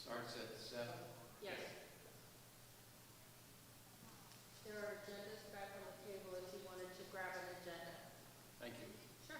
Starts at 7. Yes. There are agendas back on the table if you wanted to grab an agenda. Thank you. Sure.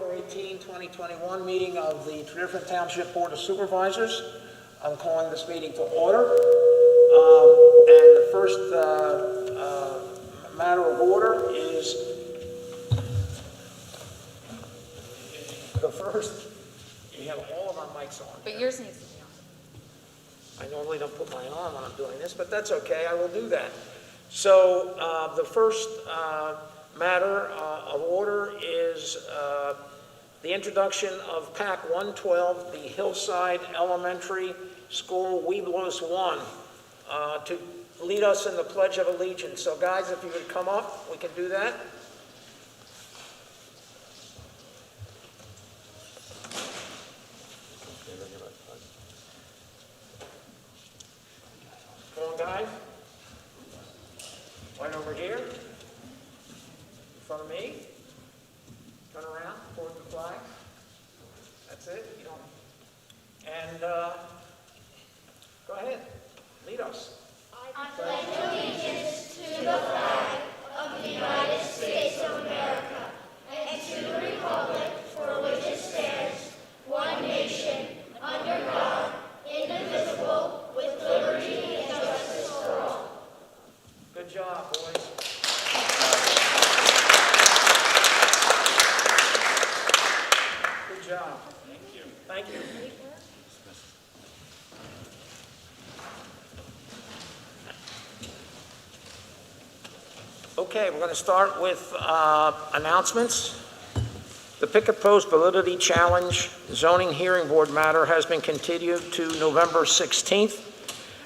October 18, 2021 meeting of the Tredyffrin Township Board of Supervisors. I'm calling this meeting to order. And the first matter of order is we have all of our mics on. But yours needs to be on. I normally don't put mine on when I'm doing this, but that's okay, I will do that. So the first matter of order is the introduction of PAC 112, the Hillside Elementary School Weeblos 1, to lead us in the Pledge of Allegiance. So guys, if you would come up, we can do that. Come on, guys. Right over here. In front of me. Turn around toward the flag. That's it. You don't. And go ahead. Lead us. I pledge allegiance to the flag of the United States of America and to the republic for which it stands, one nation, under God, indivisible, with liberty and justice for all. Good job, boys. Good job. Thank you. Thank you. Okay, we're going to start with announcements. The Picket Post Validity Challenge zoning hearing board matter has been continued to November 16th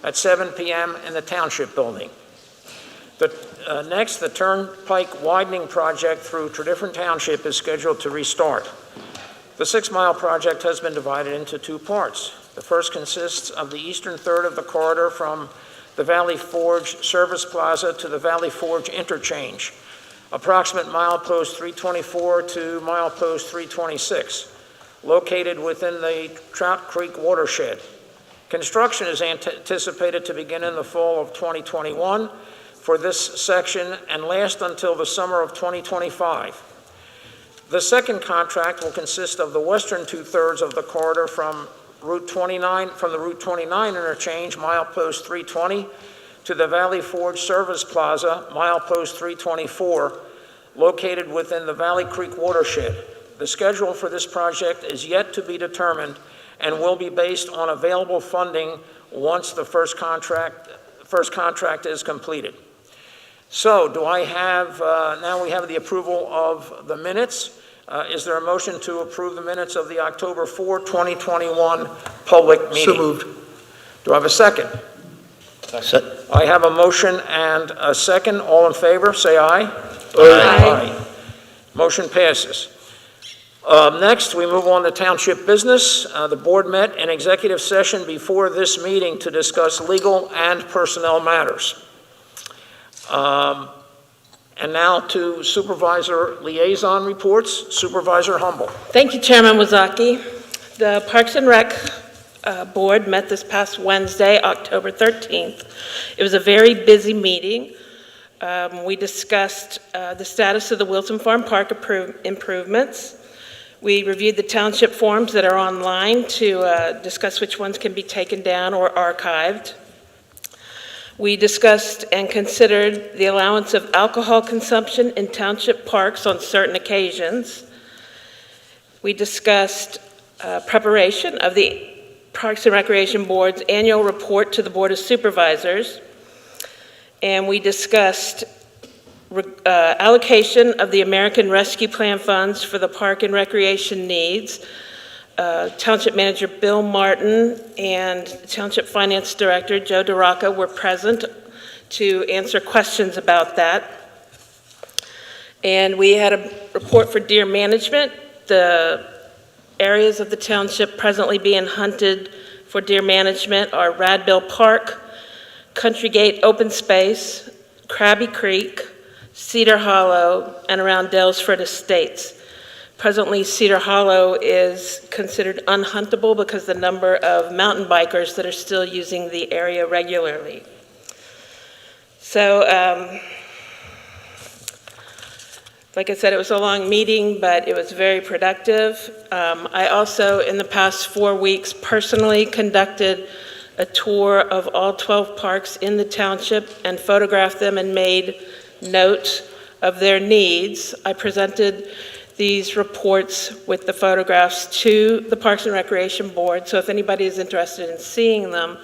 at 7 p.m. in the Township building. Next, the Turnpike widening project through Tredyffrin Township is scheduled to restart. The 6-mile project has been divided into 2 parts. The first consists of the eastern third of the corridor from the Valley Forge Service Plaza to the Valley Forge Interchange, approximate milepost 324 to milepost 326, located within the Trout Creek watershed. Construction is anticipated to begin in the fall of 2021 for this section and last until the summer of 2025. The second contract will consist of the western 2/3 of the corridor from the Route 29 interchange, milepost 320, to the Valley Forge Service Plaza, milepost 324, located within the Valley Creek watershed. The schedule for this project is yet to be determined and will be based on available funding once the first contract is completed. So do I have, now we have the approval of the minutes. Is there a motion to approve the minutes of the October 4, 2021 public meeting? So moved. Do I have a second? Second. I have a motion and a second. All in favor, say aye. Aye. Motion passes. Next, we move on to township business. The board met in executive session before this meeting to discuss legal and personnel matters. And now to supervisor liaison reports. Supervisor Humble. Thank you, Chairman Wazaki. The Parks and Rec Board met this past Wednesday, October 13th. It was a very busy meeting. We discussed the status of the Wilson Farm Park improvements. We reviewed the township forms that are online to discuss which ones can be taken down or archived. We discussed and considered the allowance of alcohol consumption in township parks on certain occasions. We discussed preparation of the Parks and Recreation Board's annual report to the Board of Supervisors. And we discussed allocation of the American Rescue Plan funds for the park and recreation needs. Township Manager Bill Martin and Township Finance Director Joe DeRocca were present to answer questions about that. And we had a report for deer management. The areas of the township presently being hunted for deer management are Radbill Park, Country Gate Open Space, Krabby Creek, Cedar Hollow, and around Dalesford Estates. Presently, Cedar Hollow is considered unhuntable because the number of mountain bikers that are still using the area regularly. So Like I said, it was a long meeting, but it was very productive. I also, in the past 4 weeks, personally conducted a tour of all 12 parks in the township and photographed them and made note of their needs. I presented these reports with the photographs to the Parks and Recreation Board, so if anybody is interested in seeing them,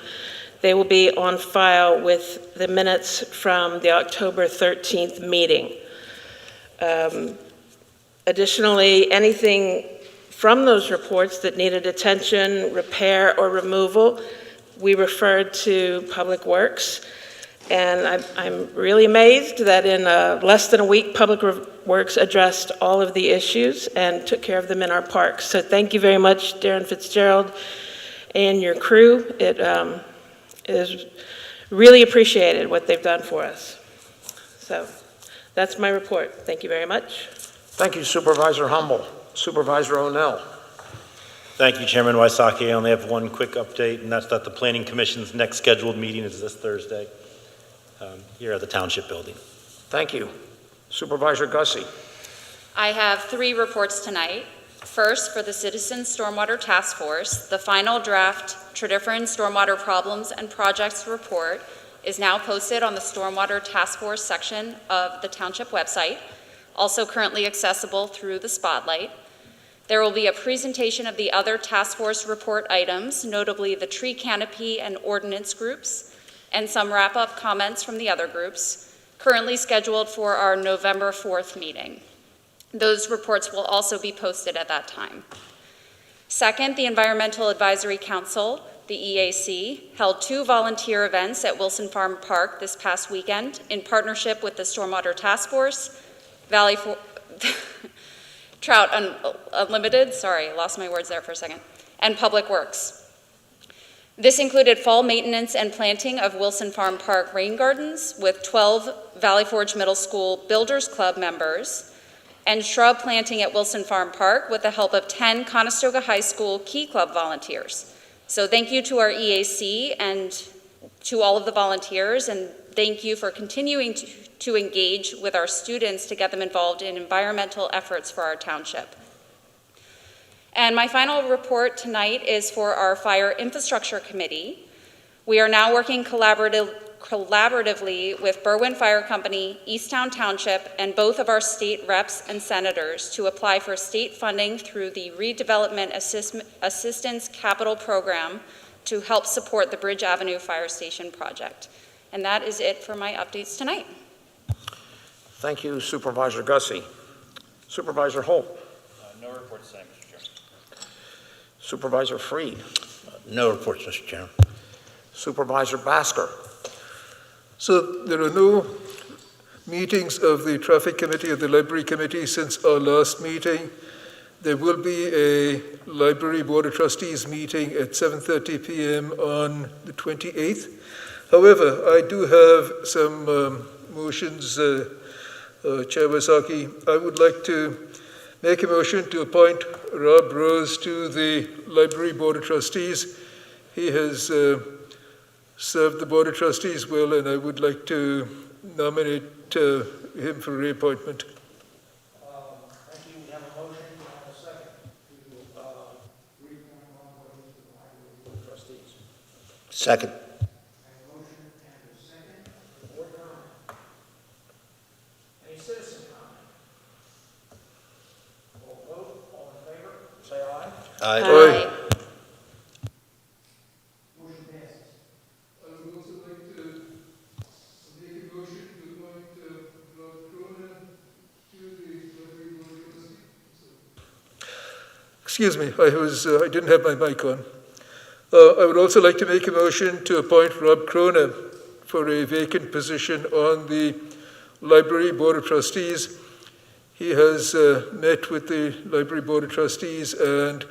they will be on file with the minutes from the October 13th meeting. Additionally, anything from those reports that needed attention, repair, or removal, we referred to Public Works. And I'm really amazed that in less than a week, Public Works addressed all of the issues and took care of them in our parks. So thank you very much, Darren Fitzgerald and your crew. It is really appreciated what they've done for us. So that's my report. Thank you very much. Thank you, Supervisor Humble. Supervisor O'Neill. Thank you, Chairman Wysocki. I only have one quick update, and that's that the Planning Commission's next scheduled meeting is this Thursday here at the Township Building. Thank you. Supervisor Gussie. I have 3 reports tonight. First, for the Citizen Stormwater Task Force, the final draft Tredyffrin Stormwater Problems and Projects report is now posted on the Stormwater Task Force section of the Township website, also currently accessible through the Spotlight. There will be a presentation of the other task force report items, notably the tree canopy and ordinance groups, and some wrap-up comments from the other groups, currently scheduled for our November 4th meeting. Those reports will also be posted at that time. Second, the Environmental Advisory Council, the EAC, held 2 volunteer events at Wilson Farm Park this past weekend in partnership with the Stormwater Task Force, Trout Unlimited, sorry, lost my words there for a second, and Public Works. This included fall maintenance and planting of Wilson Farm Park rain gardens with 12 Valley Forge Middle School Builders Club members, and shrub planting at Wilson Farm Park with the help of 10 Conestoga High School Key Club volunteers. So thank you to our EAC and to all of the volunteers, and thank you for continuing to engage with our students to get them involved in environmental efforts for our township. And my final report tonight is for our Fire Infrastructure Committee. We are now working collaboratively with Berwyn Fire Company, Easttown Township, and both of our state reps and senators to apply for state funding through the Redevelopment Assistance Capital Program to help support the Bridge Avenue Fire Station project. And that is it for my updates tonight. Thank you, Supervisor Gussie. Supervisor Holt. No reports tonight, Mr. Chairman. Supervisor Freed. No reports, Mr. Chairman. Supervisor Basker. So there are no meetings of the Traffic Committee or the Library Committee since our last meeting. There will be a Library Board of Trustees meeting at 7:30 p.m. on the 28th. However, I do have some motions, Chair Wysocki. I would like to make a motion to appoint Rob Rose to the Library Board of Trustees. He has served the Board of Trustees well, and I would like to nominate him for reappointment. Thank you. We have a motion and a second to reappoint Rob Rose to the Library Board of Trustees. Second. Any citizen comment? We'll vote. All in favor, say aye. Aye. Aye. Motion passes. I would also like to make a motion to appoint Rob Cronin to the Library Board of Trustees. Excuse me, I didn't have my mic on. I would also like to make a motion to appoint Rob Cronin for a vacant position on the Library Board of Trustees. He has met with the Library Board of Trustees, and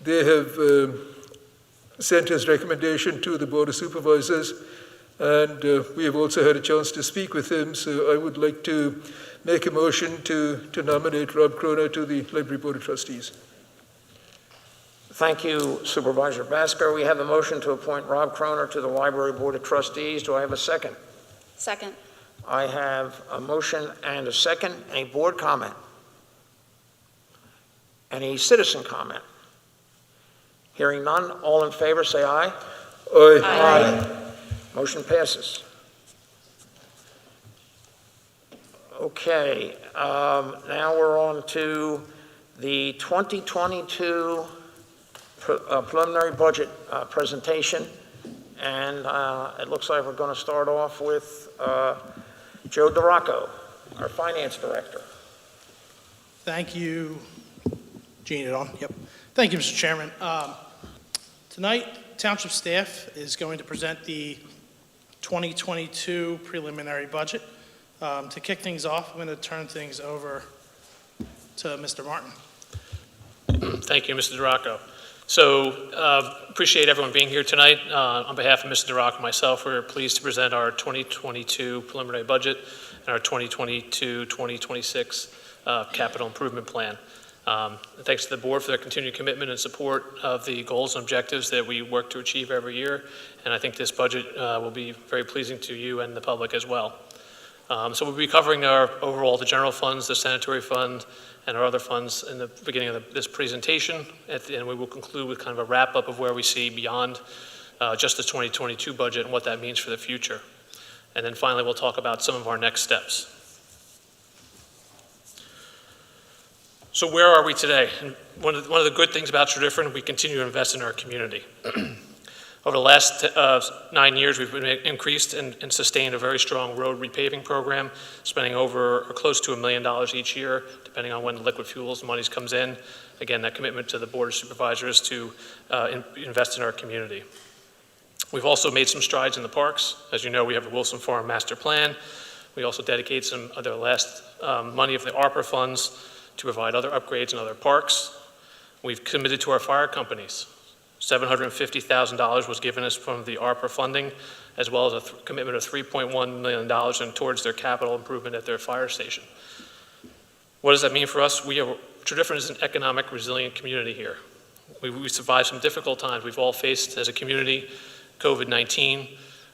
they have sent his recommendation to the Board of Supervisors, and we have also had a chance to speak with him, so I would like to make a motion to nominate Rob Cronin to the Library Board of Trustees. Thank you, Supervisor Basker. We have a motion to appoint Rob Croner to the Library Board of Trustees. Do I have a second? Second. I have a motion and a second. Any board comment? Any citizen comment? Hearing none, all in favor, say aye. Aye. Aye. Motion passes. Okay, now we're on to the 2022 preliminary budget presentation. And it looks like we're going to start off with Joe DeRocco, our finance director. Thank you, Gene, it on? Yep. Thank you, Mr. Chairman. Tonight, Township staff is going to present the 2022 preliminary budget. To kick things off, I'm going to turn things over to Mr. Martin. Thank you, Mr. DeRocco. So appreciate everyone being here tonight. On behalf of Mr. DeRocco and myself, we're pleased to present our 2022 preliminary budget and our 2022-2026 capital improvement plan. Thanks to the board for their continued commitment and support of the goals and objectives that we work to achieve every year. And I think this budget will be very pleasing to you and the public as well. So we'll be covering our overall the general funds, the sanitary fund, and our other funds in the beginning of this presentation. At the end, we will conclude with kind of a wrap-up of where we see beyond just the 2022 budget and what that means for the future. And then finally, we'll talk about some of our next steps. So where are we today? And one of the good things about Tredyffrin, we continue to invest in our community. Over the last 9 years, we've increased and sustained a very strong road repaving program, spending over or close to $1 million each year, depending on when the liquid fuels monies comes in. Again, that commitment to the Board of Supervisors to invest in our community. We've also made some strides in the parks. As you know, we have a Wilson Farm Master Plan. We also dedicate some of the last money of the ARPA funds to provide other upgrades in other parks. We've committed to our fire companies. $750,000 was given us from the ARPA funding, as well as a commitment of $3.1 million towards their capital improvement at their fire station. What does that mean for us? Tredyffrin is an economic resilient community here. We survived some difficult times. We've all faced as a community COVID-19,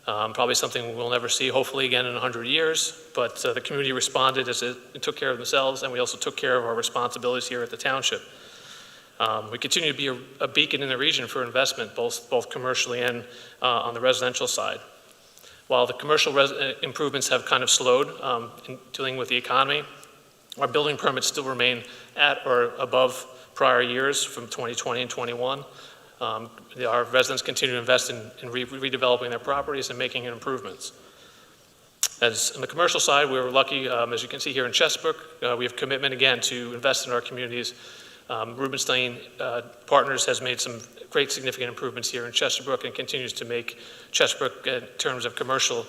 probably something we'll never see, hopefully again in 100 years, but the community responded as it took care of themselves, and we also took care of our responsibilities here at the Township. We continue to be a beacon in the region for investment, both commercially and on the residential side. While the commercial improvements have kind of slowed in dealing with the economy, our building permits still remain at or above prior years from 2020 and 21. Our residents continue to invest in redeveloping their properties and making improvements. As on the commercial side, we were lucky, as you can see here in Chesapeake, we have commitment again to invest in our communities. Rubenstein Partners has made some great significant improvements here in Chesapeake and continues to make Chesapeake, in terms of commercial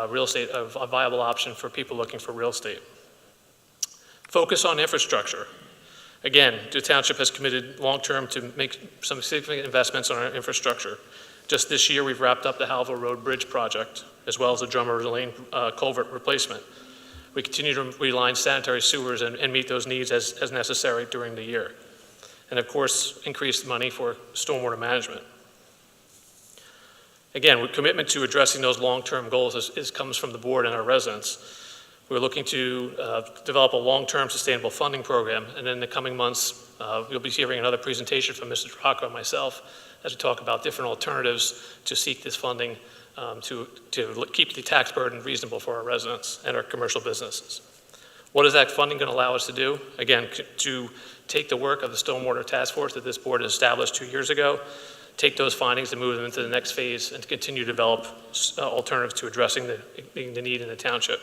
real estate, a viable option for people looking for real estate. Focus on infrastructure. Again, the Township has committed long-term to make some significant investments on our infrastructure. Just this year, we've wrapped up the Halville Road Bridge project, as well as the Drummer Lane culvert replacement. We continue to reline sanitary sewers and meet those needs as necessary during the year. And of course, increase money for stormwater management. Again, with commitment to addressing those long-term goals comes from the board and our residents. We're looking to develop a long-term sustainable funding program, and in the coming months, you'll be hearing another presentation from Mr. DeRocco and myself as we talk about different alternatives to seek this funding to keep the tax burden reasonable for our residents and our commercial businesses. What is that funding going to allow us to do? Again, to take the work of the Stormwater Task Force that this board established 2 years ago, take those findings and move them into the next phase and to continue to develop alternatives to addressing the need in the township.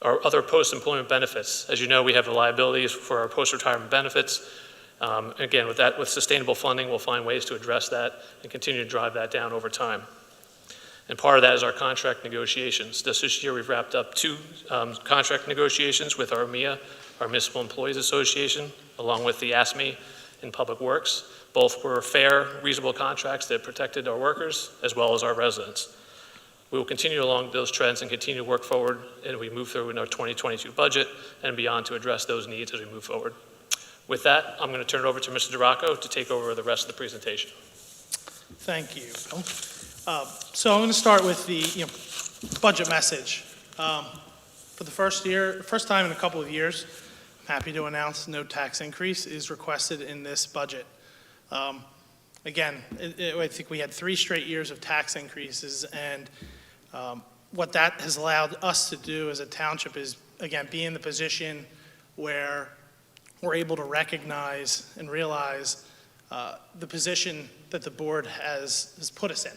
Our other post-employment benefits. As you know, we have the liabilities for our post-retirement benefits. Again, with sustainable funding, we'll find ways to address that and continue to drive that down over time. And part of that is our contract negotiations. This year, we've wrapped up 2 contract negotiations with our MIA, our Municipal Employees Association, along with the ASME in Public Works. Both were fair, reasonable contracts that protected our workers as well as our residents. We will continue along those trends and continue to work forward as we move through in our 2022 budget and beyond to address those needs as we move forward. With that, I'm going to turn it over to Mr. DeRocco to take over the rest of the presentation. Thank you. So I'm going to start with the budget message. For the first time in a couple of years, I'm happy to announce no tax increase is requested in this budget. Again, I think we had 3 straight years of tax increases, and what that has allowed us to do as a township is, again, be in the position where we're able to recognize and realize the position that the board has put us in.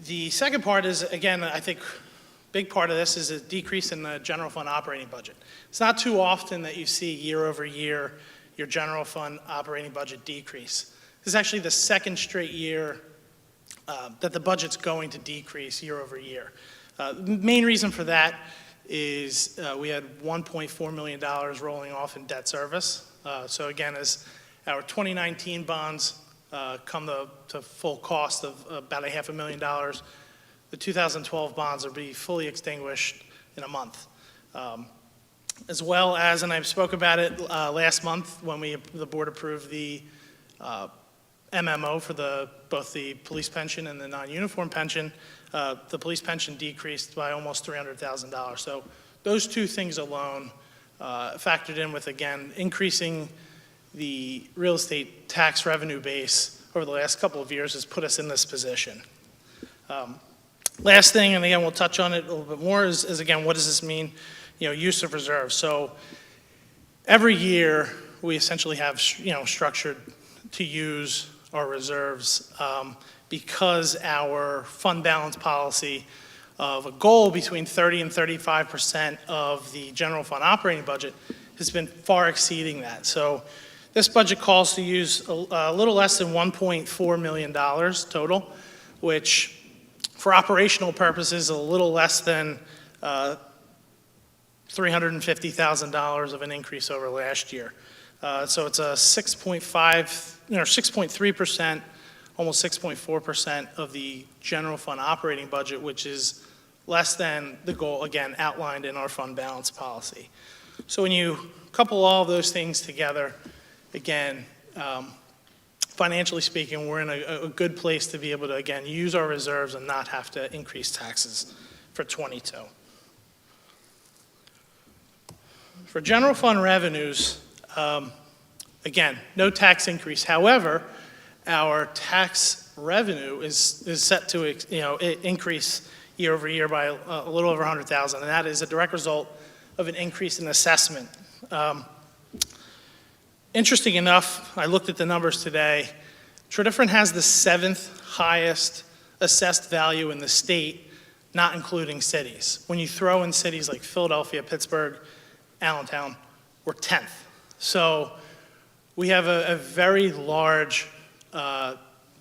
The second part is, again, I think big part of this is a decrease in the general fund operating budget. It's not too often that you see year over year your general fund operating budget decrease. This is actually the second straight year that the budget's going to decrease year over year. The main reason for that is we had $1.4 million rolling off in debt service. So again, as our 2019 bonds come to full cost of about $500,000, the 2012 bonds will be fully extinguished in a month. As well as, and I spoke about it last month when the board approved the MMO for both the police pension and the non-uniform pension, the police pension decreased by almost $300,000. So those two things alone factored in with, again, increasing the real estate tax revenue base over the last couple of years has put us in this position. Last thing, and again, we'll touch on it a little bit more, is again, what does this mean? Use of reserves. So every year, we essentially have, structured to use our reserves because our fund balance policy of a goal between 30 and 35% of the general fund operating budget has been far exceeding that. So this budget calls to use a little less than $1.4 million total, which for operational purposes, a little less than $350,000 of an increase over last year. So it's a 6.3%, almost 6.4% of the general fund operating budget, which is less than the goal, again, outlined in our fund balance policy. So when you couple all of those things together, again, financially speaking, we're in a good place to be able to, again, use our reserves and not have to increase taxes for 22. For general fund revenues, again, no tax increase. However, our tax revenue is set to increase year over year by a little over $100,000, and that is a direct result of an increase in assessment. Interesting enough, I looked at the numbers today. Tredyffrin has the 7th highest assessed value in the state, not including cities. When you throw in cities like Philadelphia, Pittsburgh, Allentown, we're 10th. So we have a very large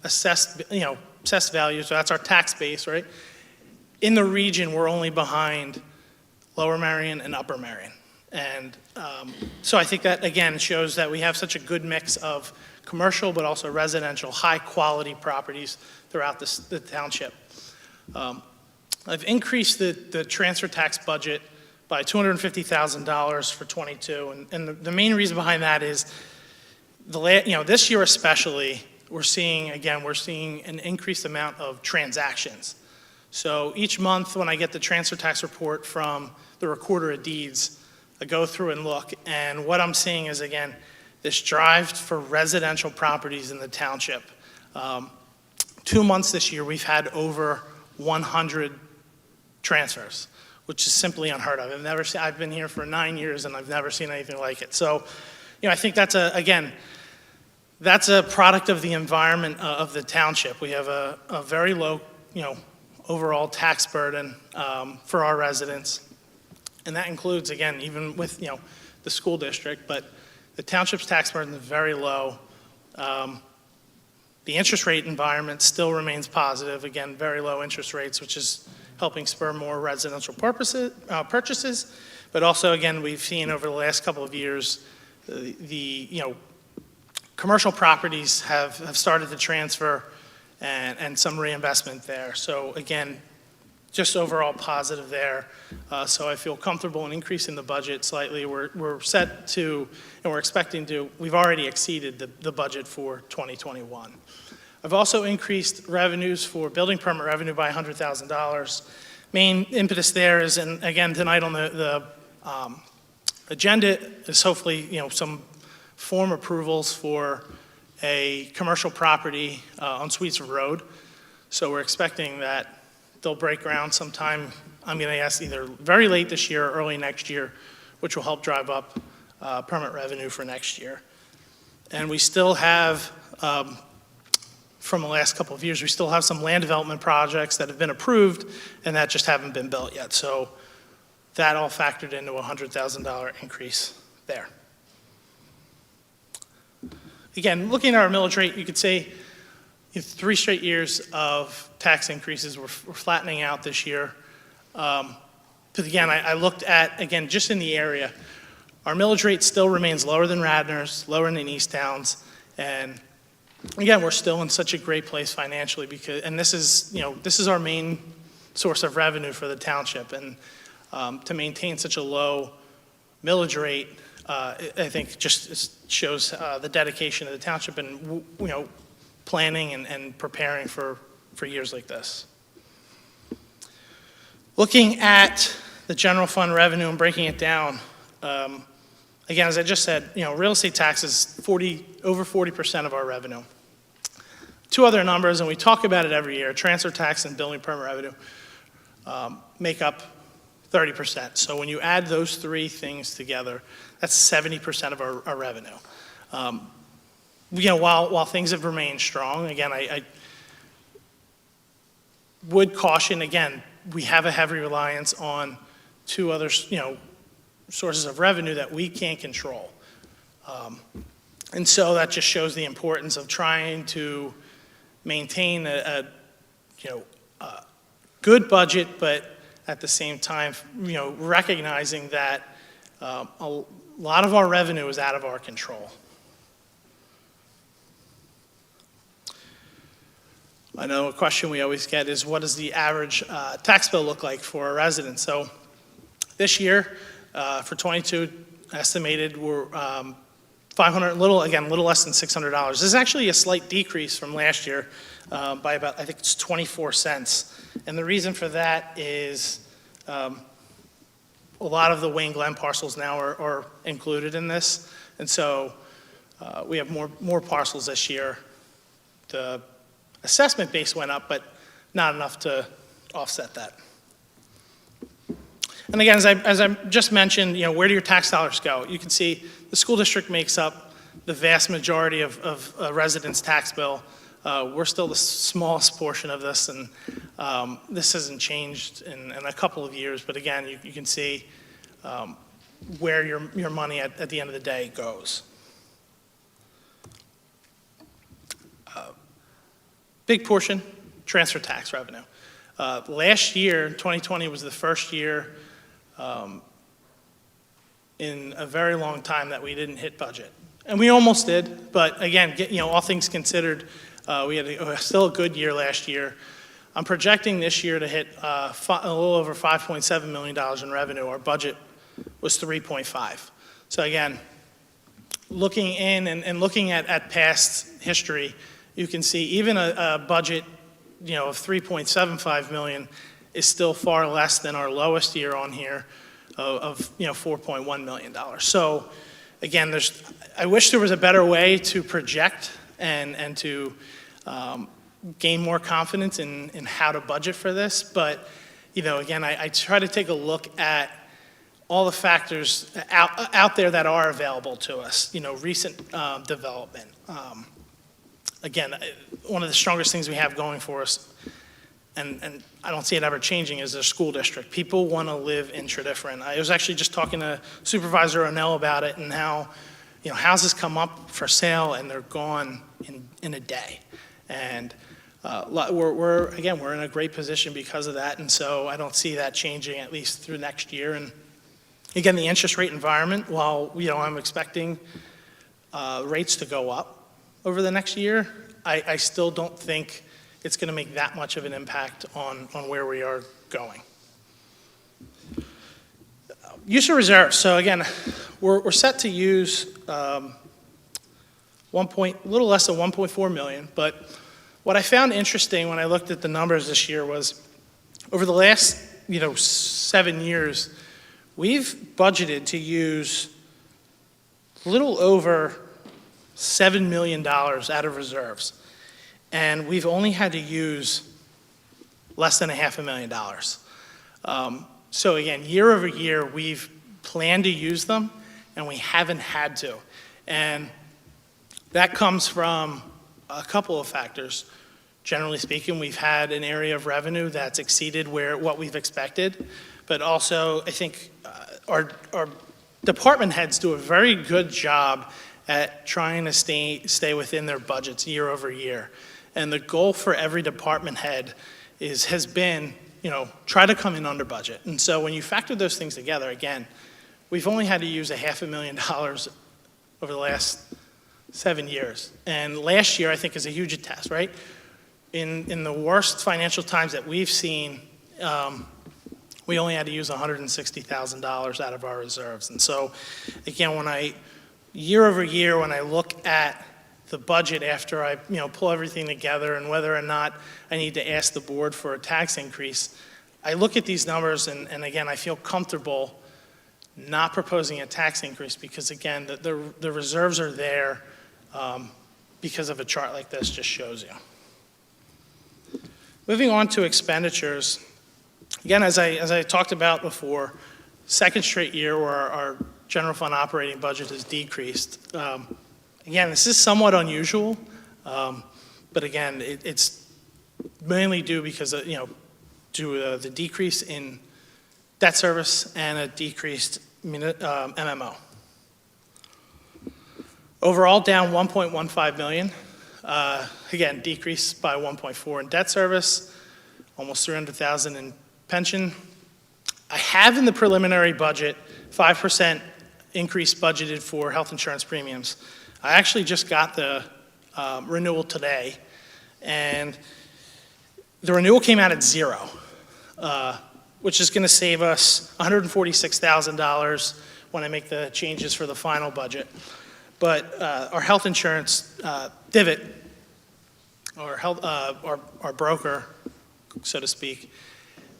assessed value, so that's our tax base, right? In the region, we're only behind Lower Merion and Upper Merion. And so I think that, again, shows that we have such a good mix of commercial but also residential, high-quality properties throughout the township. I've increased the transfer tax budget by $250,000 for 22, and the main reason behind that is, this year especially, we're seeing an increased amount of transactions. So each month when I get the transfer tax report from the Recorder of Deeds, I go through and look, and what I'm seeing is, again, this drive for residential properties in the township. 2 months this year, we've had over 100 transfers, which is simply unheard of. I've been here for 9 years, and I've never seen anything like it. So, I think that's a product of the environment of the township. We have a very low, overall tax burden for our residents. And that includes, again, even with, the school district, but the township's tax burden is very low. The interest rate environment still remains positive. Again, very low interest rates, which is helping spur more residential purchases. But also, again, we've seen over the last couple of years, the commercial properties have started to transfer and some reinvestment there. So again, just overall positive there. So I feel comfortable in increasing the budget slightly. We're set to, and we're expecting to, we've already exceeded the budget for 2021. I've also increased revenues for building permit revenue by $100,000. Main impetus there is, and again, tonight on the agenda is hopefully, some form approvals for a commercial property on Sweetsford Road. So we're expecting that they'll break ground sometime, I'm going to guess either very late this year or early next year, which will help drive up permit revenue for next year. And we still have, from the last couple of years, we still have some land development projects that have been approved and that just haven't been built yet. So that all factored into a $100,000 increase there. Again, looking at our millage rate, you could say 3 straight years of tax increases. We're flattening out this year. But again, I looked at, again, just in the area, our millage rate still remains lower than Radnor's, lower than East Towns, and again, we're still in such a great place financially because, and this is our main source of revenue for the township, and to maintain such a low millage rate, I think just shows the dedication of the township and, planning and preparing for years like this. Looking at the general fund revenue and breaking it down, again, as I just said, real estate tax is over 40% of our revenue. 2 other numbers, and we talk about it every year, transfer tax and building permit revenue make up 30%. So when you add those 3 things together, that's 70% of our revenue. While things have remained strong, again, I would caution, again, we have a heavy reliance on 2 other, sources of revenue that we can't control. And so that just shows the importance of trying to maintain a good budget, but at the same time, recognizing that a lot of our revenue is out of our control. I know a question we always get is, what does the average tax bill look like for a resident? So this year, for 22, estimated we're a little less than $600. This is actually a slight decrease from last year by about, I think it's 24 cents. And the reason for that is a lot of the Wayne Glen parcels now are included in this. And so we have more parcels this year. The assessment base went up, but not enough to offset that. And again, as I just mentioned, where do your tax dollars go? You can see the school district makes up the vast majority of a resident's tax bill. We're still the smallest portion of this, and this hasn't changed in a couple of years. But again, you can see where your money at the end of the day goes. Big portion, transfer tax revenue. Last year, 2020, was the first year in a very long time that we didn't hit budget. And we almost did, but again, all things considered, we had still a good year last year. I'm projecting this year to hit a little over $5.7 million in revenue. Our budget was 3.5. So again, looking in and looking at past history, you can see even a budget, of 3.75 million is still far less than our lowest year on here of $4.1 million. So again, I wish there was a better way to project and to gain more confidence in how to budget for this. But, again, I try to take a look at all the factors out there that are available to us, recent development. Again, one of the strongest things we have going for us, and I don't see it ever changing, is the school district. People want to live in Tredyffrin. I was actually just talking to Supervisor O'Neill about it and how, houses come up for sale and they're gone in a day. And we're in a great position because of that, and so I don't see that changing at least through next year. And again, the interest rate environment, while I'm expecting rates to go up over the next year, I still don't think it's going to make that much of an impact on where we are going. Use of reserves. So again, we're set to use a little less than 1.4 million, but What I found interesting when I looked at the numbers this year was over the last, 7 years, we've budgeted to use a little over $7 million out of reserves. And we've only had to use less than $500,000. So again, year over year, we've planned to use them, and we haven't had to. And that comes from a couple of factors. Generally speaking, we've had an area of revenue that's exceeded what we've expected, but also I think our department heads do a very good job at trying to stay within their budgets year over year. And the goal for every department head has been, try to come in under budget. And so when you factor those things together, again, we've only had to use $500,000 over the last 7 years. And last year, I think, is a huge test, right? In the worst financial times that we've seen, we only had to use $160,000 out of our reserves. And so, again, year over year, when I look at the budget after I, pull everything together and whether or not I need to ask the board for a tax increase, I look at these numbers and again, I feel comfortable not proposing a tax increase because, again, the reserves are there because of a chart like this just shows you. Moving on to expenditures, again, as I talked about before, second straight year where our general fund operating budget has decreased. Again, this is somewhat unusual, but again, it's mainly due because of, to the decrease in debt service and a decreased MMO. Overall, down $1.15 million. Again, decreased by 1.4 in debt service, almost $300,000 in pension. I have in the preliminary budget 5% increase budgeted for health insurance premiums. I actually just got the renewal today, and the renewal came out at 0, which is going to save us $146,000 when I make the changes for the final budget. But our health insurance divot, or our broker, so to speak,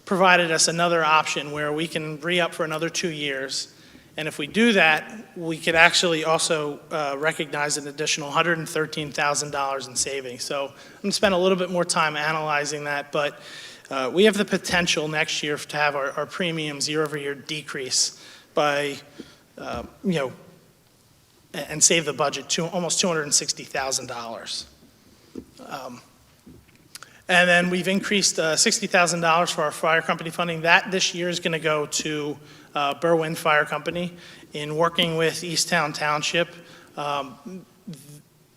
provided us another option where we can re-up for another 2 years. And if we do that, we could actually also recognize an additional $113,000 in savings. So I'm going to spend a little bit more time analyzing that, but we have the potential next year to have our premiums year over year decrease by, and save the budget to almost $260,000. And then we've increased $60,000 for our fire company funding. That this year is going to go to Berwyn Fire Company in working with Easttown Township.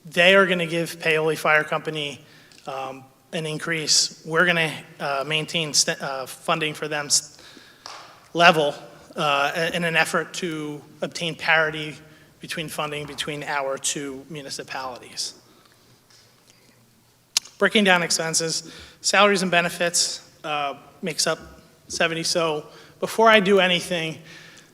They are going to give Paoli Fire Company an increase. We're going to maintain funding for them level in an effort to obtain parity between funding between our two municipalities. Breaking down expenses, salaries and benefits makes up 70. So before I do anything,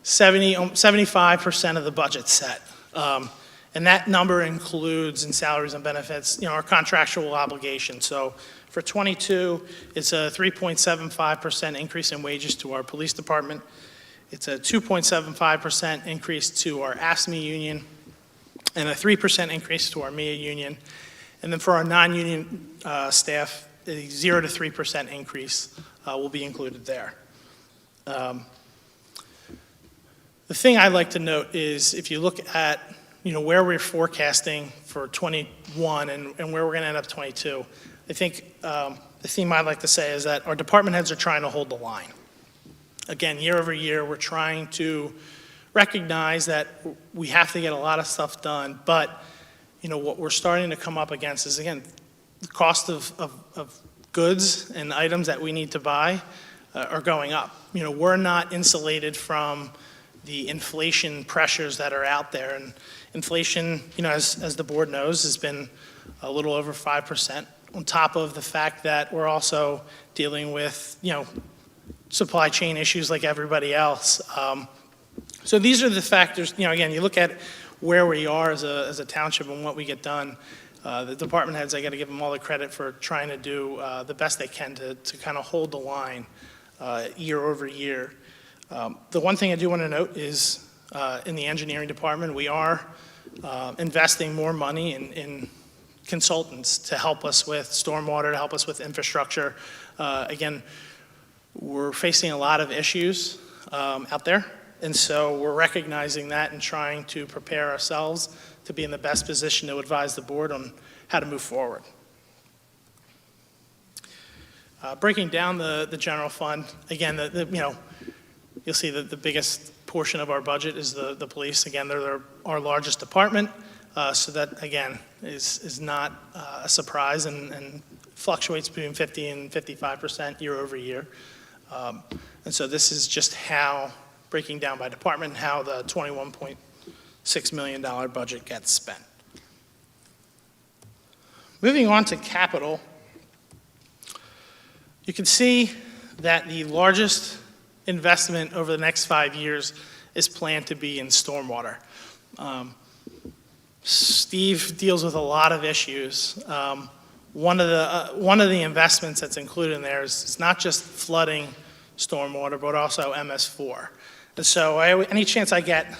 75% of the budget's set. And that number includes in salaries and benefits, our contractual obligations. So for 22, it's a 3.75% increase in wages to our police department. It's a 2.75% increase to our AFSCME union and a 3% increase to our MIA union. And then for our non-union staff, a 0 to 3% increase will be included there. The thing I'd like to note is if you look at where we're forecasting for 21 and where we're going to end up 22, I think the theme I'd like to say is that our department heads are trying to hold the line. Again, year over year, we're trying to recognize that we have to get a lot of stuff done, but what we're starting to come up against is, again, the cost of goods and items that we need to buy are going up. We're not insulated from the inflation pressures that are out there. And inflation, as the board knows, has been a little over 5%, on top of the fact that we're also dealing with, supply chain issues like everybody else. So these are the factors, again, you look at where we are as a township and what we get done. The department heads, I got to give them all the credit for trying to do the best they can to kind of hold the line year over year. The one thing I do want to note is in the engineering department, we are investing more money in consultants to help us with stormwater, to help us with infrastructure. Again, we're facing a lot of issues out there, and so we're recognizing that and trying to prepare ourselves to be in the best position to advise the board on how to move forward. Breaking down the general fund, again, you'll see that the biggest portion of our budget is the police. Again, they're our largest department, so that, again, is not a surprise and fluctuates between 50 and 55% year over year. And so this is just how, breaking down by department, how the $21.6 million budget gets spent. Moving on to capital, you can see that the largest investment over the next 5 years is planned to be in stormwater. Steve deals with a lot of issues. One of the investments that's included in there is it's not just flooding stormwater, but also MS4. And so any chance I get,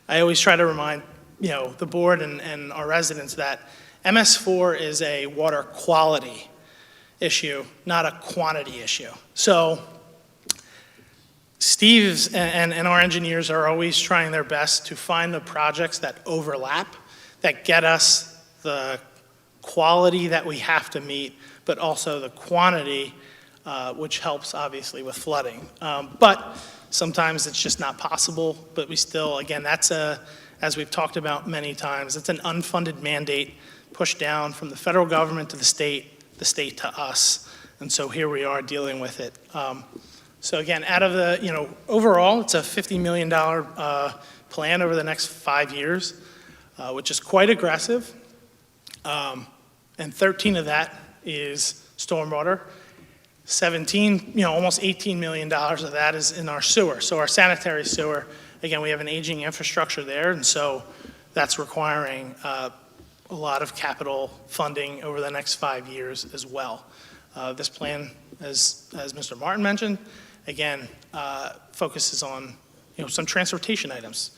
I always try to remind the board and our residents that MS4 is a water quality issue, not a quantity issue. So Steve's and our engineers are always trying their best to find the projects that overlap, that get us the quality that we have to meet, but also the quantity, which helps obviously with flooding. But sometimes it's just not possible, but we still, again, that's as we've talked about many times, it's an unfunded mandate pushed down from the federal government to the state to us. And so here we are dealing with it. So again, out of the, overall, it's a $50 million plan over the next 5 years, which is quite aggressive. And 13 of that is stormwater. 17, almost $18 million of that is in our sewer. So our sanitary sewer, again, we have an aging infrastructure there, and so that's requiring a lot of capital funding over the next 5 years as well. This plan, as Mr. Martin mentioned, again, focuses on, some transportation items,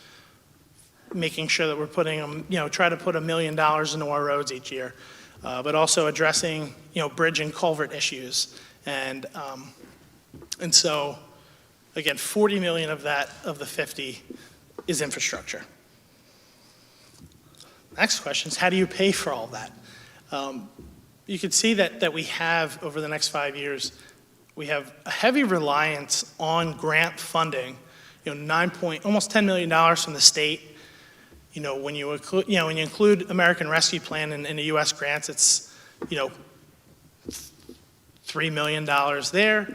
making sure that we're putting them, try to put $1 million into our roads each year, but also addressing, bridge and culvert issues. And so, again, 40 million of the 50 is infrastructure. Next question is, how do you pay for all that? You can see that we have, over the next 5 years, we have a heavy reliance on grant funding, almost $10 million from the state. When you include American Rescue Plan in the U.S. grants, it's, $3 million there.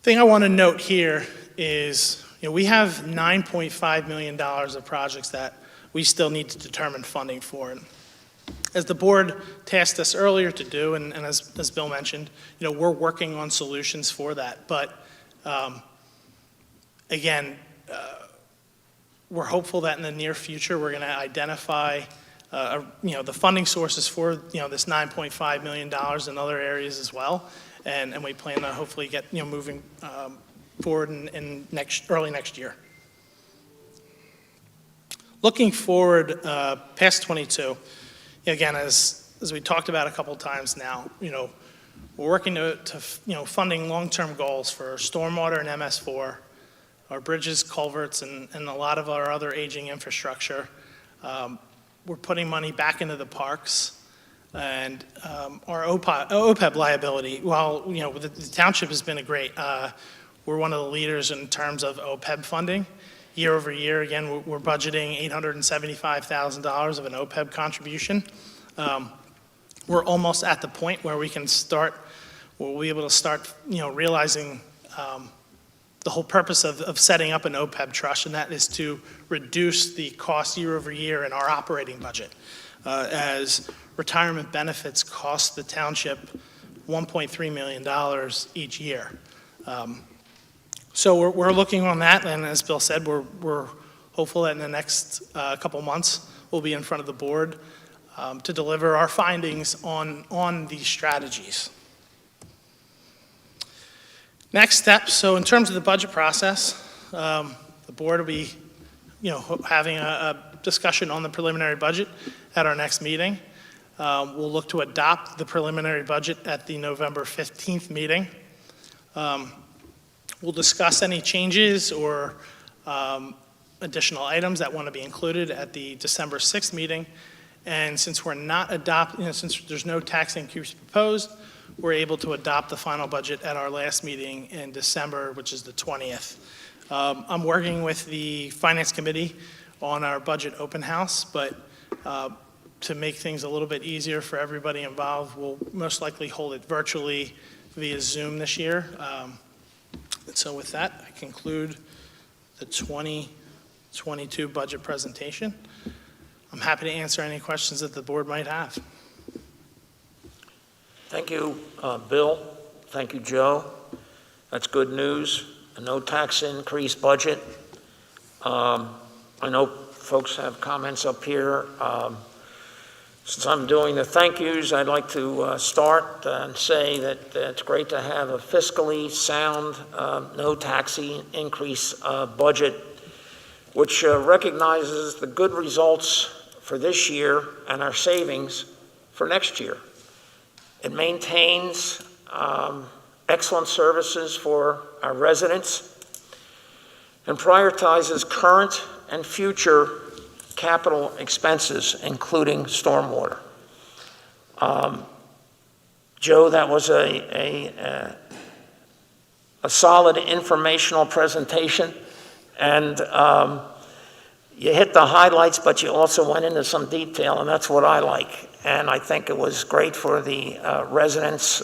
Thing I want to note here is, we have $9.5 million of projects that we still need to determine funding for. And as the board tasked us earlier to do, and as Bill mentioned, we're working on solutions for that. But again, we're hopeful that in the near future we're going to identify the funding sources for this $9.5 million in other areas as well, and we plan to hopefully get moving forward in early next year. Looking forward past 22, again, as we talked about a couple times now, we're working to funding long-term goals for stormwater and MS4, our bridges, culverts, and a lot of our other aging infrastructure. We're putting money back into the parks, and our OPEB liability. While the township has been we're one of the leaders in terms of OPEB funding. Year over year, again, we're budgeting $875,000 of an OPEB contribution. We're almost at the point where we'll be able to start, realizing the whole purpose of setting up an OPEB trust, and that is to reduce the cost year over year in our operating budget, as retirement benefits cost the township $1.3 million each year. So we're looking on that, and as Bill said, we're hopeful that in the next couple months will be in front of the board to deliver our findings on these strategies. Next step, so in terms of the budget process, the board will be, having a discussion on the preliminary budget at our next meeting. We'll look to adopt the preliminary budget at the November 15th meeting. We'll discuss any changes or additional items that want to be included at the December 6th meeting. And since we're not since there's no tax increase proposed, we're able to adopt the final budget at our last meeting in December, which is the 20th. I'm working with the Finance Committee on our budget open house, but to make things a little bit easier for everybody involved, we'll most likely hold it virtually via Zoom this year. And so with that, I conclude the 2022 budget presentation. I'm happy to answer any questions that the board might have. Thank you, Bill. Thank you, Joe. That's good news. A no tax increase budget. I know folks have comments up here. Since I'm doing the thank yous, I'd like to start and say that it's great to have a fiscally sound, no tax increase budget, which recognizes the good results for this year and our savings for next year. It maintains excellent services for our residents and prioritizes current and future capital expenses, including stormwater. Joe, that was a solid informational presentation, and you hit the highlights, but you also went into some detail, and that's what I like. And I think it was great for the residents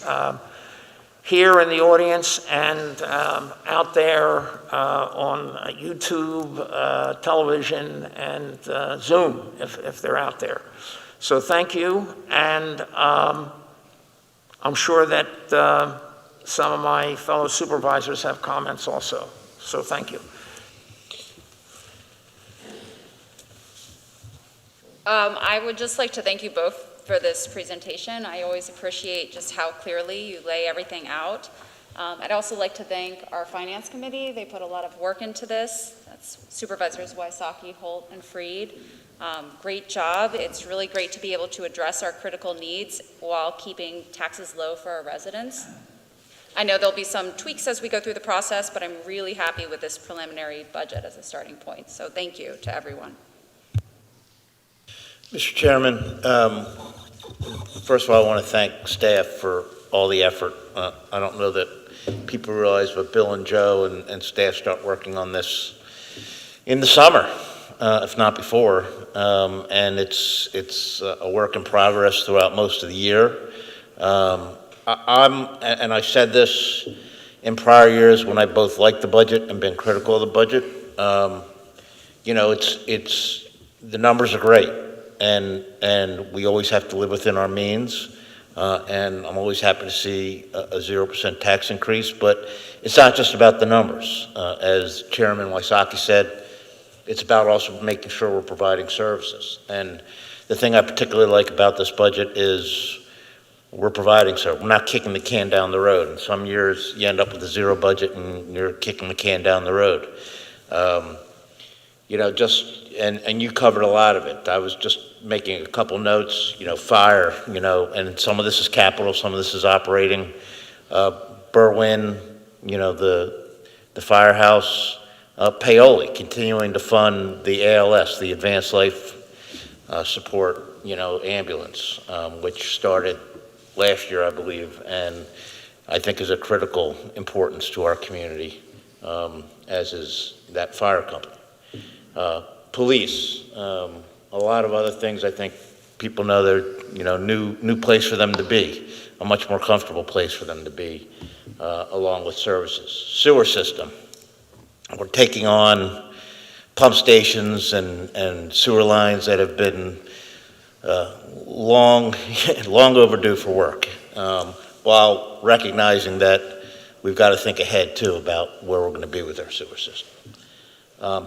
here in the audience and out there on YouTube, television, and Zoom, if they're out there. So thank you, and I'm sure that some of my fellow supervisors have comments also. So thank you. I would just like to thank you both for this presentation. I always appreciate just how clearly you lay everything out. I'd also like to thank our Finance Committee. They put a lot of work into this. That's Supervisors Wysocki, Holt, and Freed. Great job. It's really great to be able to address our critical needs while keeping taxes low for our residents. I know there'll be some tweaks as we go through the process, but I'm really happy with this preliminary budget as a starting point. So thank you to everyone. Mr. Chairman, first of all, I want to thank staff for all the effort. I don't know that people realize, but Bill and Joe and staff start working on this in the summer, if not before, and it's a work in progress throughout most of the year. And I said this in prior years when I both liked the budget and been critical of the budget. The numbers are great. And we always have to live within our means, and I'm always happy to see a 0% tax increase, but it's not just about the numbers. As Chairman Wysocki said, it's about also making sure we're providing services. And the thing I particularly like about this budget is we're providing service. We're not kicking the can down the road. In some years, you end up with a zero budget and you're kicking the can down the road. And you covered a lot of it. I was just making a couple notes, fire, and some of this is capital, some of this is operating. Berwyn, the firehouse, Paoli, continuing to fund the ALS, the Advanced Life Support, ambulance, which started last year, I believe, and I think is a critical importance to our community, as is that fire company. Police, a lot of other things. I think people know they're, new place for them to be, a much more comfortable place for them to be, along with services. Sewer system, we're taking on pump stations and sewer lines that have been long overdue for work, while recognizing that we've got to think ahead too about where we're going to be with our sewer system.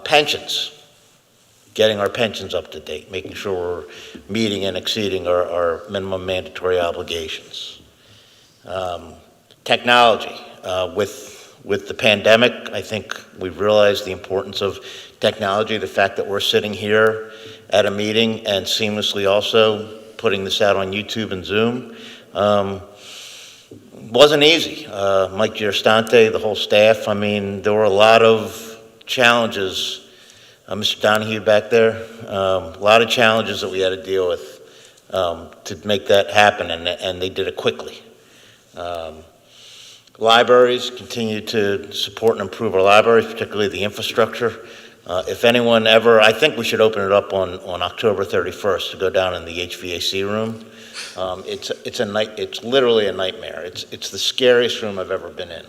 Pensions. getting our pensions up to date, making sure we're meeting and exceeding our minimum mandatory obligations. Technology, with the pandemic, I think we've realized the importance of technology, the fact that we're sitting here at a meeting and seamlessly also putting this out on YouTube and Zoom. Wasn't easy. Mike Giarstante, the whole staff, I mean, there were a lot of challenges. Mr. Donahue back there, a lot of challenges that we had to deal with to make that happen, and they did it quickly. Libraries continue to support and improve our libraries, particularly the infrastructure. If anyone ever, I think we should open it up on October 31st to go down in the HVAC room. It's literally a nightmare. It's the scariest room I've ever been in.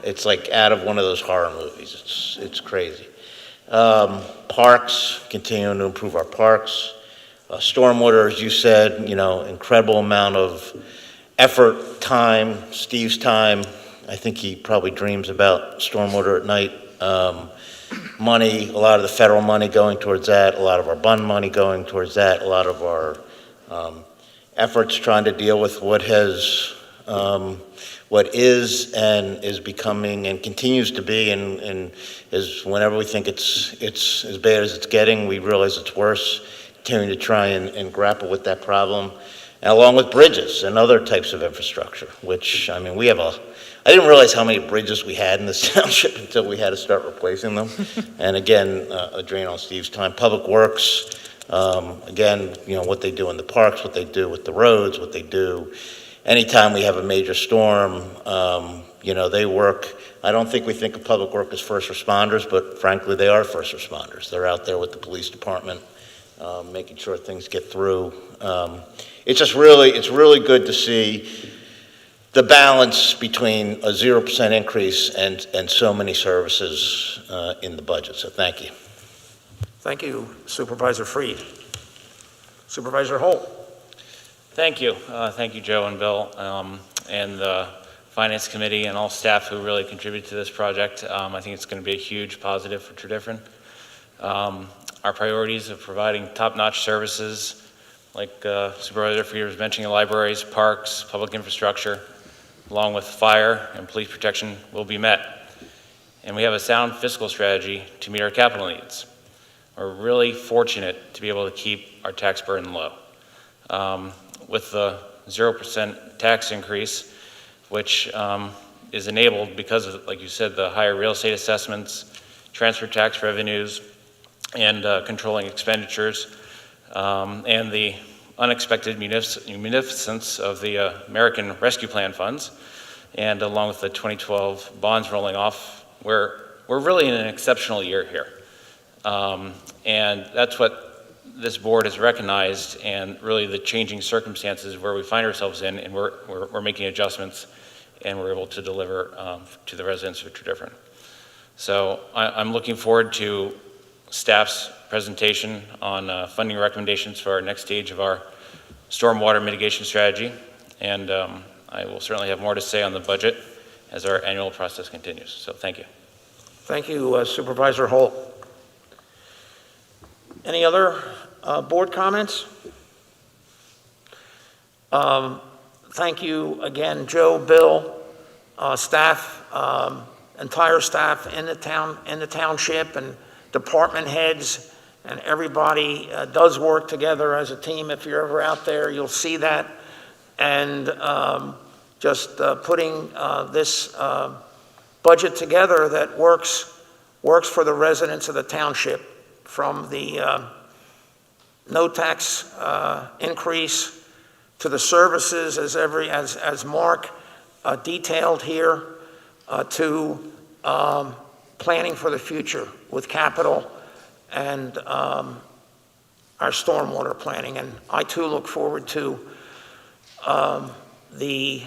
It's like out of one of those horror movies. It's crazy. Parks, continuing to improve our parks. Stormwater, as you said, incredible amount of effort, time, Steve's time. I think he probably dreams about stormwater at night. Money, a lot of the federal money going towards that, a lot of our bond money going towards that, a lot of our efforts trying to deal with what is and is becoming and continues to be, and is whenever we think it's as bad as it's getting, we realize it's worse, continuing to try and grapple with that problem, and along with bridges and other types of infrastructure, which, I mean, I didn't realize how many bridges we had in this township until we had to start replacing them. And again, a drain on Steve's time. Public Works, again, what they do in the parks, what they do with the roads, what they do. Anytime we have a major storm, they work. I don't think we think of Public Work as first responders, but frankly, they are first responders. They're out there with the police department, making sure things get through. It's really good to see the balance between a 0% increase and so many services in the budget. So thank you. Thank you, Supervisor Freed. Supervisor Holt. Thank you. Thank you, Joe and Bill, and the Finance Committee and all staff who really contributed to this project. I think it's going to be a huge positive for Tredyffrin. Our priorities of providing top-notch services, like Supervisor Freed was mentioning, libraries, parks, public infrastructure, along with fire and police protection, will be met. And we have a sound fiscal strategy to meet our capital needs. We're really fortunate to be able to keep our tax burden low. With the 0% tax increase, which is enabled because of, like you said, the higher real estate assessments, transfer tax revenues, and controlling expenditures, and the unexpected munificence of the American Rescue Plan funds, and along with the 2012 bonds rolling off, we're really in an exceptional year here. And that's what this board has recognized, and really the changing circumstances where we find ourselves in, and we're making adjustments, and we're able to deliver to the residents of Tredyffrin. So I'm looking forward to staff's presentation on funding recommendations for our next stage of our stormwater mitigation strategy, and I will certainly have more to say on the budget as our annual process continues. So thank you. Thank you, Supervisor Holt. Any other board comments? Thank you again, Joe, Bill, staff, entire staff in the township, and department heads, and everybody does work together as a team. If you're ever out there, you'll see that. And just putting this budget together that works for the residents of the township, from the no tax increase to the services as Mark detailed here, to planning for the future with capital and our stormwater planning. And I too look forward to the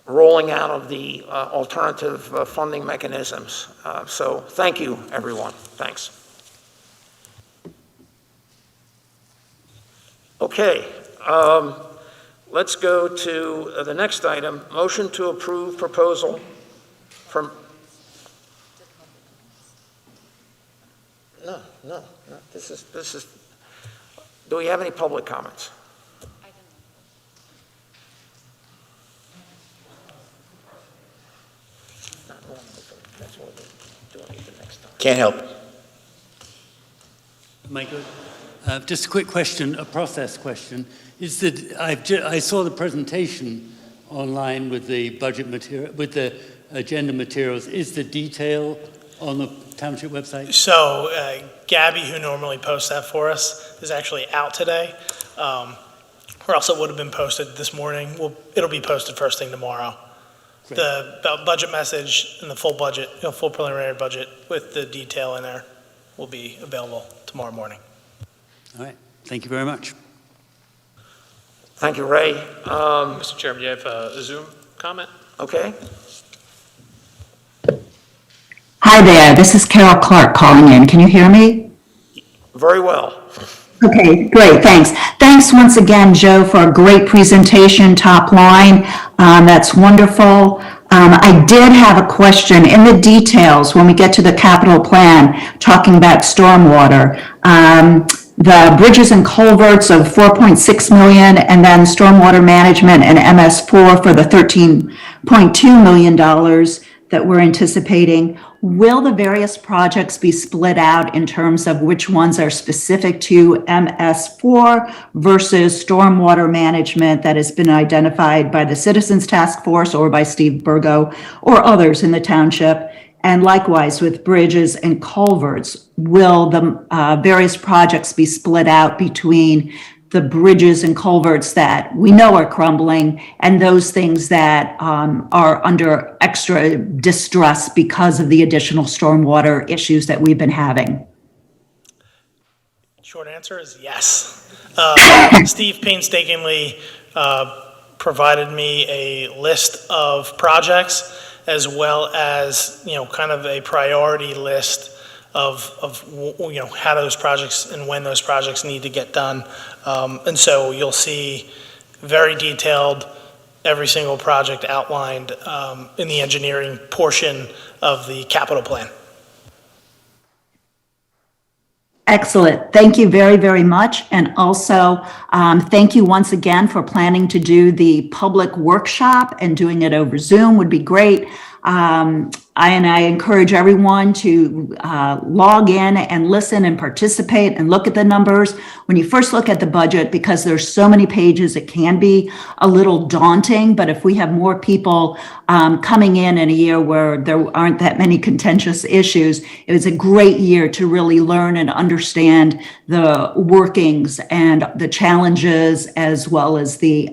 rolling out of the alternative funding mechanisms. So thank you, everyone. Thanks. Okay, let's go to the next item. Motion to approve proposal from... no, this is, do we have any public comments? Not normally, but that's what we're doing the next time. Can't help. Am I good? Just a quick question, a process question. Is that I saw the presentation online with the budget material, with the agenda materials. Is the detail on the Township website? So Gabby, who normally posts that for us, is actually out today. Or else it would have been posted this morning. It'll be posted first thing tomorrow. Great. The budget message and the full budget, full preliminary budget with the detail in there will be available tomorrow morning. All right, thank you very much. Thank you, Ray. Mr. Chairman, you have a Zoom comment? Okay. Hi there, this is Carol Clark calling in. Can you hear me? Very well. Okay, great, thanks. Thanks once again, Joe, for a great presentation, top line. That's wonderful. I did have a question in the details when we get to the capital plan, talking about stormwater. The bridges and culverts of 4.6 million, and then stormwater management and MS4 for the $13.2 million that we're anticipating. Will the various projects be split out in terms of which ones are specific to MS4 versus stormwater management that has been identified by the Citizens Task Force or by Steve Burgo or others in the township? And likewise with bridges and culverts, will the various projects be split out between the bridges and culverts that we know are crumbling and those things that are under extra distress because of the additional stormwater issues that we've been having? Short answer is yes. Steve painstakingly provided me a list of projects as well as, kind of a priority list of how those projects and when those projects need to get done. And so you'll see very detailed, every single project outlined in the engineering portion of the capital plan. Excellent. Thank you very, very much. And also, thank you once again for planning to do the public workshop, and doing it over Zoom would be great. I encourage everyone to log in and listen and participate and look at the numbers. When you first look at the budget, because there's so many pages, it can be a little daunting. But if we have more people coming in a year where there aren't that many contentious issues, it was a great year to really learn and understand the workings and the challenges, as well as the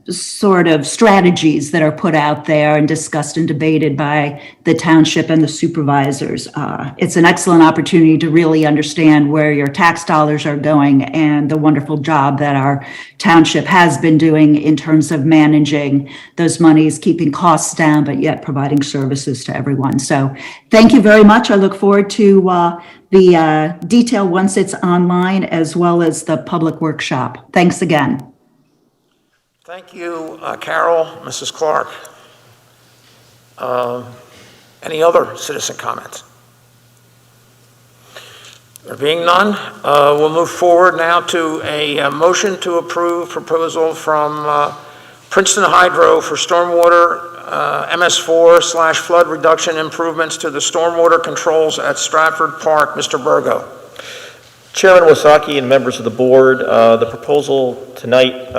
sort of strategies that are put out there and discussed and debated by the township and the supervisors. It's an excellent opportunity to really understand where your tax dollars are going and the wonderful job that our township has been doing in terms of managing those monies, keeping costs down, but yet providing services to everyone. So thank you very much. I look forward to the detail once it's online, as well as the public workshop. Thanks again. Thank you, Carol, Mrs. Clark. Any other citizen comments? There being none, we'll move forward now to a motion to approve proposal from Princeton Hydro for stormwater MS4/flood reduction improvements to the stormwater controls at Stratford Park. Mr. Burgo. Chairman Wasaki and members of the board, the proposal tonight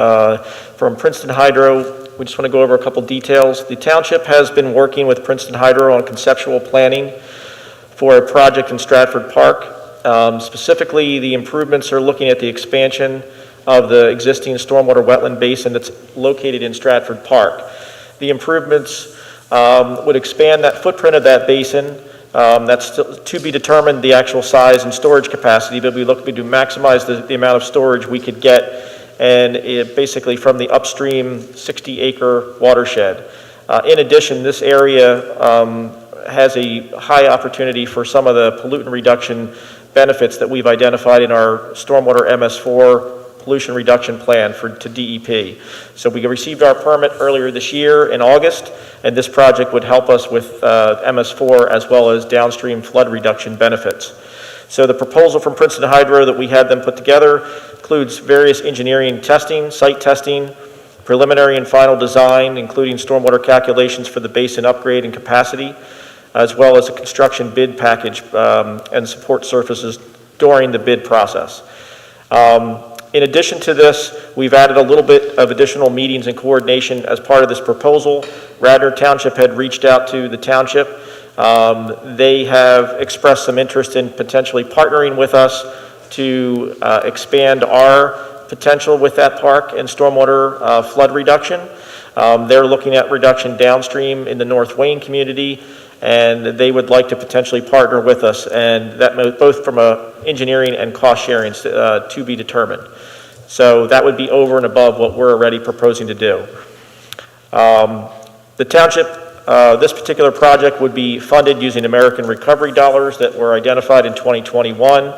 from Princeton Hydro, we just want to go over a couple details. The township has been working with Princeton Hydro on conceptual planning for a project in Stratford Park. Specifically, the improvements are looking at the expansion of the existing stormwater wetland basin that's located in Stratford Park. The improvements would expand that footprint of that basin. That's still to be determined, the actual size and storage capacity, but we look to maximize the amount of storage we could get, and basically from the upstream 60-acre watershed. In addition, this area has a high opportunity for some of the pollutant reduction benefits that we've identified in our stormwater MS4 pollution reduction plan to DEP. So we received our permit earlier this year in August, and this project would help us with MS4 as well as downstream flood reduction benefits. So the proposal from Princeton Hydro that we had them put together includes various engineering testing, site testing, preliminary and final design, including stormwater calculations for the basin upgrade and capacity, as well as a construction bid package and support services during the bid process. In addition to this, we've added a little bit of additional meetings and coordination as part of this proposal. Radnor Township had reached out to the township. They have expressed some interest in potentially partnering with us to expand our potential with that park and stormwater flood reduction. They're looking at reduction downstream in the North Wayne community, and they would like to potentially partner with us, and that both from a engineering and cost sharing to be determined. So that would be over and above what we're already proposing to do. The township, this particular project would be funded using American Recovery dollars that were identified in 2021.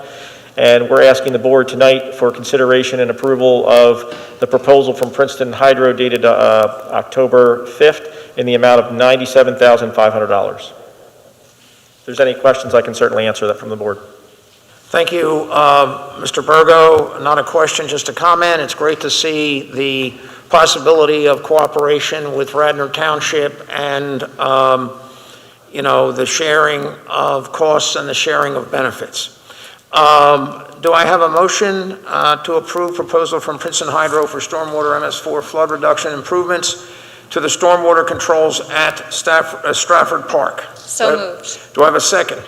And we're asking the board tonight for consideration and approval of the proposal from Princeton Hydro dated October 5th in the amount of $97,500. If there's any questions, I can certainly answer that from the board. Thank you, Mr. Burgo. Not a question, just a comment. It's great to see the possibility of cooperation with Radnor Township and, the sharing of costs and the sharing of benefits. Do I have a motion to approve proposal from Princeton Hydro for stormwater MS4 flood reduction improvements to the stormwater controls at Stratford Park? So moved. Do I have a second?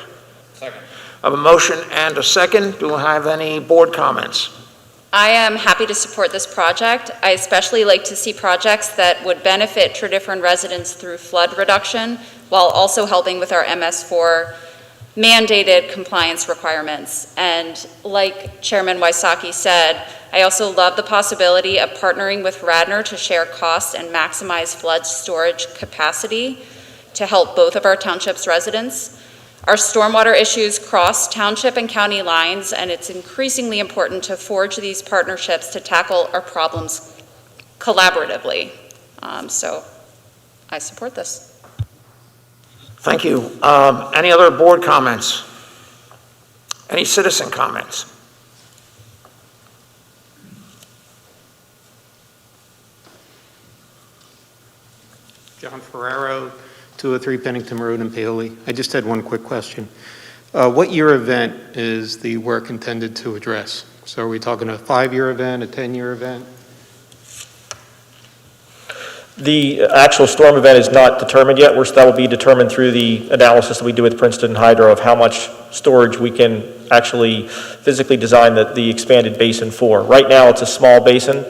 Second. I have a motion and a second. Do I have any board comments? I am happy to support this project. I especially like to see projects that would benefit Tredyffrin residents through flood reduction while also helping with our MS4 mandated compliance requirements. And like Chairman Wysocki said, I also love the possibility of partnering with Radnor to share costs and maximize flood storage capacity to help both of our township's residents. Our stormwater issues cross township and county lines, and it's increasingly important to forge these partnerships to tackle our problems collaboratively. So I support this. Thank you. Any other board comments? Any citizen comments? John Ferraro, 203 Pennington Road in Paoli. I just had one quick question. What year event is the work intended to address? So are we talking a 5-year event, a 10-year event? The actual storm event is not determined yet. That will be determined through the analysis that we do with Princeton Hydro of how much storage we can actually physically design the expanded basin for. Right now, it's a small basin.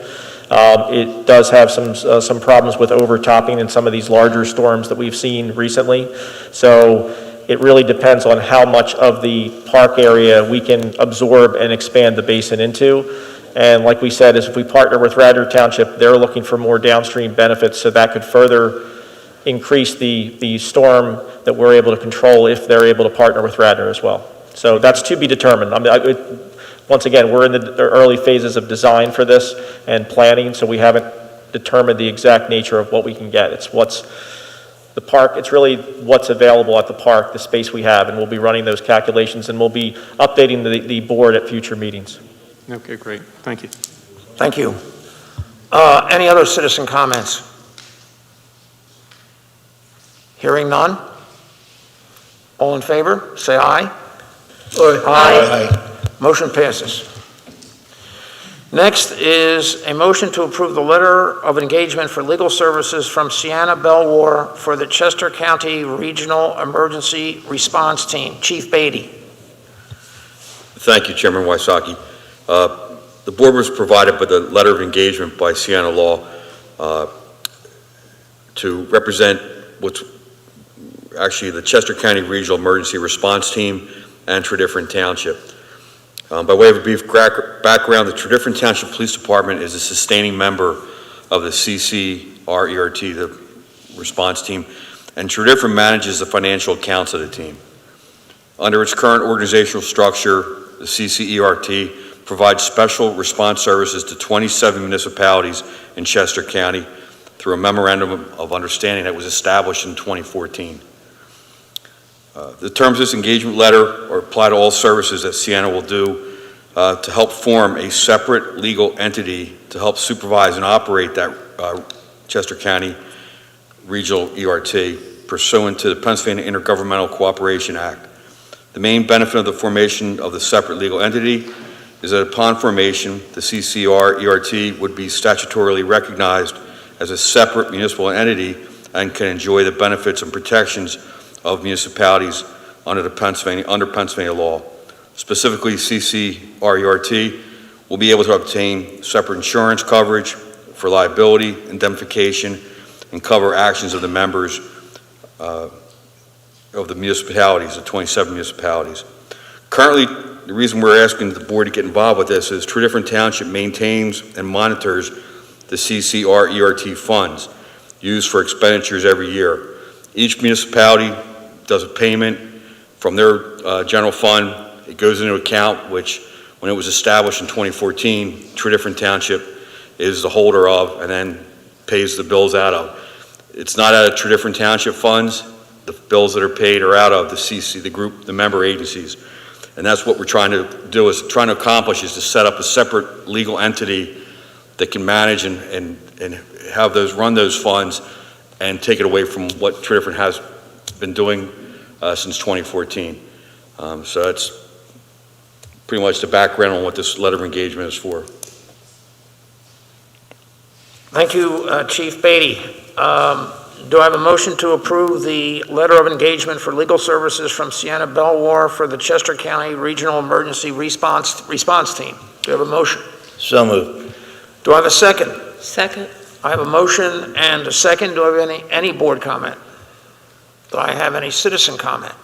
It does have some problems with overtopping in some of these larger storms that we've seen recently. So it really depends on how much of the park area we can absorb and expand the basin into. And like we said, is if we partner with Radnor Township, they're looking for more downstream benefits, so that could further increase the storm that we're able to control if they're able to partner with Radnor as well. So that's to be determined. Once again, we're in the early phases of design for this and planning, so we haven't determined the exact nature of what we can get. It's the park, it's really what's available at the park, the space we have, and we'll be running those calculations, and we'll be updating the board at future meetings. Okay, great. Thank you. Thank you. Any other citizen comments? Hearing none? All in favor, say aye. Aye. Aye. Motion passes. Next is a motion to approve the letter of engagement for legal services from Sienna Belwar for the Chester County Regional Emergency Response Team. Chief Beatty. Thank you, Chairman Wysocki. The board was provided with a letter of engagement by Sienna Law to represent what's actually the Chester County Regional Emergency Response Team and Tredyffrin Township. By way of a brief background, the Tredyffrin Township Police Department is a sustaining member of the CCRERT, the response team, and Tredyffrin manages the financial accounts of the team. Under its current organizational structure, the CCERT provide special response services to 27 municipalities in Chester County through a memorandum of understanding that was established in 2014. The terms of this engagement letter apply to all services that Sienna will do to help form a separate legal entity to help supervise and operate that Chester County Regional ERT pursuant to the Pennsylvania Intergovernmental Cooperation Act. The main benefit of the formation of the separate legal entity is that upon formation, the CCR ERT would be statutorily recognized as a separate municipal entity and can enjoy the benefits and protections of municipalities under Pennsylvania law. Specifically, CCR ERT will be able to obtain separate insurance coverage for liability, indemnification, and cover actions of the members of the municipalities, the 27 municipalities. Currently, the reason we're asking the board to get involved with this is Tredyffrin Township maintains and monitors the CCR ERT funds used for expenditures every year. Each municipality does a payment from their general fund. It goes into account, which when it was established in 2014, Tredyffrin Township is the holder of and then pays the bills out of. It's not out of Tredyffrin Township funds. The bills that are paid are out of the CC, the group, the member agencies. And that's what we're trying to do, is trying to accomplish, is to set up a separate legal entity that can manage and have those, run those funds and take it away from what Tredyffrin has been doing since 2014. So that's pretty much the background on what this letter of engagement is for. Thank you, Chief Beatty. Do I have a motion to approve the letter of engagement for legal services from Sienna Belwar for the Chester County Regional Emergency Response Team? Do I have a motion? So moved. Do I have a second? Second. I have a motion and a second. Do I have any board comment? Do I have any citizen comment?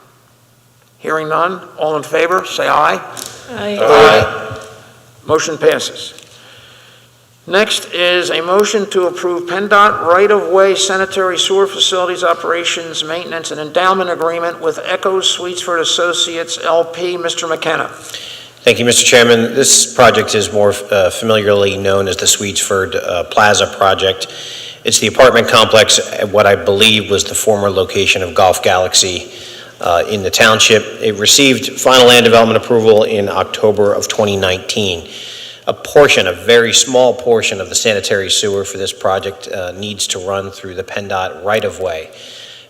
Hearing none, all in favor, say aye. Aye. Aye. Motion passes. Next is a motion to approve PennDOT right-of-way sanitary sewer facilities operations, maintenance, and endowment agreement with Echo Sweetsford Associates LP. Mr. McKenna. Thank you, Mr. Chairman. This project is more familiarly known as the Sweetsford Plaza project. It's the apartment complex at what I believe was the former location of Golf Galaxy in the township. It received final land development approval in October of 2019. A very small portion of the sanitary sewer for this project needs to run through the PennDOT right-of-way.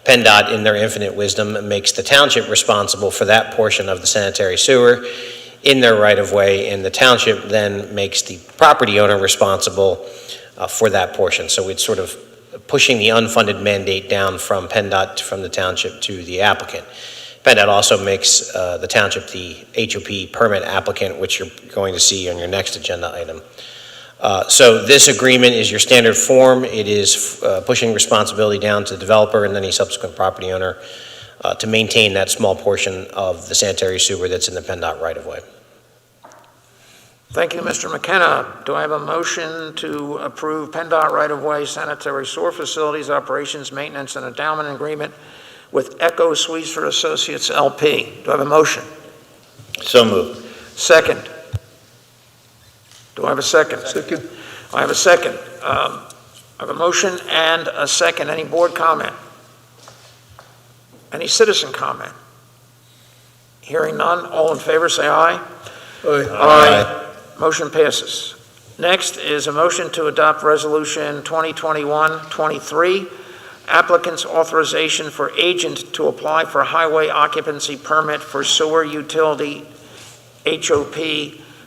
PennDOT, in their infinite wisdom, makes the township responsible for that portion of the sanitary sewer in their right-of-way, and the township then makes the property owner responsible for that portion. So it's sort of pushing the unfunded mandate down from PennDOT, from the township to the applicant. PennDOT also makes the township the HOP permit applicant, which you're going to see on your next agenda item. So this agreement is your standard form. It is pushing responsibility down to the developer and any subsequent property owner to maintain that small portion of the sanitary sewer that's in the PennDOT right-of-way. Thank you, Mr. McKenna. Do I have a motion to approve PennDOT right-of-way sanitary sewer facilities operations, maintenance, and endowment agreement with Echo Sweetsford Associates LP? Do I have a motion? So moved. Second. Do I have a second? Second. I have a second. I have a motion and a second. Any board comment? Any citizen comment? Hearing none, all in favor say aye. Aye. Aye. Motion passes. Next is a motion to adopt Resolution 2021-23, applicant's authorization for agent to apply for highway occupancy permit for sewer utility HOP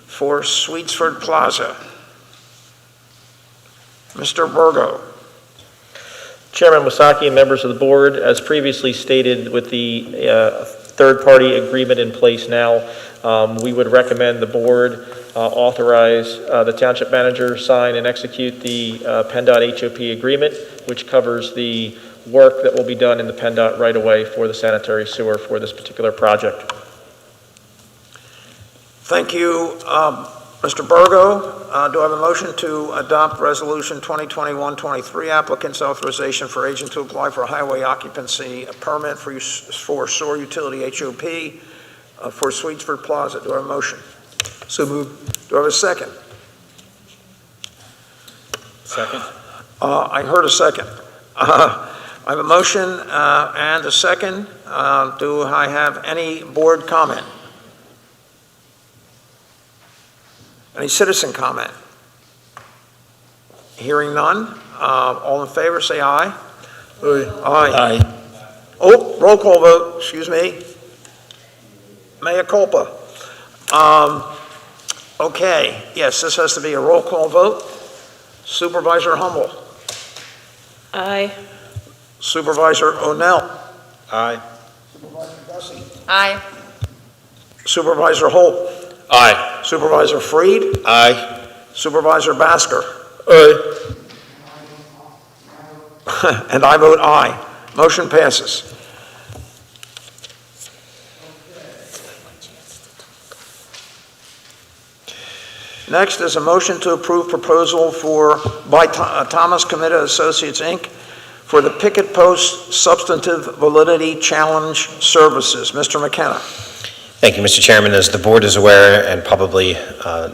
for Sweetsford Plaza. Mr. Burgo. Chairman Wasaki and members of the board, as previously stated with the third-party agreement in place now, we would recommend the board authorize the township manager sign and execute the PennDOT HOP agreement, which covers the work that will be done in the PennDOT right-of-way for the sanitary sewer for this particular project. Thank you, Mr. Burgo. Do I have a motion to adopt Resolution 2021-23, applicant's authorization for agent to apply for a highway occupancy permit for sewer utility HOP for Sweetsford Plaza? Do I have a motion? So moved. Do I have a second? Second? I heard a second. I have a motion and a second. Do I have any board comment? Any citizen comment? Hearing none. All in favor, say aye. Aye. Aye. Oh, roll call vote, excuse me. Mea culpa. Okay, yes, this has to be a roll call vote. Supervisor Hummel. Aye. Supervisor O'Neill. Aye. Aye. Supervisor Holt. Aye. Supervisor Freed. Aye. Supervisor Basker. Aye. And I vote aye. Motion passes. Next is a motion to approve proposal by Thomas Committa Associates, Inc. for the Picket Post Substantive Validity Challenge Services. Mr. McKenna. Thank you, Mr. Chairman. As the board is aware, and probably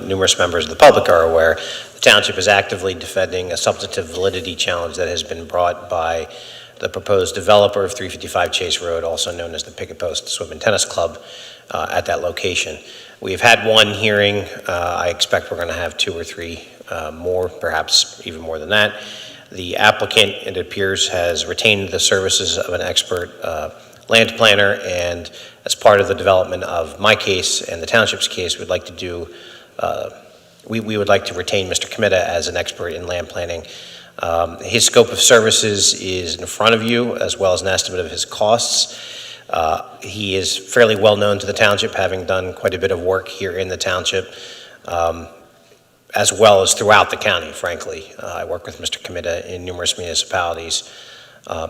numerous members of the public are aware, the township is actively defending a substantive validity challenge that has been brought by the proposed developer of 355 Chase Road, also known as the Picket Post Swim and Tennis Club, at that location. We've had one hearing. I expect we're going to have 2 or 3 more, perhaps even more than that. The applicant, it appears, has retained the services of an expert land planner, and as part of the development of my case and the township's case, we'd like to do, we would like to retain Mr. Committa as an expert in land planning. His scope of services is in front of you, as well as an estimate of his costs. He is fairly well known to the township, having done quite a bit of work here in the township, as well as throughout the county, frankly. I work with Mr. Committa in numerous municipalities.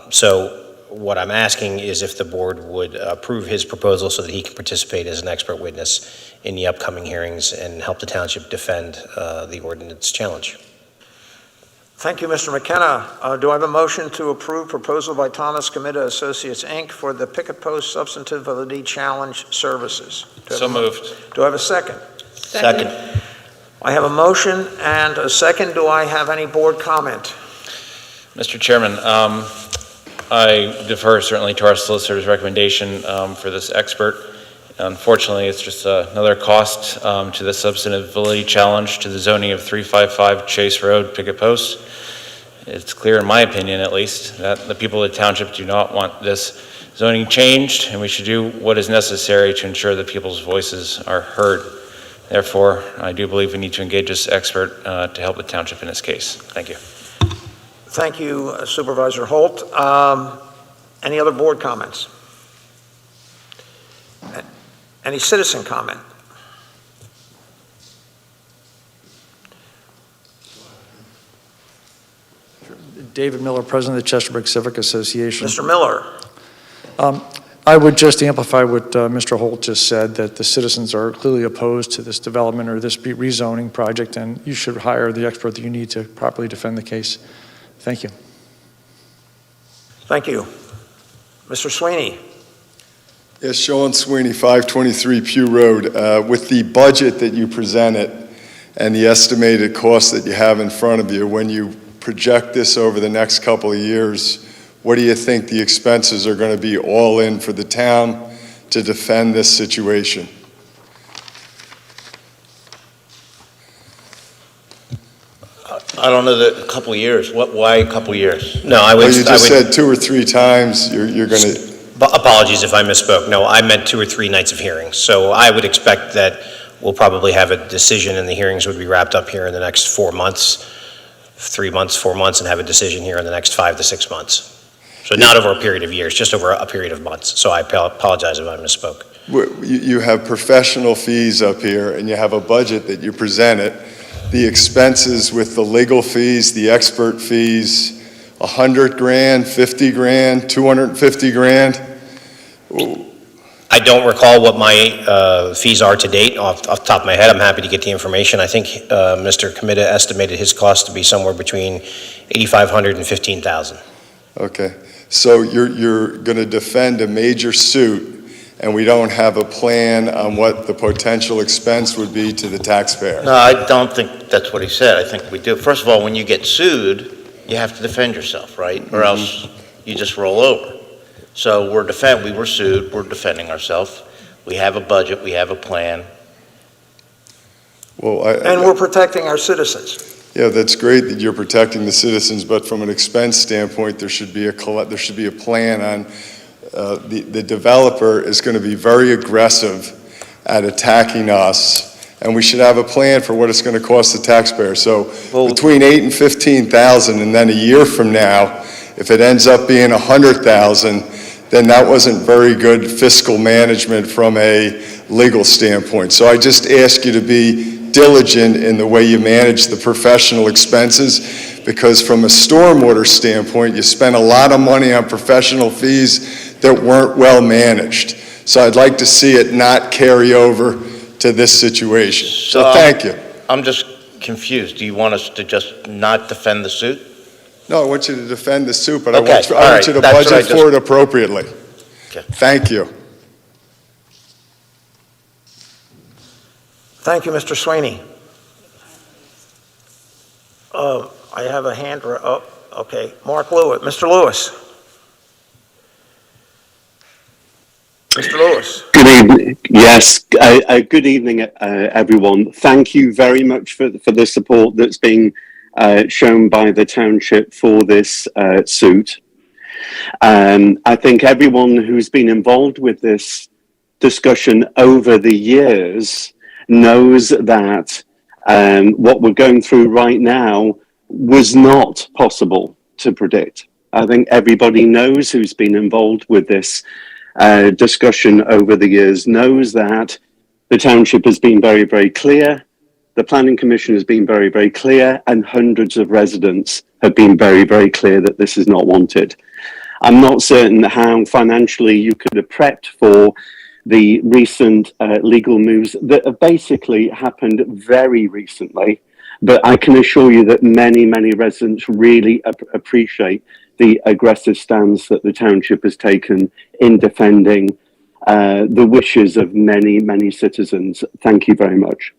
So what I'm asking is if the board would approve his proposal so that he can participate as an expert witness in the upcoming hearings and help the township defend the ordinance challenge. Thank you, Mr. McKenna. Do I have a motion to approve proposal by Thomas Committa Associates, Inc. for the Picket Post Substantive Validity Challenge Services? So moved. Do I have a second? Second. I have a motion and a second. Do I have any board comment? Mr. Chairman, I defer certainly to our solicitor's recommendation for this expert. Unfortunately, it's just another cost to the substantive validity challenge to the zoning of 355 Chase Road, Picket Post. It's clear, in my opinion at least, that the people of the township do not want this zoning changed, and we should do what is necessary to ensure that people's voices are heard. Therefore, I do believe we need to engage this expert to help the township in this case. Thank you. Thank you, Supervisor Holt. Any other board comments? Any citizen comment? David Miller, President of the Chesterburg Civic Association. Mr. Miller. I would just amplify what Mr. Holt just said, that the citizens are clearly opposed to this development or this rezoning project, and you should hire the expert that you need to properly defend the case. Thank you. Thank you. Mr. Sweeney. Yes, Sean Sweeney, 523 Pew Road. With the budget that you presented and the estimated cost that you have in front of you, when you project this over the next couple of years, what do you think the expenses are going to be all in for the town to defend this situation? I don't know, a couple of years. Why a couple of years? No, I would. Well, you just said 2 or 3 times you're going to. Apologies if I misspoke. No, I meant 2 or 3 nights of hearings. So I would expect that we'll probably have a decision and the hearings would be wrapped up here in the next 4 months, 3 months, 4 months, and have a decision here in the next 5 to 6 months. So not over a period of years, just over a period of months. So I apologize if I misspoke. You have professional fees up here and you have a budget that you presented. The expenses with the legal fees, the expert fees, $100 grand, $50 grand, $250 grand. I don't recall what my fees are to date off the top of my head. I'm happy to get the information. I think Mr. Committa estimated his cost to be somewhere between $8,500 and $15,000. Okay, so you're going to defend a major suit and we don't have a plan on what the potential expense would be to the taxpayer. No, I don't think that's what he said. I think we do. First of all, when you get sued, you have to defend yourself, right? Or else you just roll over. So we were sued, we're defending ourselves. We have a budget, we have a plan. Well, And we're protecting our citizens. Yeah, that's great that you're protecting the citizens, but from an expense standpoint, there should be a plan on, the developer is going to be very aggressive at attacking us, and we should have a plan for what it's going to cost the taxpayer. So between $8,000 and $15,000, and then a year from now, if it ends up being $100,000, then that wasn't very good fiscal management from a legal standpoint. So I just ask you to be diligent in the way you manage the professional expenses, because from a stormwater standpoint, you spend a lot of money on professional fees that weren't well managed. So I'd like to see it not carry over to this situation. So thank you. I'm just confused. Do you want us to just not defend the suit? No, I want you to defend the suit, but Okay, I want you to budget for it appropriately. Okay. Thank you. Thank you, Mr. Sweeney. I have a hand, okay, Mark Lewis, Mr. Lewis. Mr. Lewis. Good evening. Yes, good evening, everyone. Thank you very much for the support that's being shown by the township for this suit. I think everyone who's been involved with this discussion over the years knows that what we're going through right now was not possible to predict. I think everybody knows who's been involved with this discussion over the years knows that the township has been very, very clear, the Planning Commission has been very, very clear, and hundreds of residents have been very, very clear that this is not wanted. I'm not certain how financially you could have prepped for the recent legal moves that have basically happened very recently, but I can assure you that many, many residents really appreciate the aggressive stance that the township has taken in defending the wishes of many, many citizens. Thank you very much.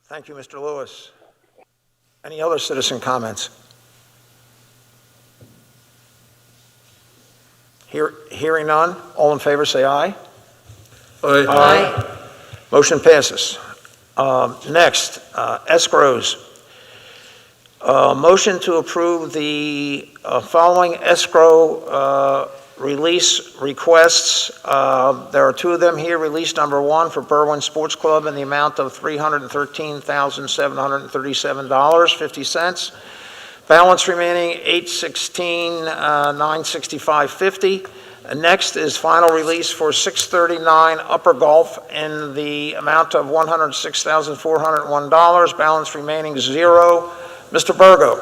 Thank you, Mr. Lewis. Any other citizen comments? Hearing none, all in favor say aye. Aye. Aye. Motion passes. Next, escrows. Motion to approve the following escrow release requests. There are two of them here. Release number 1 for Berwyn Sports Club in the amount of $313,737.50. Balance remaining $816,965.50. Next is final release for 639 Upper Gulf in the amount of $106,401. Balance remaining 0. Mr. Burgo.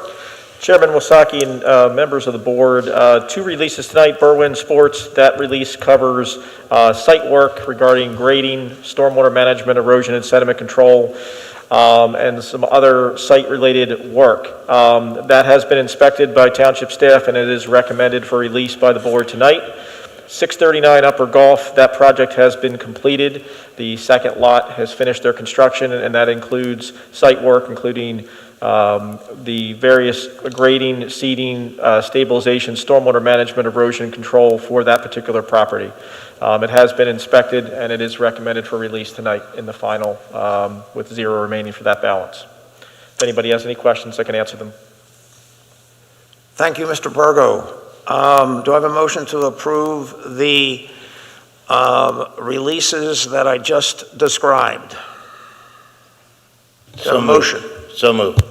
Chairman Wasaki and members of the board, 2 releases tonight. Berwyn Sports, that release covers site work regarding grading, stormwater management, erosion and sediment control, and some other site-related work. That has been inspected by township staff and it is recommended for release by the board tonight. 639 Upper Gulf, that project has been completed. The second lot has finished their construction, and that includes site work, including the various grading, seeding, stabilization, stormwater management, erosion control for that particular property. It has been inspected, and it is recommended for release tonight in the final, with 0 remaining for that balance. If anybody has any questions, I can answer them. Thank you, Mr. Burgo. Do I have a motion to approve the releases that I just described? Do I have a motion? So moved.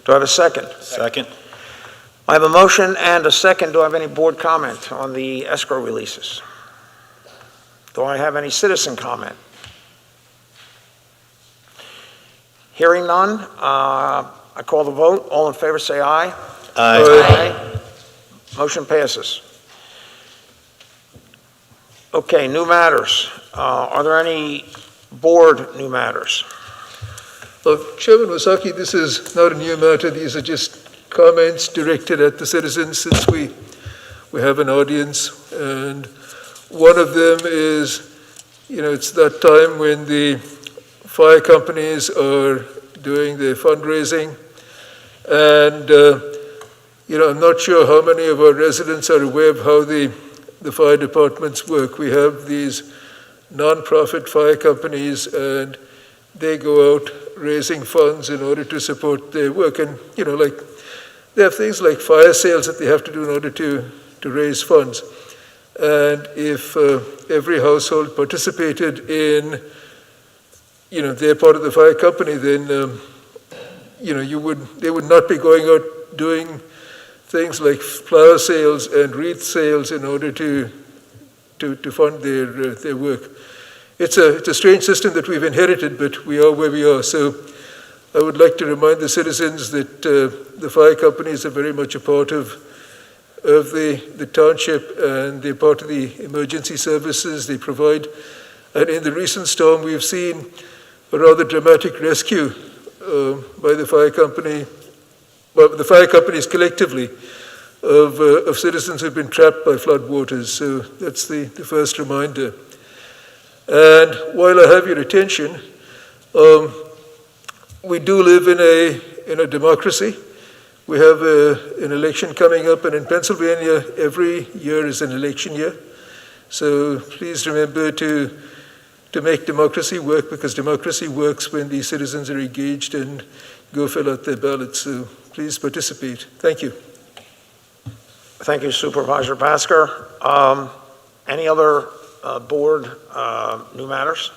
Do I have a second? Second. I have a motion and a second. Do I have any board comment on the escrow releases? Do I have any citizen comment? Hearing none, I call the vote. All in favor say aye. Aye. Aye. Motion passes. Okay, new matters. Are there any board new matters? Chairman Wasaki, this is not a new matter. These are just comments directed at the citizens since we have an audience, and One of them is, it's that time when the fire companies are doing their fundraising. And, I'm not sure how many of our residents are aware of how the fire departments work. We have these non-profit fire companies, and they go out raising funds in order to support their work. And, they have things like fire sales that they have to do in order to raise funds. And if every household participated in, their part of the fire company, then, they would not be going out doing things like flower sales and wreath sales in order to fund their work. It's a strange system that we've inherited, but we are where we are. So I would like to remind the citizens that the fire companies are very much a part of the township, and they're part of the emergency services they provide. And in the recent storm, we've seen a rather dramatic rescue by the fire company, the fire companies collectively, of citizens who've been trapped by flood waters. So that's the first reminder. And while I have your attention, we do live in a democracy. We have an election coming up, and in Pennsylvania, every year is an election year. So please remember to make democracy work, because democracy works when the citizens are engaged and go fill out their ballots. So please participate. Thank you. Thank you, Supervisor Basker. Any other board new matters?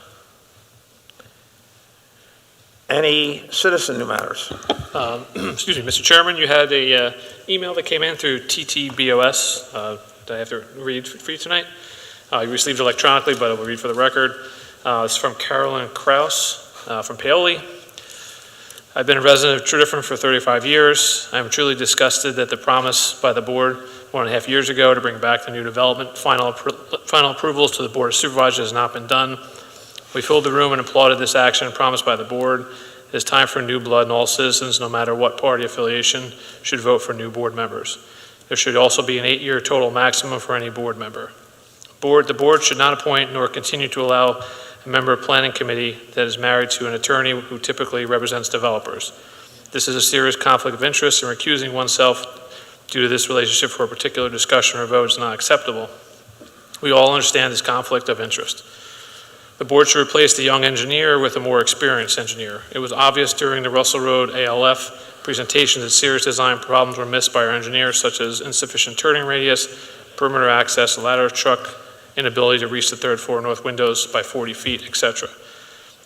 Any citizen new matters? Excuse me, Mr. Chairman, you had a email that came in through TTBOS that I have to read for you tonight. You received it electronically, but I will read for the record. It's from Carolyn Kraus from Paoli. I've been a resident of Tredyffrin for 35 years. I am truly disgusted that the promise by the board 1.5 years ago to bring back the new development final approvals to the Board of Supervisors has not been done. We filled the room and applauded this action promised by the board. It is time for new blood, and all citizens, no matter what party affiliation, should vote for new board members. There should also be an 8-year total maximum for any board member. The board should not appoint nor continue to allow a member of planning committee that is married to an attorney who typically represents developers. This is a serious conflict of interest, and recusing oneself due to this relationship for a particular discussion or vote is not acceptable. We all understand this conflict of interest. The board should replace the young engineer with a more experienced engineer. It was obvious during the Russell Road ALF presentation that serious design problems were missed by our engineers, such as insufficient turning radius, perimeter access, ladder truck, inability to reach the third floor north windows by 40 feet, etc.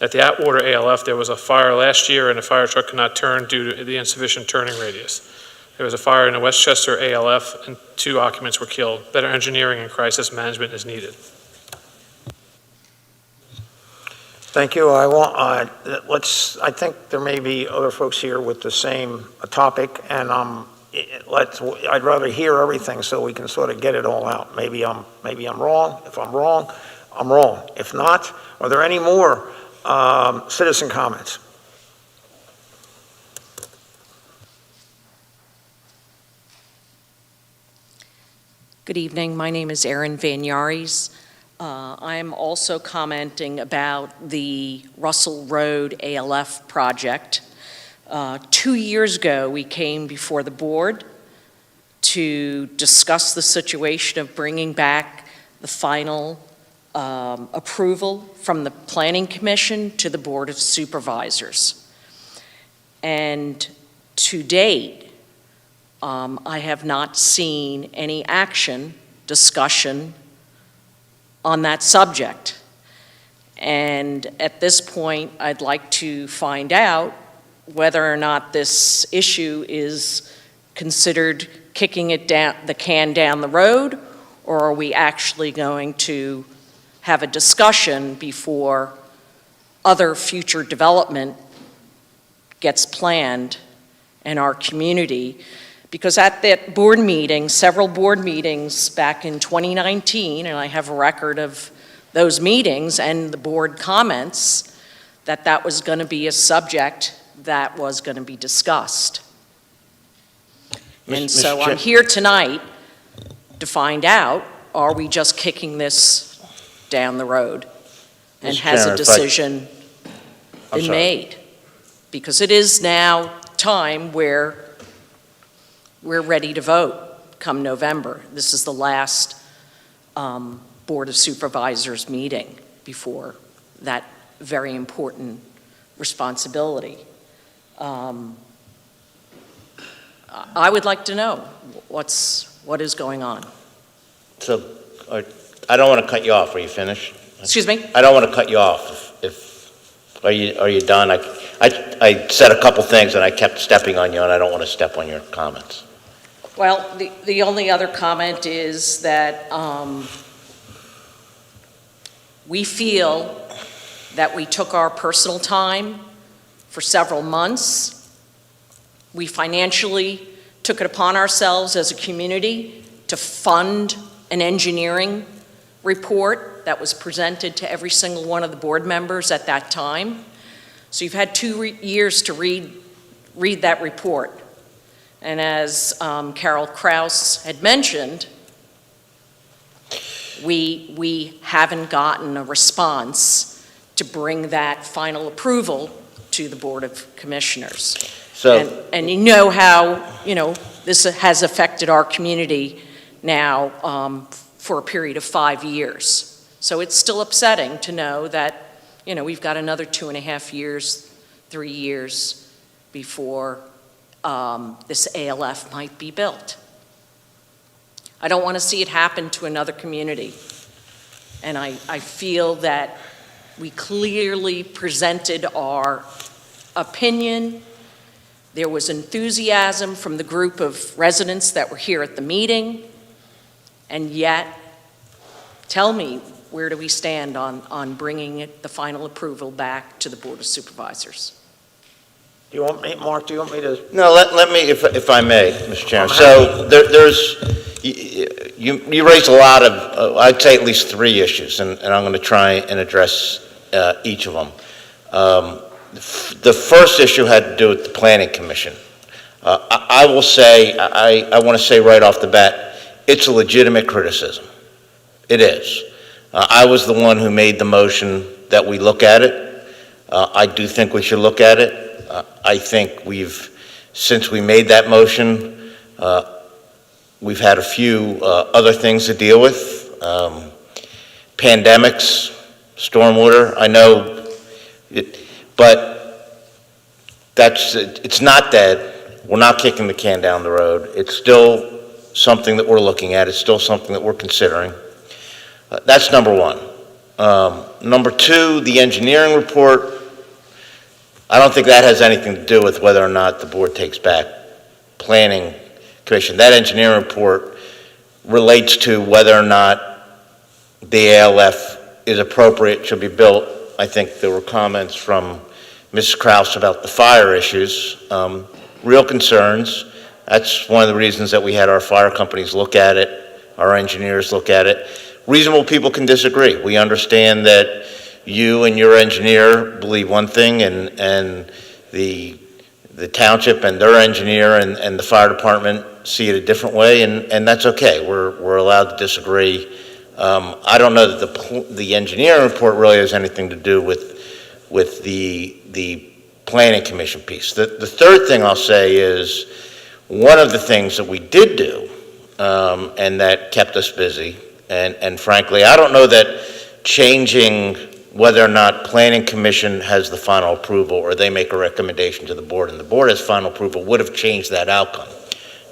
At the Atwater ALF, there was a fire last year and a fire truck could not turn due to the insufficient turning radius. There was a fire in the Westchester ALF and 2 occupants were killed. Better engineering and crisis management is needed. Thank you. I think there may be other folks here with the same topic, and I'd rather hear everything so we can sort of get it all out. Maybe I'm wrong. If I'm wrong, I'm wrong. If not, are there any more citizen comments? Good evening. My name is Erin Van Yaries. I'm also commenting about the Russell Road ALF project. 2 years ago, we came before the board to discuss the situation of bringing back the final approval from the Planning Commission to the Board of Supervisors. And to date, I have not seen any action, discussion on that subject. And at this point, I'd like to find out whether or not this issue is considered kicking the can down the road, or are we actually going to have a discussion before other future development gets planned in our community? Because at that board meeting, several board meetings back in 2019, and I have a record of those meetings and the board comments, that was going to be a subject that was going to be discussed. And so I'm here tonight to find out are we just kicking this down the road? And Mr. has a Chairman, decision I'm been sorry. made? Because it is now time where we're ready to vote come November. This is the last Board of Supervisors meeting before that very important responsibility. I would like to know what is going on. So, I don't want to cut you off. Are you finished? Excuse me? I don't want to cut you off. Are you done? I said a couple things and I kept stepping on you, and I don't want to step on your comments. Well, the only other comment is that we feel that we took our personal time for several months. We financially took it upon ourselves as a community to fund an engineering report that was presented to every single one of the board members at that time. So you've had 2 years to read that report. And as Carol Kraus had mentioned, we haven't gotten a response to bring that final approval to the Board of Commissioners. So, And you know how, this has affected our community now for a period of 5 years. So it's still upsetting to know that, we've got another 2.5 years, 3 years before this ALF might be built. I don't want to see it happen to another community. And I feel that we clearly presented our opinion. There was enthusiasm from the group of residents that were here at the meeting. And yet, tell me, where do we stand on bringing the final approval back to the Board of Supervisors? Do you want me, Mark, do you want me to? no, let me, if I may, Mr. Chairman. So you raised a lot of, I'd say at least 3 issues, and I'm going to try and address each of them. The first issue had to do with the Planning Commission. I will say, I want to say right off the bat, it's a legitimate criticism. It is. I was the one who made the motion that we look at it. I do think we should look at it. I think since we made that motion, we've had a few other things to deal with. Pandemics, stormwater, I know, but it's not dead. We're not kicking the can down the road. It's still something that we're looking at. It's still something that we're considering. That's number one. Number two, the engineering report, I don't think that has anything to do with whether or not the board takes back Planning Commission. That engineering report relates to whether or not the ALF is appropriate, should be built. I think there were comments from Mrs. Kraus about the fire issues, real concerns. That's one of the reasons that we had our fire companies look at it, our engineers look at it. Reasonable people can disagree. We understand that you and your engineer believe one thing, and the township and their engineer and the fire department see it a different way, and that's okay. We're allowed to disagree. I don't know that the engineering report really has anything to do with the Planning Commission piece. The third thing I'll say is one of the things that we did do, and that kept us busy, and frankly, I don't know that changing whether or not Planning Commission has the final approval or they make a recommendation to the board and the board has final approval would have changed that outcome.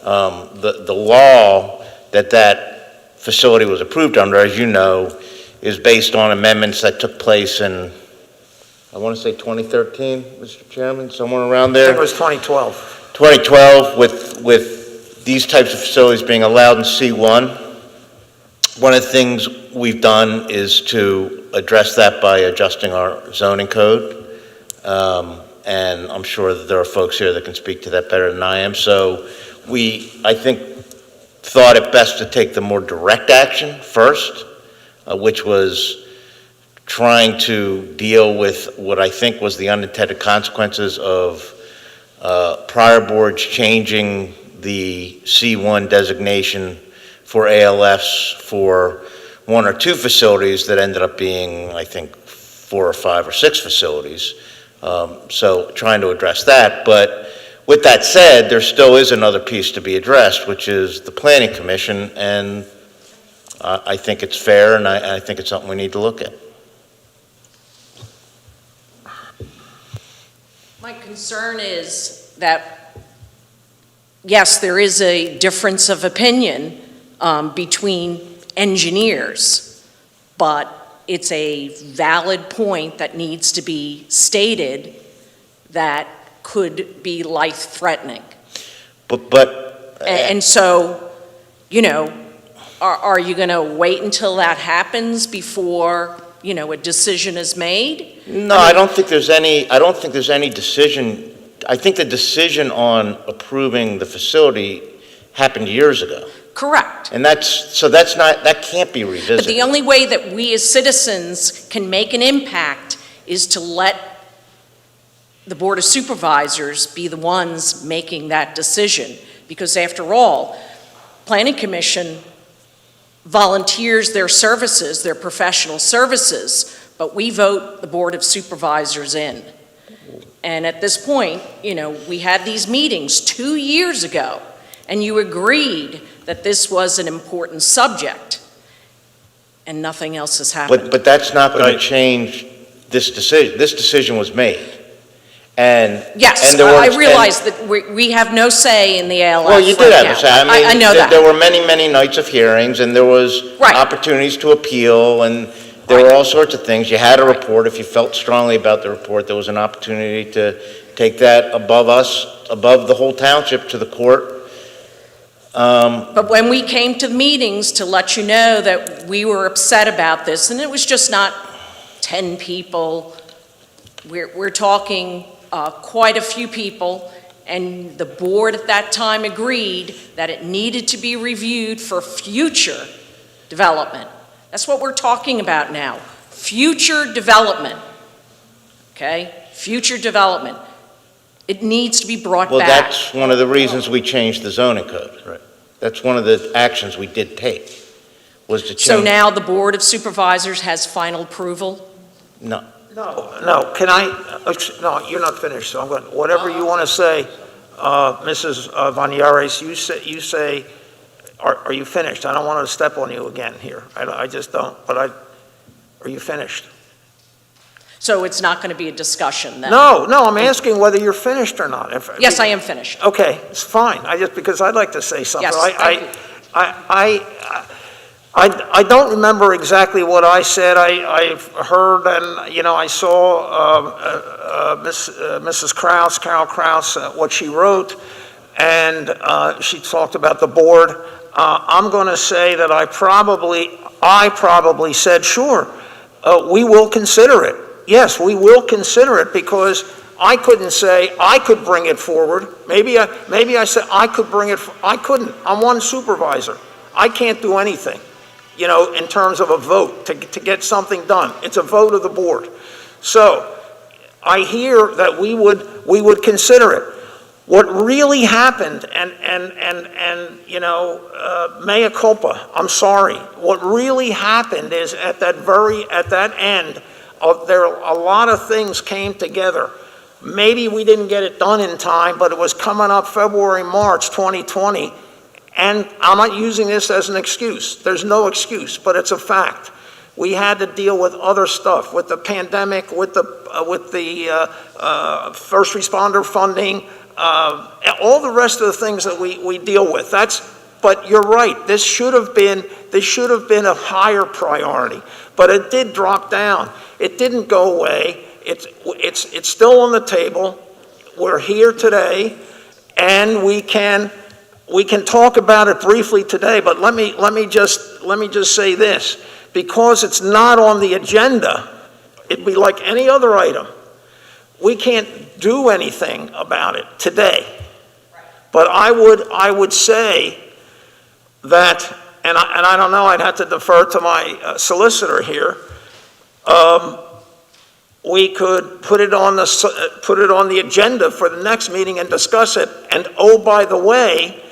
The law that facility was approved under, as you know, is based on amendments that took place in, I want to say 2013, Mr. Chairman, somewhere around there. I think it was 2012. 2012, with these types of facilities being allowed in C1. One of the things we've done is to address that by adjusting our zoning code. And I'm sure that there are folks here that can speak to that better than I am. So I think, thought it best to take the more direct action first, which was trying to deal with what I think was the unintended consequences of prior boards changing the C1 designation for ALFs for 1 or 2 facilities that ended up being, I think, 4 or 5 or 6 facilities. So trying to address that. But with that said, there still is another piece to be addressed, which is the Planning Commission, and I think it's fair, and I think it's something we need to look at. My concern is that, yes, there is a difference of opinion between engineers, but it's a valid point that needs to be stated that could be life-threatening. And so, you know, are you going to wait until that happens before, you know, a decision is made? No, I don't think there's any decision. I think the decision on approving the facility happened years ago. Correct. And that can't be revisited. But the only way that we as citizens can make an impact is to let the Board of Supervisors be the ones making that decision. Because after all, Planning Commission volunteers their services, their professional services, but we vote the Board of Supervisors in. And at this point, you know, we had these meetings 2 years ago, and you agreed that this was an important subject, and nothing else has happened. But that's not going to change this decision. This decision was made. And yes, I realize that we have no say in the ALF. Well, you did have a say. I mean, I know that. There were many, many nights of hearings, and there was opportunities to appeal, and there were all sorts of things. You had a report. If you felt strongly about the report, there was an opportunity to take that above us, above the whole township, to the court. But when we came to meetings to let you know that we were upset about this, and it was just not 10 people, we're talking quite a few people, and the board at that time agreed that it needed to be reviewed for future development. That's what we're talking about now, future development, okay? Future development. It needs to be brought back. Well, that's one of the reasons we changed the zoning code. Right. That's one of the actions we did take, was to change. So now the Board of Supervisors has final approval? No. No, can I, no, you're not finished, so I'm going, whatever you want to say, Mrs. Van Yares, you say, are you finished? I don't want to step on you again here. I just don't, but are you finished? So it's not going to be a discussion then? No, I'm asking whether you're finished or not. Yes, I am finished. Okay, it's fine. Because I'd like to say something. Yes, I don't remember exactly what I said. I've heard and, you know, I saw Mrs. Kraus, Carol Kraus, what she wrote, and she talked about the board. I'm going to say that I probably said, sure, we will consider it. Yes, we will consider it, because I couldn't say I could bring it forward. Maybe I said I could bring it. I couldn't. I'm one supervisor. I can't do anything, you know, in terms of a vote to get something done. It's a vote of the board. So I hear that we would consider it. What really happened, and you know, mea culpa, I'm sorry. What really happened is at that end, a lot of things came together. Maybe we didn't get it done in time, but it was coming up February, March 2020, and I'm not using this as an excuse. There's no excuse, but it's a fact. We had to deal with other stuff, with the pandemic, with the first responder funding, all the rest of the things that we deal with. But you're right. This should have been a higher priority, but it did drop down. It didn't go away. It's still on the table. We're here today, and we can talk about it briefly today. But let me just say this: because it's not on the agenda, it'd be like any other item. We can't do anything about it today. But I would say that, and I don't know, I'd have to defer to my solicitor here. We could put it on the agenda for the next meeting and discuss it. And oh, by the way,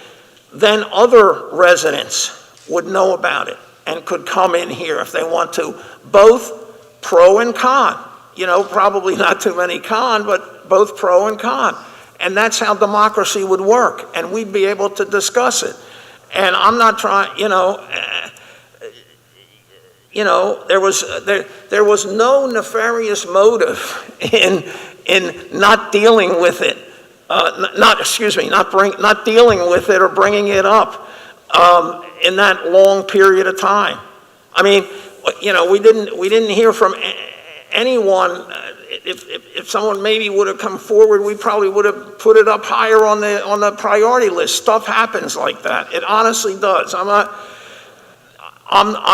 then other residents would know about it and could come in here if they want to, both pro and con. You know, probably not too many con, but both pro and con. And that's how democracy would work, and we'd be able to discuss it. And I'm not trying, there was no nefarious motive in not dealing with it, not dealing with it or bringing it up in that long period of time. I mean, we didn't hear from anyone. If someone maybe would have come forward, we probably would have put it up higher on the priority list. Stuff happens like that. It honestly does. I'm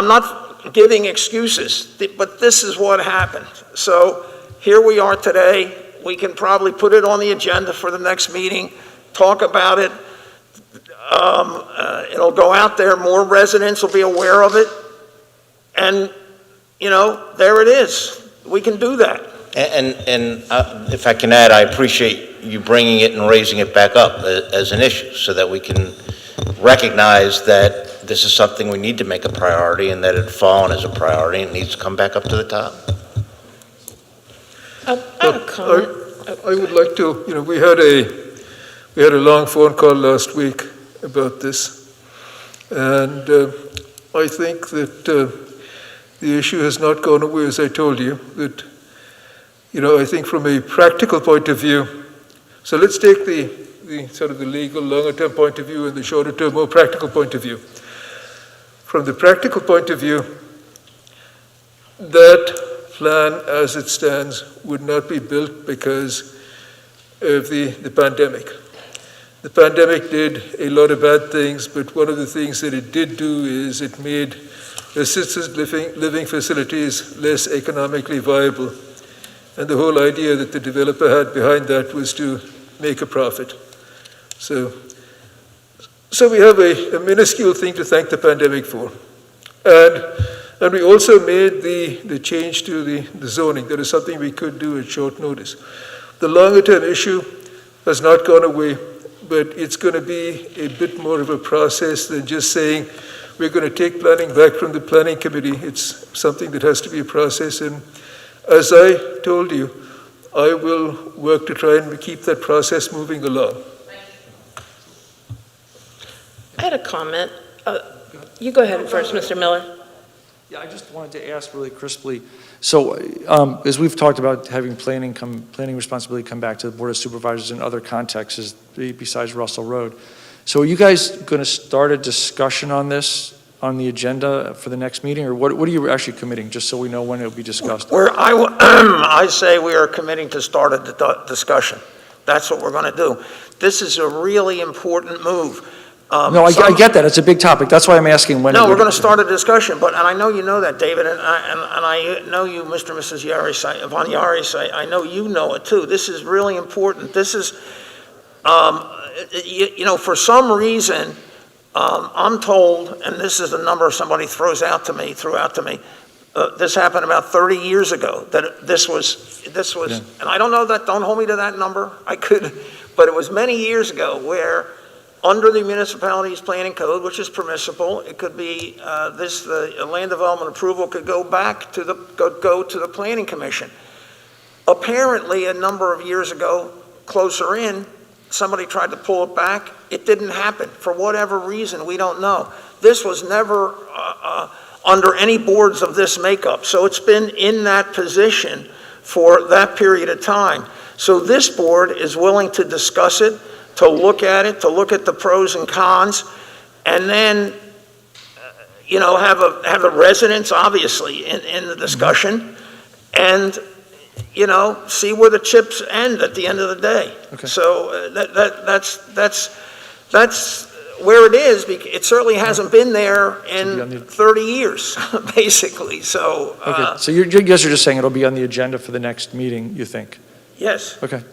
not giving excuses, but this is what happened. So here we are today. We can probably put it on the agenda for the next meeting, talk about it. It'll go out there. More residents will be aware of it. And, there it is. We can do that. And if I can add, I appreciate you bringing it and raising it back up as an issue so that we can recognize that this is something we need to make a priority and that it fallen as a priority and needs to come back up to the top. I have a comment. I would like to, we had a long phone call last week about this, and I think that the issue has not gone away, as I told you, that I think from a practical point of view, so let's take the sort of the legal longer-term point of view and the shorter-term, more practical point of view. From the practical point of view, that plan as it stands would not be built because of the pandemic. The pandemic did a lot of bad things, but one of the things that it did do is it made assisted living facilities less economically viable. And the whole idea that the developer had behind that was to make a profit. So we have a minuscule thing to thank the pandemic for. And we also made the change to the zoning. That is something we could do at short notice. The longer term issue has not gone away, but it's going to be a bit more of a process than just saying we're going to take planning back from the planning committee. It's something that has to be a process. And as I told you, I will work to try and keep that process moving along. I had a comment. You go ahead first, Mr. Miller. Yeah, I just wanted to ask really crisply. So as we've talked about having planning responsibility come back to the Board of Supervisors in other contexts besides Russell Road. So are you guys going to start a discussion on this on the agenda for the next meeting, or what are you actually committing, just so we know when it will be discussed? I say we are committing to start a discussion. That's what we're going to do. This is a really important move. No, I get that. It's a big topic. That's why I'm asking when. No, we're going to start a discussion, and I know you know that, David, and I know you, Mr. and Mrs. Yaris, Von Yaris, I know you know it too. This is really important. This is, for some reason, I'm told, and this is the number somebody threw out to me, this happened about 30 years ago, that this was, yeah. And I don't know that, don't hold me to that number, I could, but it was many years ago where under the municipality's planning code, which is permissible, it could be, the land development approval could go back to the planning commission. Apparently, a number of years ago, closer in, somebody tried to pull it back. It didn't happen. For whatever reason, we don't know. This was never under any boards of this makeup. So it's been in that position for that period of time. So this board is willing to discuss it, to look at it, to look at the pros and cons, and then, have the residents, obviously, in the discussion, and see where the chips end at the end of the day. Okay. So that's where it is. It certainly hasn't been there in 30 years, basically. So. Okay. So you guys are just saying it'll be on the agenda for the next meeting, you think? Yes. Okay.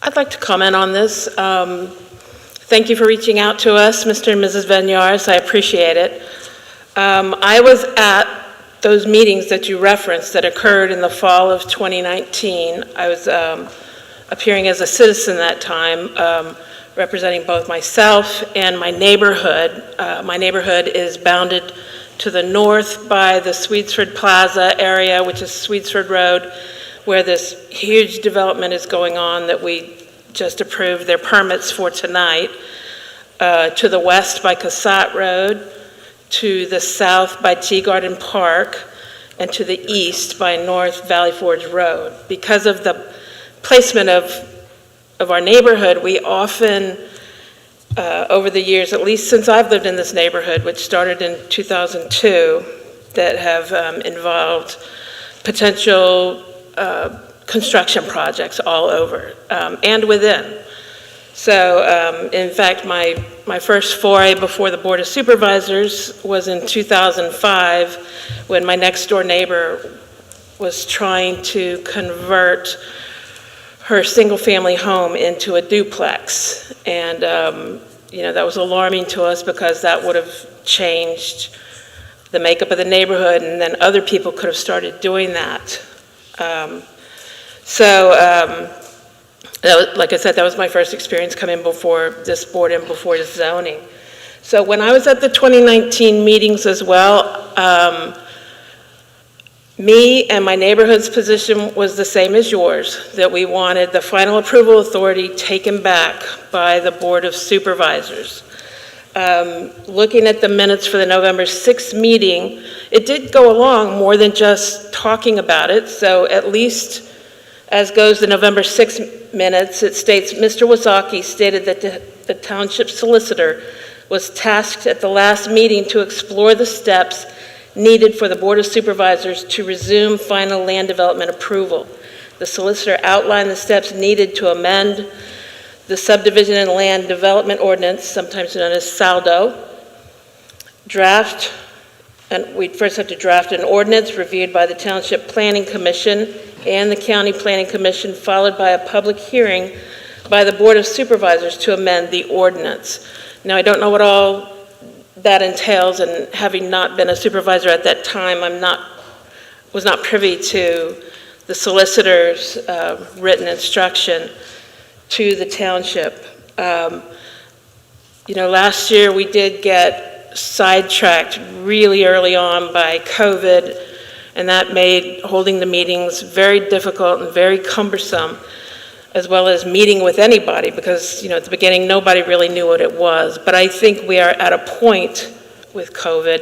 I'd like to comment on this. Thank you for reaching out to us, Mr. and Mrs. Van Yars. I appreciate it. I was at those meetings that you referenced that occurred in the fall of 2019. I was appearing as a citizen that time, representing both myself and my neighborhood. My neighborhood is bounded to the north by the Swedesford Plaza area, which is Swedesford Road, where this huge development is going on that we just approved their permits for tonight. To the west by Cassatt Road, to the south by Tea Garden Park, and to the east by North Valley Forge Road. Because of the placement of our neighborhood, we often, over the years, at least since I've lived in this neighborhood, which started in 2002, that have involved potential construction projects all over and within. So, in fact, my first foray before the Board of Supervisors was in 2005, when my next door neighbor was trying to convert her single-family home into a duplex. And, that was alarming to us because that would have changed the makeup of the neighborhood, and then other people could have started doing that. Like I said, that was my first experience coming before this board and before the zoning. So when I was at the 2019 meetings as well, me and my neighborhood's position was the same as yours, that we wanted the final approval authority taken back by the Board of Supervisors. Looking at the minutes for the November 6th meeting, it did go along more than just talking about it. So at least, as goes the November 6th minutes, it states, Mr. Wazaki stated that the township solicitor was tasked at the last meeting to explore the steps needed for the Board of Supervisors to resume final land development approval. The solicitor outlined the steps needed to amend the subdivision and land development ordinance, sometimes known as SALDO, draft, and we'd first have to draft an ordinance reviewed by the Township Planning Commission and the County Planning Commission, followed by a public hearing by the Board of Supervisors to amend the ordinance. Now, I don't know what all that entails, and having not been a supervisor at that time, was not privy to the solicitor's written instruction to the township. Last year we did get sidetracked really early on by COVID, and that made holding the meetings very difficult and very cumbersome, as well as meeting with anybody, because at the beginning nobody really knew what it was. But I think we are at a point with COVID,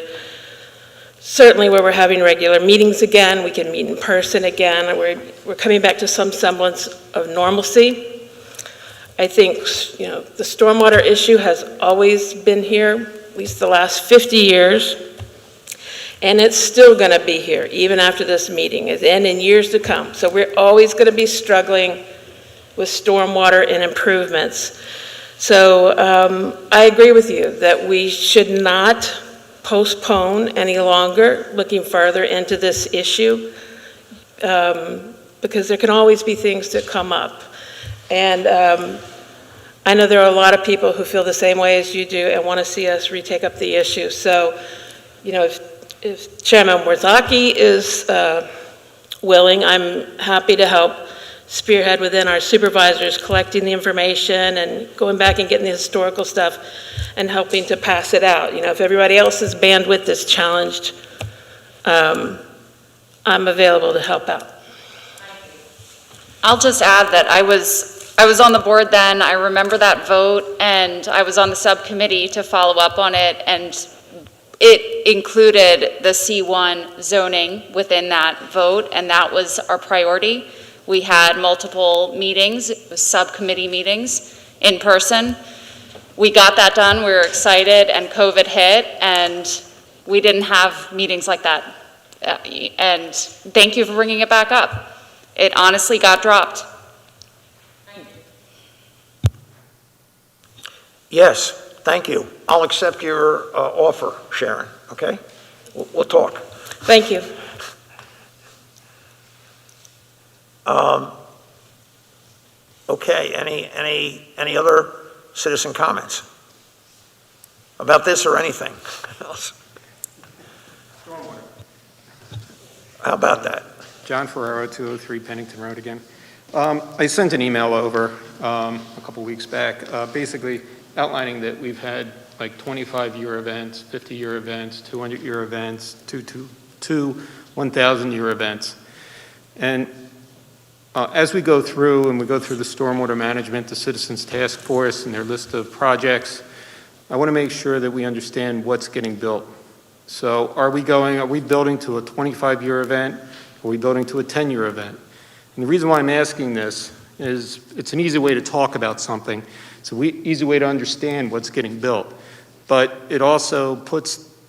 certainly where we're having regular meetings again, we can meet in person again, and we're coming back to some semblance of normalcy. I think the stormwater issue has always been here, at least the last 50 years, and it's still going to be here, even after this meeting, and in years to come. So we're always going to be struggling with stormwater and improvements. So I agree with you that we should not postpone any longer looking further into this issue, because there can always be things that come up. And I know there are a lot of people who feel the same way as you do and want to see us retake up the issue. So, if Chairman Warzaki is willing, I'm happy to help spearhead within our supervisors collecting the information and going back and getting the historical stuff and helping to pass it out. If everybody else's bandwidth is challenged, I'm available to help out. I'll just add that I was on the board then. I remember that vote, and I was on the subcommittee to follow up on it, and it included the C1 zoning within that vote, and that was our priority. We had multiple meetings, subcommittee meetings in person. We got that done, we were excited, and COVID hit, and we didn't have meetings like that. And thank you for bringing it back up. It honestly got dropped. Yes, thank you. I'll accept your offer, Sharon, okay? We'll talk. Thank you. Okay, any other citizen comments about this or anything else? How about that? John Ferrero, 203 Pennington Road again. I sent an email over a couple weeks back, basically outlining that we've had like 25-year events, 50-year events, 200-year events, two 1,000-year events. And as we go through, and we go through the stormwater management, the Citizens Task Force, and their list of projects, I want to make sure that we understand what's getting built. So are we building to a 25-year event? Are we building to a 10-year event? And the reason why I'm asking this is it's an easy way to talk about something. It's an easy way to understand what's getting built. But it also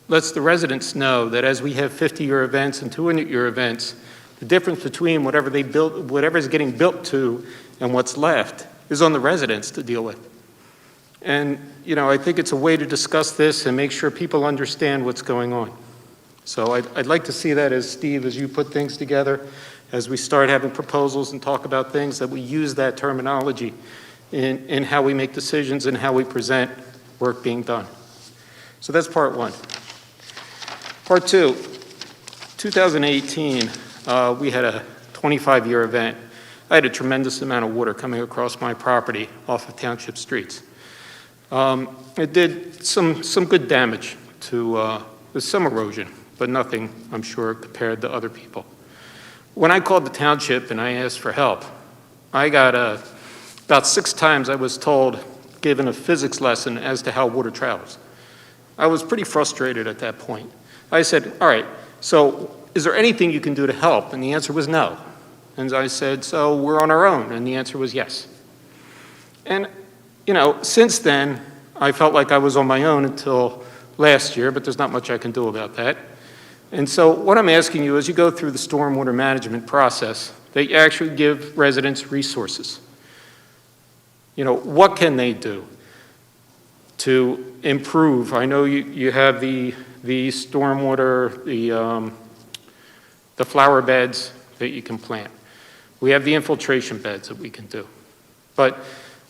lets the residents know that as we have 50-year events and 200-year events, the difference between whatever's getting built to and what's left is on the residents to deal with. And, you know, I think it's a way to discuss this and make sure people understand what's going on. So I'd like to see that as, Steve, as you put things together, as we start having proposals and talk about things, that we use that terminology in how we make decisions and how we present work being done. So that's part one. Part two, 2018, we had a 25-year event. I had a tremendous amount of water coming across my property off of Township streets. It did some good damage to some erosion, but nothing, I'm sure, compared to other people. When I called the township and I asked for help, I got about 6 times I was told, given a physics lesson as to how water travels. I was pretty frustrated at that point. I said, all right, so is there anything you can do to help? And the answer was no. And I said, so we're on our own. And the answer was yes. And, you know, since then, I felt like I was on my own until last year, but there's not much I can do about that. And so what I'm asking you as you go through the stormwater management process, that you actually give residents resources. You know, what can they do to improve? I know you have the stormwater, the flower beds that you can plant. We have the infiltration beds that we can do. But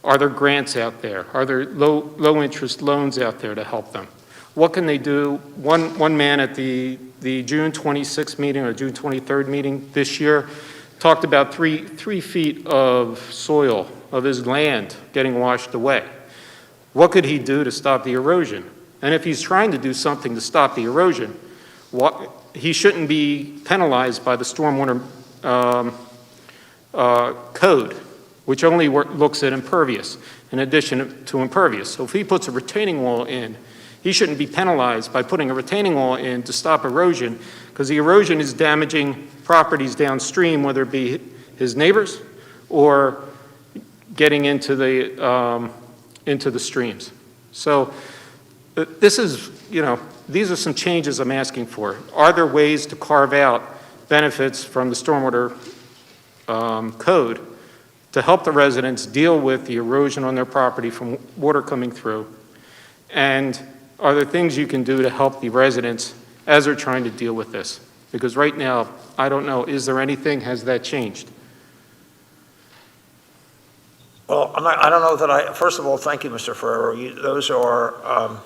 are there grants out there? Are there low interest loans out there to help them? What can they do? One man at the June 26th meeting or June 23rd meeting this year talked about 3 feet of soil of his land getting washed away. What could he do to stop the erosion? And if he's trying to do something to stop the erosion, he shouldn't be penalized by the stormwater code, which only looks at impervious in addition to impervious. So if he puts a retaining wall in, he shouldn't be penalized by putting a retaining wall in to stop erosion, because the erosion is damaging properties downstream, whether it be his neighbors or getting into the streams. So this is, you know, these are some changes I'm asking for. Are there ways to carve out benefits from the stormwater code to help the residents deal with the erosion on their property from water coming through? And are there things you can do to help the residents as they're trying to deal with this? Because right now, I don't know, is there anything, has that changed? Well, I don't know that first of all, thank you, Mr. Ferrero. Those are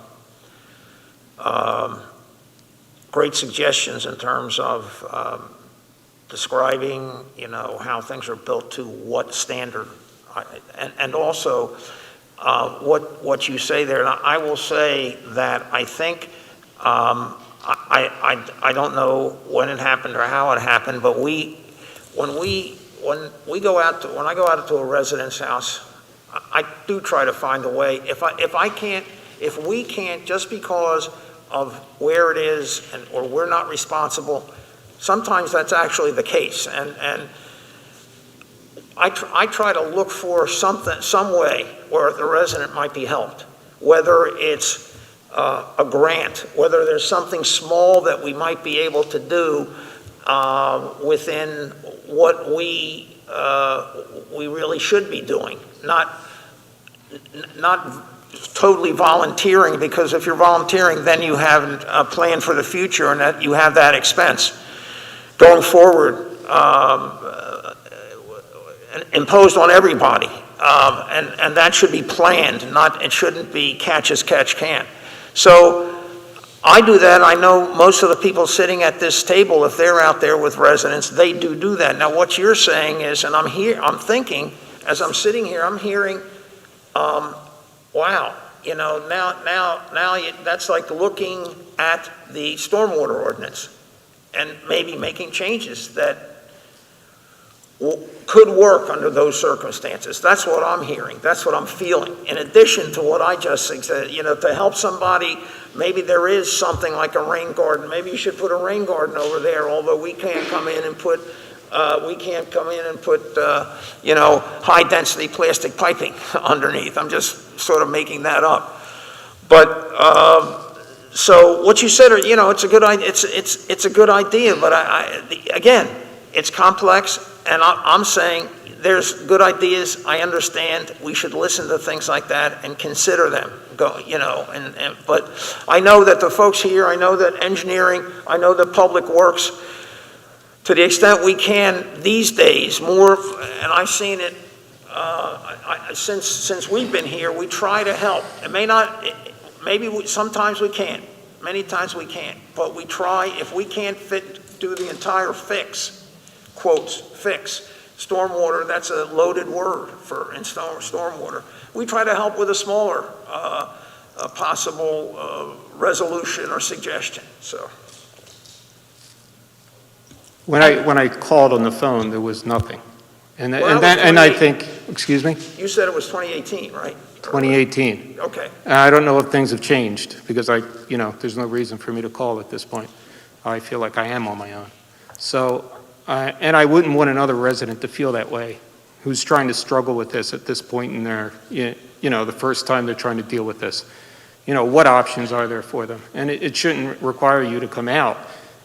great suggestions in terms of describing, you know, how things are built to what standard. And also, what you say there, and I will say that I think, I don't know when it happened or how it happened, but when I go out to a resident's house, I do try to find a way. If we can't, just because of where it is or we're not responsible, sometimes that's actually the case. And I try to look for some way where the resident might be helped, whether it's a grant, whether there's something small that we might be able to do within what we really should be doing, not totally volunteering, because if you're volunteering, then you have a plan for the future and that you have that expense going forward. Imposed on everybody, and that should be planned. It shouldn't be catch as catch can. So I do that. I know most of the people sitting at this table, if they're out there with residents, they do that. Now, what you're saying is, and I'm thinking, as I'm sitting here, I'm hearing, wow, that's like looking at the stormwater ordinance and maybe making changes that could work under those circumstances. That's what I'm hearing. That's what I'm feeling. In addition to what I just said, to help somebody, maybe there is something like a rain garden. Maybe you should put a rain garden over there, although we can't come in and put high-density plastic piping underneath. I'm just sort of making that up. But so what you said, it's a good idea. It's a good idea. But again, it's complex, and I'm saying there's good ideas. I understand we should listen to things like that and consider them. But I know that the folks here, I know that engineering, I know that public works, to the extent we can these days, more, and I've seen it since we've been here, we try to help. It may not, sometimes we can't, many times we can't, but we try. If we can't do the entire fix, quotes, fix, stormwater, that's a loaded word in stormwater. We try to help with a smaller possible resolution or suggestion, so. When I called on the phone, there was nothing. And I think, excuse me? You said it was 2018, right? 2018. Okay. I don't know if things have changed because there's no reason for me to call at this point. I feel like I am on my own. So, and I wouldn't want another resident to feel that way who's trying to struggle with this at this point in their, the first time they're trying to deal with this. What options are there for them? And it shouldn't require you to come out.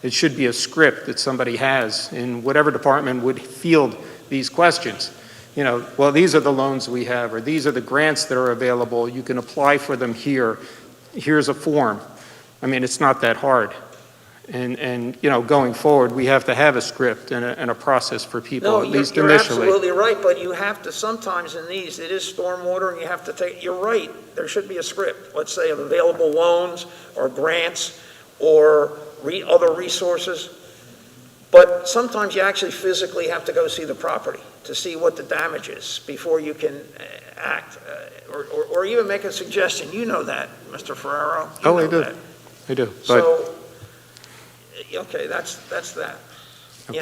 It should be a script that somebody has in whatever department would field these questions. Well, these are the loans we have, or these are the grants that are available. You can apply for them here. Here's a form. I mean, it's not that hard. And going forward, we have to have a script and a process for people, at least initially. You're absolutely right, but you have to sometimes in these, it is stormwater, and you have to you're right, there should be a script, let's say of available loans or grants or other resources. But sometimes you actually physically have to go see the property to see what the damage is before you can act or even make a suggestion. You know that, Mr. Ferraro. I do. I do. So, okay, that's that, okay.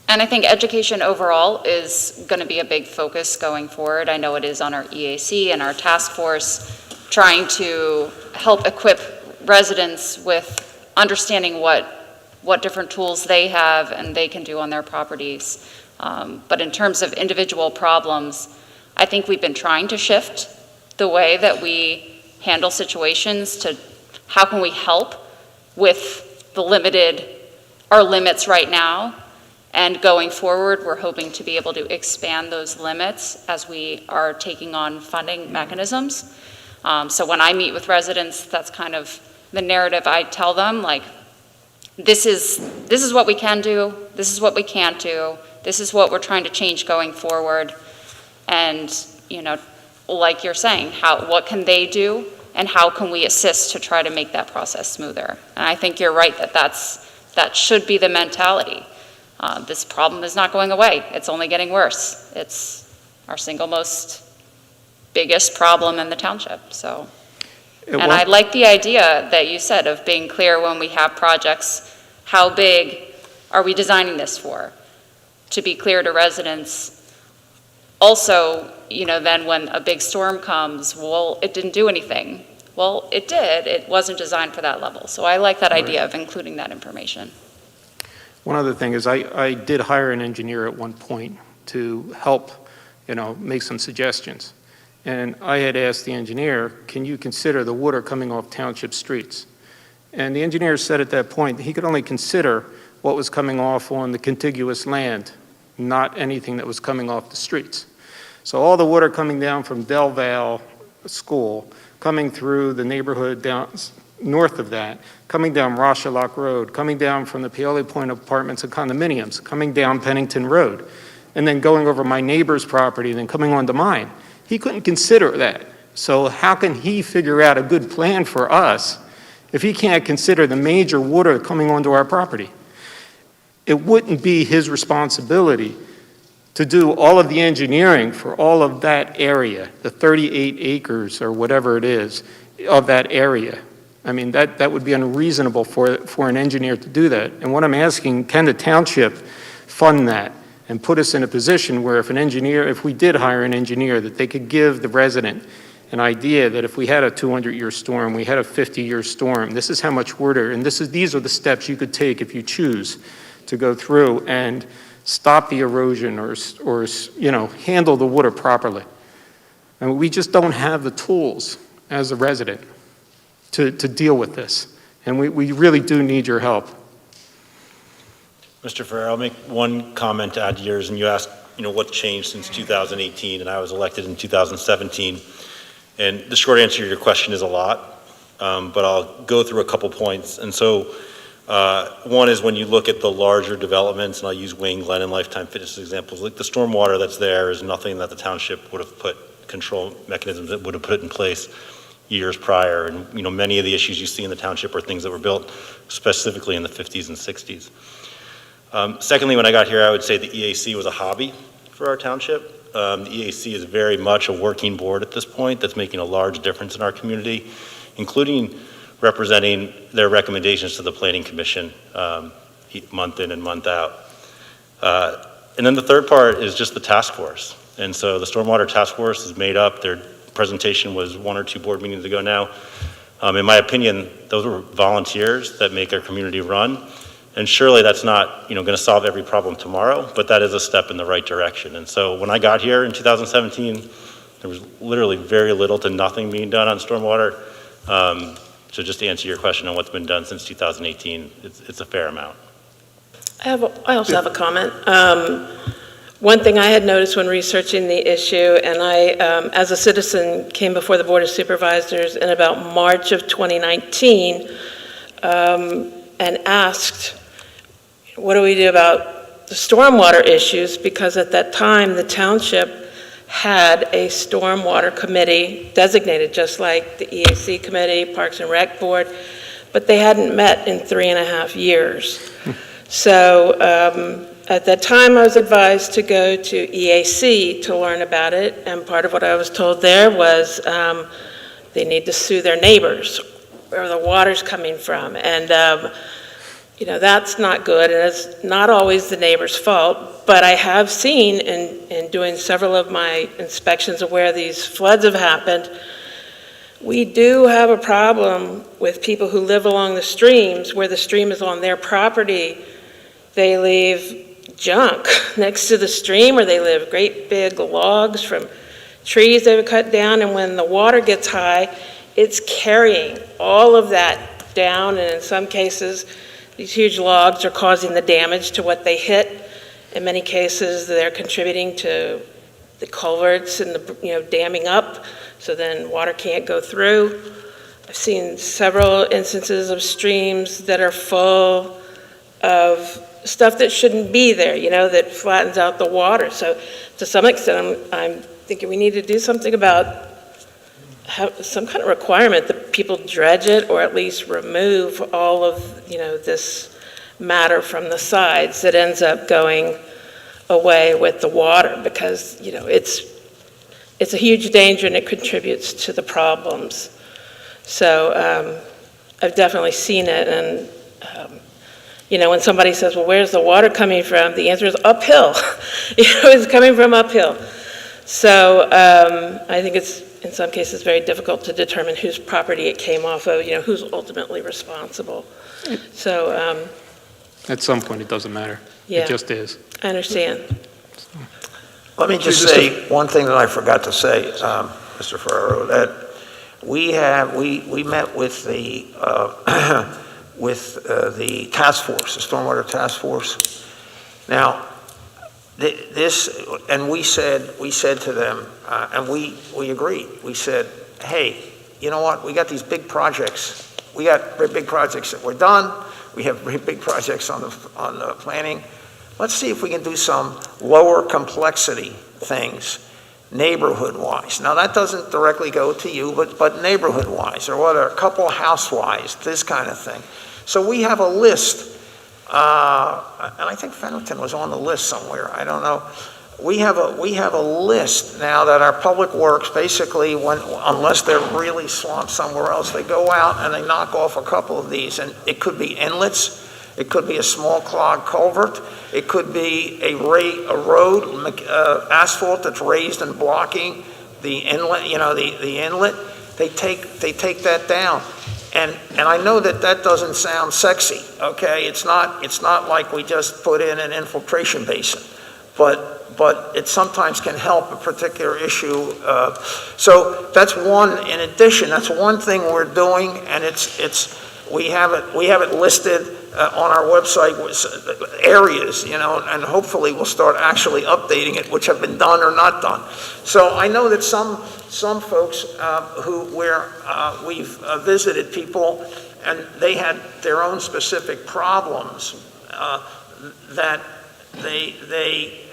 And I think education overall is going to be a big focus going forward. I know it is on our EAC and our task force, trying to help equip residents with understanding what different tools they have and they can do on their properties. But in terms of individual problems, I think we've been trying to shift the way that we handle situations to how can we help with our limits right now. And going forward, we're hoping to be able to expand those limits as we are taking on funding mechanisms. So when I meet with residents, that's kind of the narrative I tell them, like, this is what we can do, this is what we can't do, this is what we're trying to change going forward. And, like you're saying, what can they do and how can we assist to try to make that process smoother? And I think you're right that should be the mentality. This problem is not going away, it's only getting worse. It's our single most biggest problem in the township, so. And I like the idea that you said of being clear when we have projects, how big are we designing this for? To be clear to residents. Also, then when a big storm comes, well, it didn't do anything. Well, it did. It wasn't designed for that level. So I like that idea of including that information. One other thing is I did hire an engineer at one point to help, make some suggestions. And I had asked the engineer, can you consider the water coming off township streets? And the engineer said at that point he could only consider what was coming off on the contiguous land, not anything that was coming off the streets. So all the water coming down from Del Valle School, coming through the neighborhood down north of that, coming down Roshallock Road, coming down from the Paoli Point apartments and condominiums, coming down Pennington Road, and then going over my neighbor's property, then coming onto mine. He couldn't consider that. So how can he figure out a good plan for us if he can't consider the major water coming onto our property? It wouldn't be his responsibility to do all of the engineering for all of that area, the 38 acres or whatever it is of that area. I mean, that would be unreasonable for an engineer to do that. And what I'm asking, can the township fund that and put us in a position where if we did hire an engineer, that they could give the resident an idea that if we had a 200-year storm, we had a 50-year storm, this is how much water, and these are the steps you could take if you choose to go through and stop the erosion or handle the water properly. And we just don't have the tools as a resident to deal with this. And we really do need your help. Mr. Ferrer, I'll make one comment to add to yours, and you asked, what changed since 2018, and I was elected in 2017. And the short answer to your question is a lot, but I'll go through a couple points. And so one is when you look at the larger developments, and I'll use Wayne Glen and Lifetime Fitness as examples, like the stormwater that's there is nothing that the township would have put control mechanisms that would have put in place years prior. And many of the issues you see in the township are things that were built specifically in the 50s and 60s. Secondly, when I got here, I would say the EAC was a hobby for our township. The EAC is very much a working board at this point that's making a large difference in our community, including representing their recommendations to the Planning Commission month in and month out. And then the third part is just the task force. And so the Stormwater Task Force is made up. Their presentation was 1 or 2 board meetings ago now. In my opinion, those were volunteers that make our community run. And surely that's not, going to solve every problem tomorrow, but that is a step in the right direction. And so when I got here in 2017, there was literally very little to nothing being done on stormwater. So just to answer your question on what's been done since 2018, it's a fair amount. I also have a comment. One thing I had noticed when researching the issue, and I, as a citizen, came before the Board of Supervisors in about March of 2019 and asked, what do we do about the stormwater issues? Because at that time, the township had a stormwater committee designated, just like the EAC committee, Parks and Rec Board, but they hadn't met in 3.5 years. So at that time, I was advised to go to EAC to learn about it, and part of what I was told there was they need to sue their neighbors, where the water's coming from. And that's not good, and it's not always the neighbor's fault, but I have seen in doing several of my inspections of where these floods have happened, we do have a problem with people who live along the streams, where the stream is on their property. They leave junk next to the stream, or they leave great big logs from trees they've cut down, and when the water gets high, it's carrying all of that down, and in some cases, these huge logs are causing the damage to what they hit. In many cases, they're contributing to the culverts and the damming up, so then water can't go through. I've seen several instances of streams that are full of stuff that shouldn't be there, that flattens out the water. So to some extent, I'm thinking we need to do something about some kind of requirement that people dredge it, or at least remove all of this matter from the sides that ends up going away with the water, because it's a huge danger and it contributes to the problems. So I've definitely seen it, and when somebody says, well, where's the water coming from? The answer is uphill. It's coming from uphill. So I think it's in some cases very difficult to determine whose property it came off of, who's ultimately responsible. So at some point, it doesn't matter. Yeah. It just is. I understand. Let me just say one thing that I forgot to say, Mr. Ferraro, that we met with the task force, the stormwater task force. Now, and we said to them, and we agreed. We said, hey, you know what? We got these big projects. We got very big projects that were done. We have very big projects on the planning. Let's see if we can do some lower complexity things neighborhood-wise. Now, that doesn't directly go to you, but neighborhood-wise, or what, a couple house-wise, this kind of thing. So we have a list, and I think Fennerton was on the list somewhere, I don't know. We have a list now that our public works, basically, unless they're really swamped somewhere else, they go out and they knock off a couple of these, and it could be inlets, it could be a small clogged culvert, it could be a road, asphalt that's raised and blocking the inlet, the inlet. They take that down. And I know that doesn't sound sexy, okay? It's not like we just put in an infiltration basin, but it sometimes can help a particular issue. So that's one, in addition, that's one thing we're doing, and we have it listed on our website, areas, and hopefully we'll start actually updating it, which have been done or not done. So I know that some folks where we've visited people, and they had their own specific problems, that they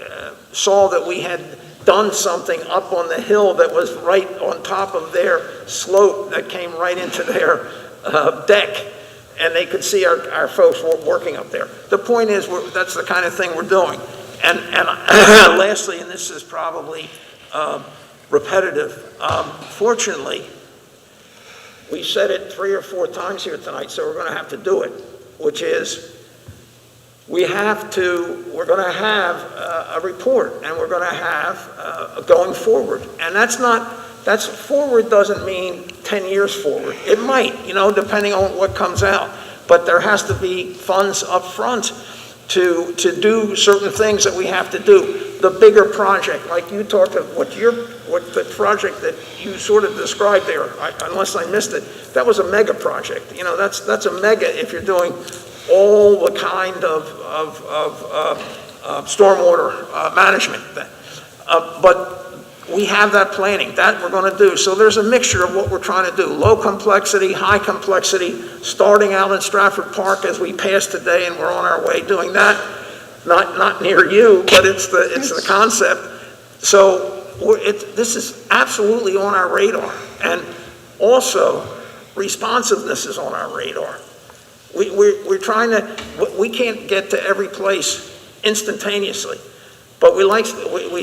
saw that we had done something up on the hill that was right on top of their slope that came right into their deck. And they could see our folks working up there. The point is, that's the kind of thing we're doing. And lastly, and this is probably repetitive, fortunately, we said it 3 or 4 times here tonight, so we're going to have to do it, which is we're going to have a report, and we're going to have going forward. And that's forward doesn't mean 10 years forward. It might, depending on what comes out. But there has to be funds up front to do certain things that we have to do. The bigger project, like you talked about, what the project that you sort of described there, unless I missed it, that was a mega project. That's a mega if you're doing all the kind of stormwater management. But we have that planning, that we're going to do. So there's a mixture of what we're trying to do. Low complexity, high complexity, starting out in Stratford Park as we passed today, and we're on our way doing that. Not near you, but it's the concept. So this is absolutely on our radar. And also, responsiveness is on our radar. We're trying to, we can't get to every place instantaneously. But we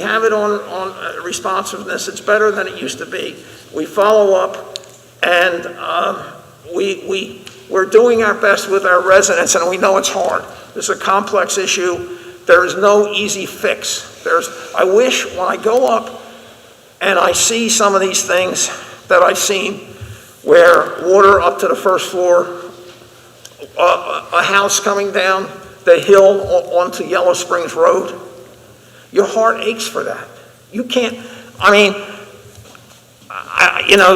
have it on responsiveness. It's better than it used to be. We follow up, and we're doing our best with our residents, and we know it's hard. This is a complex issue. There is no easy fix. I wish when I go up and I see some of these things that I've seen, where water up to the first floor, a house coming down the hill onto Yellow Springs Road, your heart aches for that. You can't,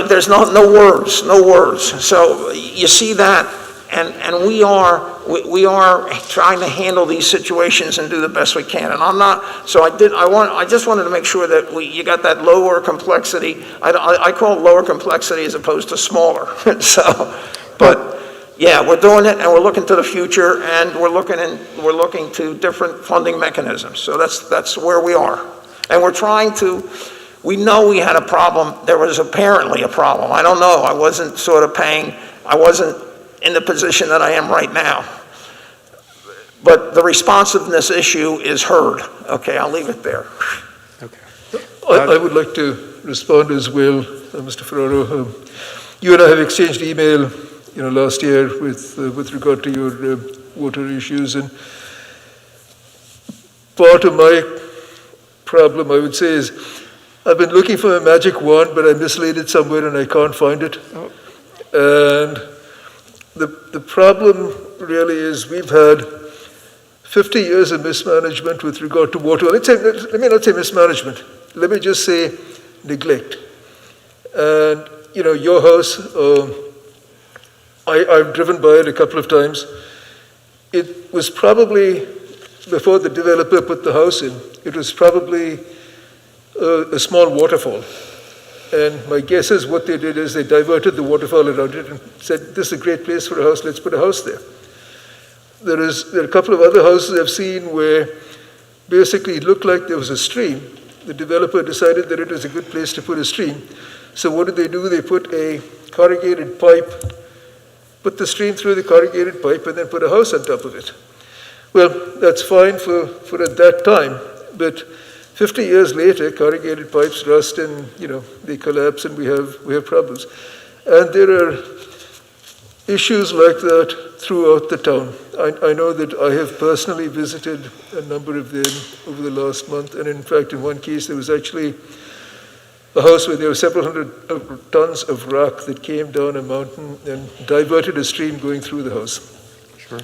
there's no words. So you see that, and we are trying to handle these situations and do the best we can. And I'm not, so I just wanted to make sure that you got that lower complexity. I call it lower complexity as opposed to smaller. But yeah, we're doing it, and we're looking to the future, and we're looking to different funding mechanisms. So that's where we are. And we know we had a problem. There was apparently a problem. I don't know. I wasn't in the position that I am right now. But the responsiveness issue is heard. Okay, I'll leave it there. Okay. I would like to respond as well, Mr. Ferraro. You and I have exchanged email last year with regard to your water issues, and part of my problem, I would say, is I've been looking for a magic wand, but I mislaid it somewhere and I can't find it. And the problem really is we've had 50 years of mismanagement with regard to water. Let me not say mismanagement. Let me just say neglect. And your house. I've driven by it a couple of times. It was probably, before the developer put the house in, it was probably a small waterfall. And my guess is what they did is they diverted the waterfall around it and said, this is a great place for a house, let's put a house there. There are a couple of other houses I've seen where basically it looked like there was a stream, the developer decided that it was a good place to put a stream. So what did? They put a corrugated pipe, put the stream through the corrugated pipe, and then put a house on top of it. Well, that's fine for at that time, but 50 years later, corrugated pipes rust and, they collapse and we have problems. And there are issues like that throughout the town. I know that I have personally visited a number of them over the last month, and in fact, in one case, there was actually a house where there were several hundred tons of rock that came down a mountain and diverted a stream going through the house. Sure.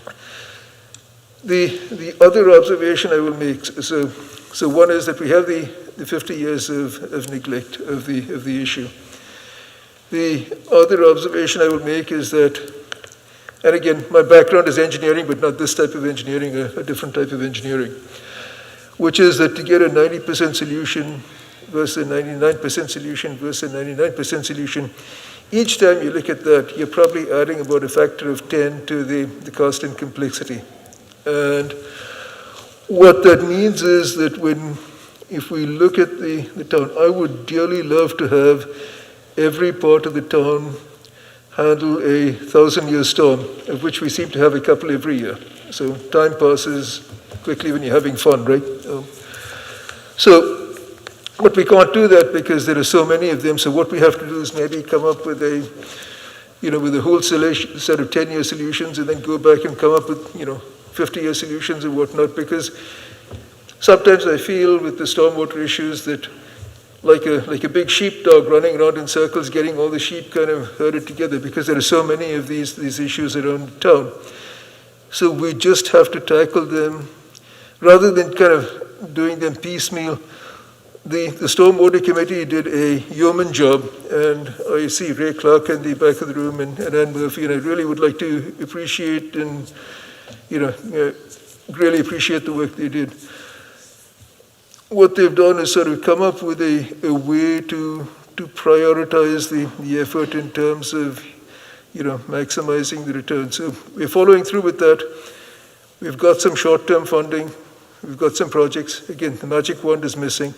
The other observation I will make, so one is that we have the 50 years of neglect of the issue. The other observation I will make is that, and again, my background is engineering, but not this type of engineering, a different type of engineering, which is that to get a 90% solution versus a 99% solution versus a 99% solution, each time you look at that, you're probably adding about a factor of 10 to the cost and complexity. And what that means is that if we look at the town, I would dearly love to have every part of the town handle a 1,000-year storm, of which we seem to have a couple every year. So time passes quickly when you're having fun, right? But we can't do that because there are so many of them. So what we have to do is maybe come up with with a whole set of 10-year solutions, and then go back and come up with 50-year solutions and whatnot. Because sometimes I feel with the stormwater issues that like a big sheepdog running around in circles, getting all the sheep kind of herded together, because there are so many of these issues around town. So we just have to tackle them rather than kind of doing them piecemeal. The Stormwater Committee did a yeoman job, and I see Ray Clark in the back of the room and Ann Murphy, and I really would like to appreciate and really appreciate the work they did. What they've done is sort of come up with a way to prioritize the effort in terms of maximizing the return. So we're following through with that. We've got some short-term funding. We've got some projects. Again, the magic wand is missing.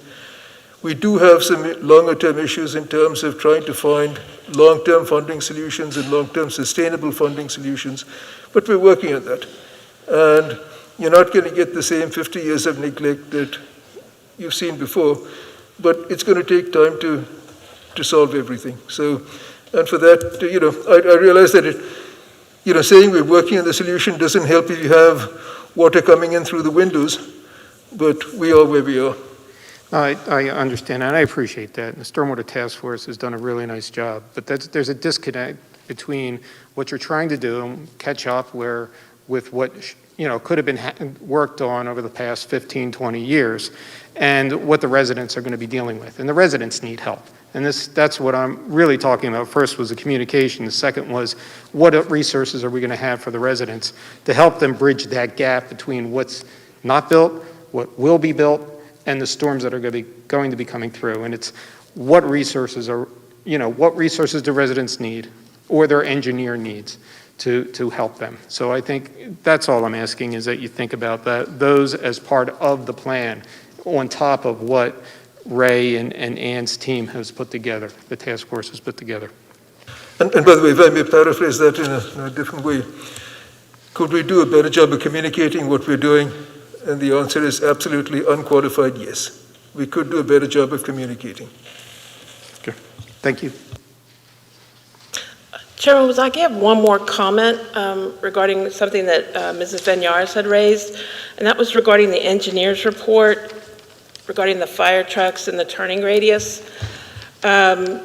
We do have some longer-term issues in terms of trying to find long-term funding solutions and long-term sustainable funding solutions, but we're working on that. And you're not going to get the same 50 years of neglect that you've seen before, but it's going to take time to solve everything. So, and for that, I realize that saying we're working on the solution doesn't help if you have water coming in through the windows, but we are where we are. I understand, and I appreciate that. And the Stormwater Task Force has done a really nice job, but there's a disconnect between what you're trying to do and catch up with what could have been worked on over the past 15, 20 years, and what the residents are going to be dealing with. And the residents need help. And that's what I'm really talking about. First was the communication. The second was what resources are we going to have for the residents to help them bridge that gap between what's not built, what will be built, and the storms that are going to be coming through. And it's what resources do residents need, or their engineer needs to help them. So I think that's all I'm asking, is that you think about those as part of the plan, on top of what Ray and Ann's team has put together, the task force has put together. And by the way, if I may paraphrase that in a different way, could we do a better job of communicating what we're doing? And the answer is absolutely unqualified yes. We could do a better job of communicating. Okay, thank you. Chairman Wozaki, I have one more comment regarding something that Mrs. Van-Yaris had raised, and that was regarding the engineer's report regarding the fire trucks and the turning radius. I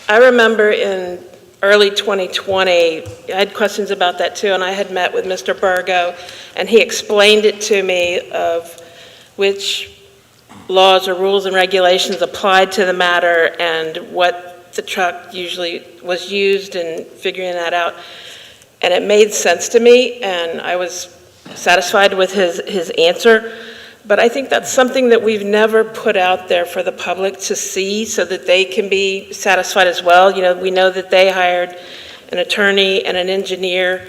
remember in early 2020, I had questions about that too, and I had met with Mr. Burgo, and he explained it to me of which laws or rules and regulations applied to the matter and what the truck usually was used in figuring that out. And it made sense to me, and I was satisfied with his answer. But I think that's something that we've never put out there for the public to see so that they can be satisfied as well. We know that they hired an attorney and an engineer,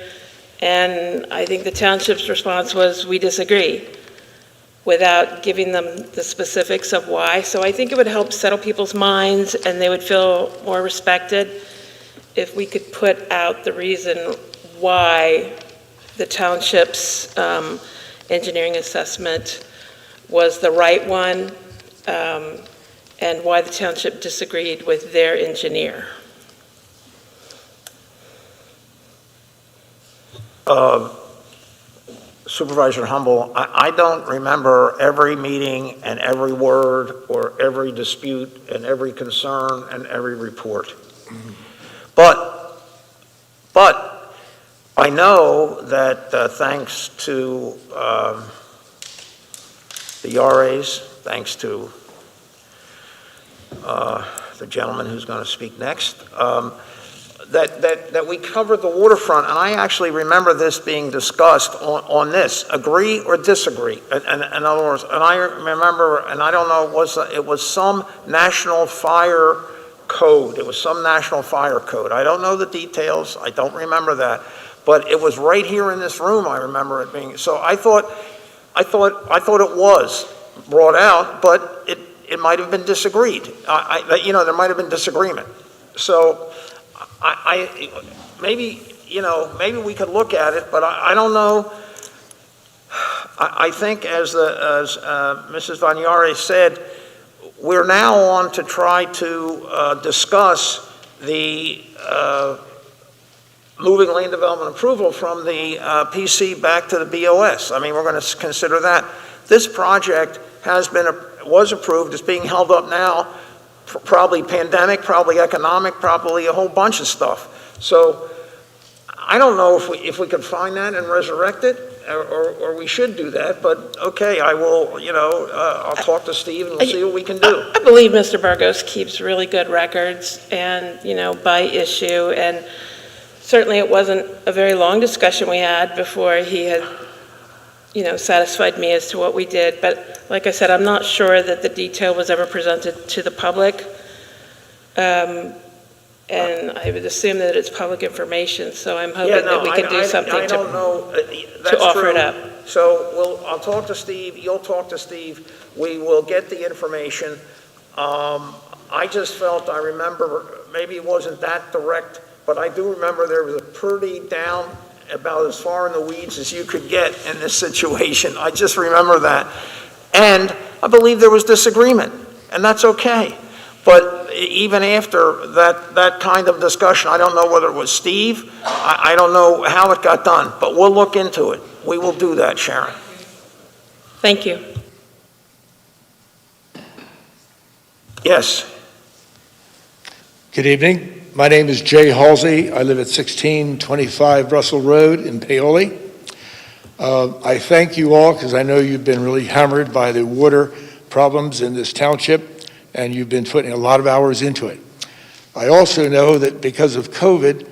and I think the township's response was, we disagree. without giving them the specifics of why. So I think it would help settle people's minds and they would feel more respected if we could put out the reason why the township's engineering assessment was the right one, and why the township disagreed with their engineer. Supervisor Humble, I don't remember every meeting and every word or every dispute and every concern and every report. But I know that thanks to the RAs, thanks to the gentleman who's going to speak next, that we covered the waterfront, and I actually remember this being discussed on this, agree or disagree. In other words, and I remember, and I don't know, it was some national fire code. It was some national fire code. I don't know the details. I don't remember that. But it was right here in this room, I remember it being. So I thought it was brought out, but it might have been disagreed. There might have been disagreement. So maybe we could look at it, but I don't know. I think as Mrs. Vaniari said, we're now on to try to discuss the moving land development approval from the PC back to the BOS. I mean, we're going to consider that. This project was approved. It's being held up now, probably pandemic, probably economic, probably a whole bunch of stuff. So I don't know if we could find that and resurrect it, or we should do that, but okay, I will, I'll talk to Steve and we'll see what we can do. I believe Mr. Burgos keeps really good records and, by issue, and certainly it wasn't a very long discussion we had before he had, satisfied me as to what we did. But like I said, I'm not sure that the detail was ever presented to the public. And I would assume that it's public information, so I'm hoping that we can do something I don't know. That's to offer true. it up. So I'll talk to Steve, you'll talk to Steve, we will get the information. I just felt, I remember, maybe it wasn't that direct, but I do remember there was a pretty down, about as far in the weeds as you could get in this situation. I just remember that. And I believe there was disagreement, and that's okay. But even after that kind of discussion, I don't know whether it was Steve, I don't know how it got done, but we'll look into it. We will do that, Sharon. Thank you. Yes. Good evening. My name is Jay Halsey. I live at 1625 Russell Road in Paoli. I thank you all because I know you've been really hammered by the water problems in this township, and you've been putting a lot of hours into it. I also know that because of COVID,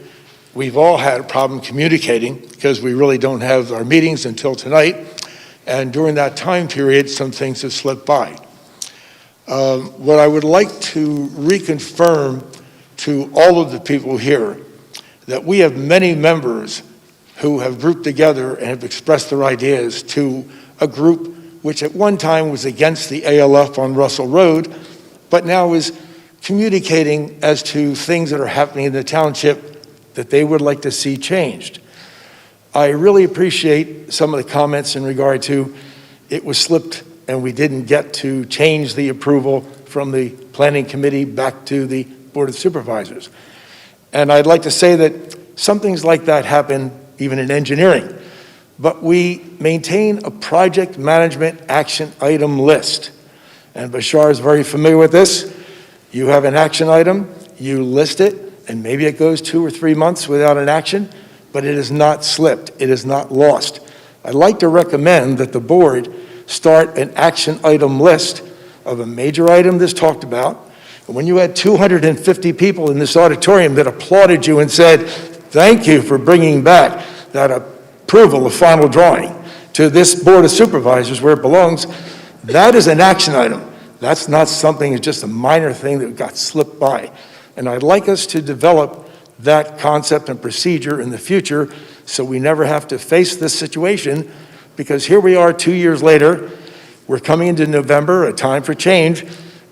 we've all had a problem communicating because we really don't have our meetings until tonight, and during that time period, some things have slipped by. What I would like to reconfirm to all of the people here, that we have many members who have grouped together and have expressed their ideas to a group which at one time was against the ALF on Russell Road, but now is communicating as to things that are happening in the township that they would like to see changed. I really appreciate some of the comments in regard to it was slipped and we didn't get to change the approval from the planning committee back to the Board of Supervisors. And I'd like to say that some things like that happen even in engineering, but we maintain a project management action item list. And Bashar is very familiar with this. You have an action item, you list it, and maybe it goes 2 or 3 months without an action, but it is not slipped, it is not lost. I'd like to recommend that the board start an action item list of a major item that's talked about. And when you had 250 people in this auditorium that applauded you and said, thank you for bringing back that approval of final drawing to this Board of Supervisors where it belongs, that is an action item. That's not something, it's just a minor thing that got slipped by. And I'd like us to develop that concept and procedure in the future so we never have to face this situation, because here we are 2 years later, We're coming into November, a time for change,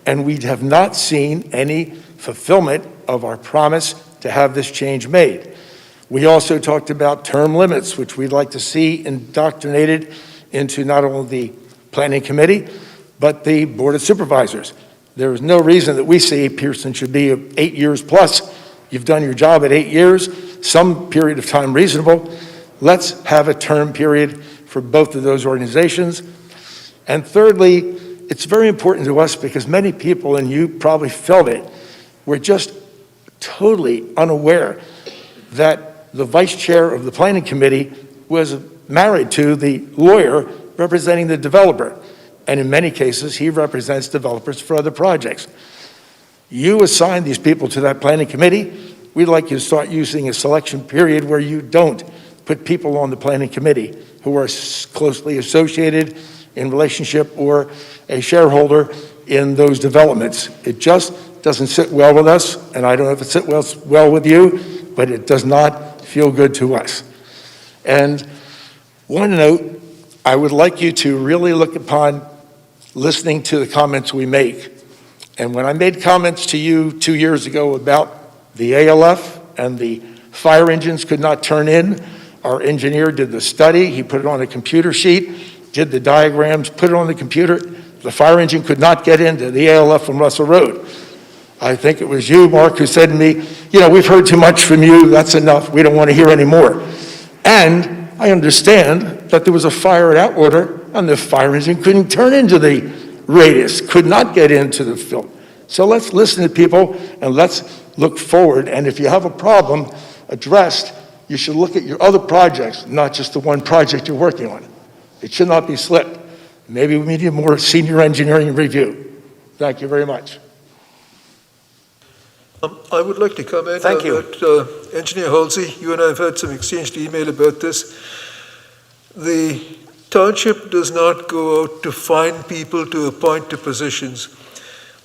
and we have not seen any fulfillment of our promise to have this change made. We also talked about term limits, which we'd like to see indoctrinated into not only the Planning Committee, but the Board of Supervisors. There is no reason that we say Pearson should be 8 years plus. You've done your job at 8 years, some period of time reasonable. Let's have a term period for both of those organizations. And thirdly, it's very important to us because many people, and you probably felt it, were just totally unaware that the vice chair of the Planning Committee was married to the lawyer representing the developer. And in many cases, he represents developers for other projects. You assign these people to that Planning Committee. We'd like you to start using a selection period where you don't put people on the Planning Committee who are closely associated in relationship or a shareholder in those developments. It just doesn't sit well with us, and I don't know if it sits well with you, but it does not feel good to us. And one note, I would like you to really look upon listening to the comments we make. And when I made comments to you 2 years ago about the ALF and the fire engines could not turn in, our engineer did the study, he put it on a computer sheet, did the diagrams, put it on the computer. The fire engine could not get into the ALF from Russell Road. I think it was you, Mark, who said to me, you know, we've heard too much from you, that's enough, we don't want to hear any more. And I understand that there was a fire at Atwater and the fire engine couldn't turn into the radius, could not get into the field. So let's listen to people and let's look forward. And if you have a problem addressed, you should look at your other projects, not just the one project you're working on. It should not be slipped. Maybe we need a more senior engineering review. Thank you very much. I would like to comment on that. Engineer Halsey, you and I have had some exchanged email about this. The township does not go out to find people to appoint to positions.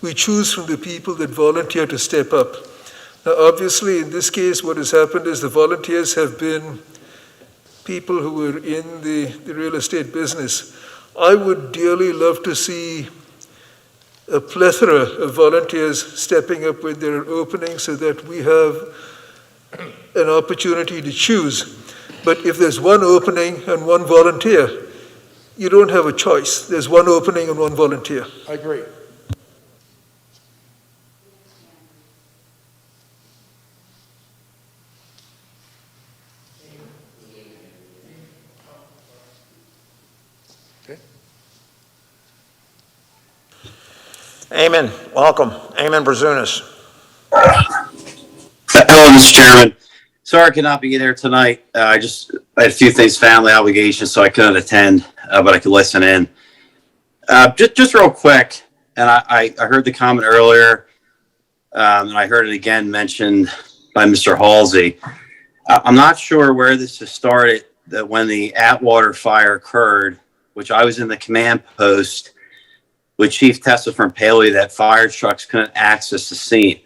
We choose from the people that volunteer to step up. Now, obviously, in this case, what has happened is the volunteers have been people who were in the real estate business. I would dearly love to see a plethora of volunteers stepping up when there are openings so that we have an opportunity to choose. But if there's one opening and one volunteer, you don't have a choice. There's one opening and one volunteer. I agree. Amen. Welcome. Amen Brazunas. Hello, Mr. Chairman. Sorry I could not be there tonight. I had a few things, family obligations, so I couldn't attend, but I could listen in. Just real quick, and I heard the comment earlier, and I heard it again mentioned by Mr. Halsey. I'm not sure where this has started, that when the Atwater fire occurred, which I was in the command post, with Chief Tredyffrin Paley, that fire trucks couldn't access the scene.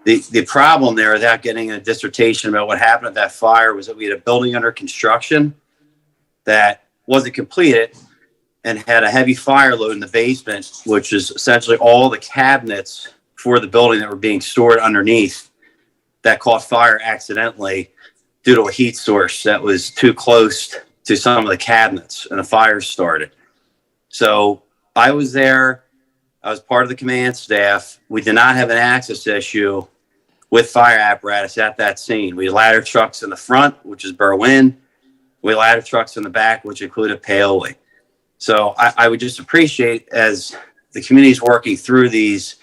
The problem there, without getting a dissertation about what happened at that fire, was that we had a building under construction that wasn't completed and had a heavy fire load in the basement, which is essentially all the cabinets for the building that were being stored underneath, that caught fire accidentally due to a heat source that was too close to some of the cabinets, and the fire started. So I was there. I was part of the command staff. We did not have an access issue with fire apparatus at that scene. We had ladder trucks in the front, which is Berwyn. We had ladder trucks in the back, which included Paoli. So I would just appreciate, as the community is working through these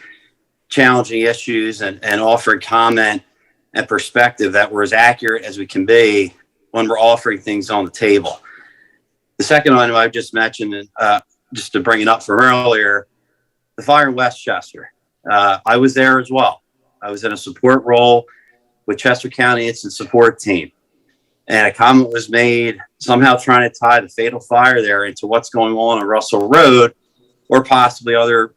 challenging issues and offering comment and perspective, that we're as accurate as we can be when we're offering things on the table. The second item I just mentioned, just to bring it up from earlier, the fire in Westchester. I was there as well. I was in a support role with Chester County Incident Support Team. And a comment was made, somehow trying to tie the fatal fire there into what's going on Russell Road, or possibly other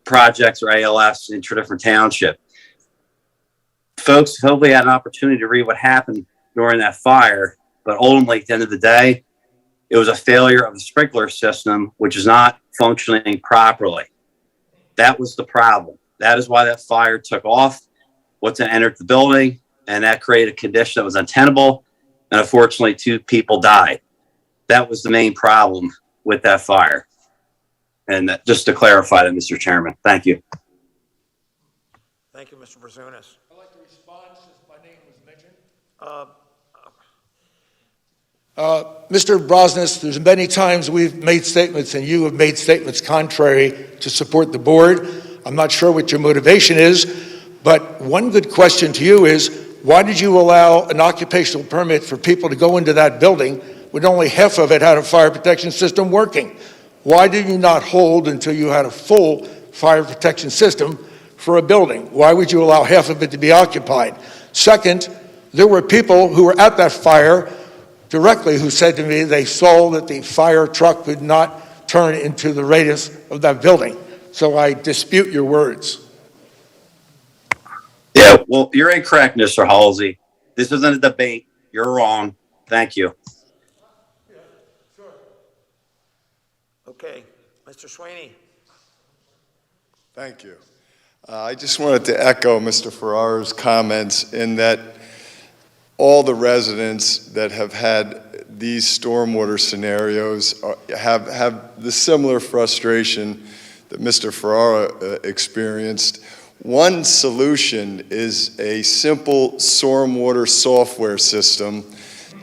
projects or ALFs in Tredyffrin Township. Folks hopefully had an opportunity to read what happened during that fire, but ultimately at the end of the day, it was a failure of the sprinkler system, which is not functioning properly. That was the problem. That is why that fire took off, once it entered the building, and that created a condition that was untenable, and unfortunately 2 people died. That was the main problem with that fire. And just to clarify that, Mr. Chairman, thank you. Thank you, Mr. Brazunas. I'd like to respond since my name was mentioned. Mr. Brosnas, there's many times we've made statements and you have made statements contrary to support the board. I'm not sure what your motivation is, but one good question to you is, why did you allow an occupational permit for people to go into that building when only half of it had a fire protection system working? Why did you not hold until you had a full fire protection system for a building? Why would you allow half of it to be occupied? Second, there were people who were at that fire directly who said to me they saw that the fire truck would not turn into the radius of that building. So I dispute your words. Yeah, well, you're incorrect, Mr. Halsey. This isn't a debate. You're wrong. Thank you. Okay, Mr. Sweeney. Thank you. I just wanted to echo Mr. Ferrara's comments in that all the residents that have had these stormwater scenarios have the similar frustration that Mr. Ferrara experienced. One solution is a simple stormwater software system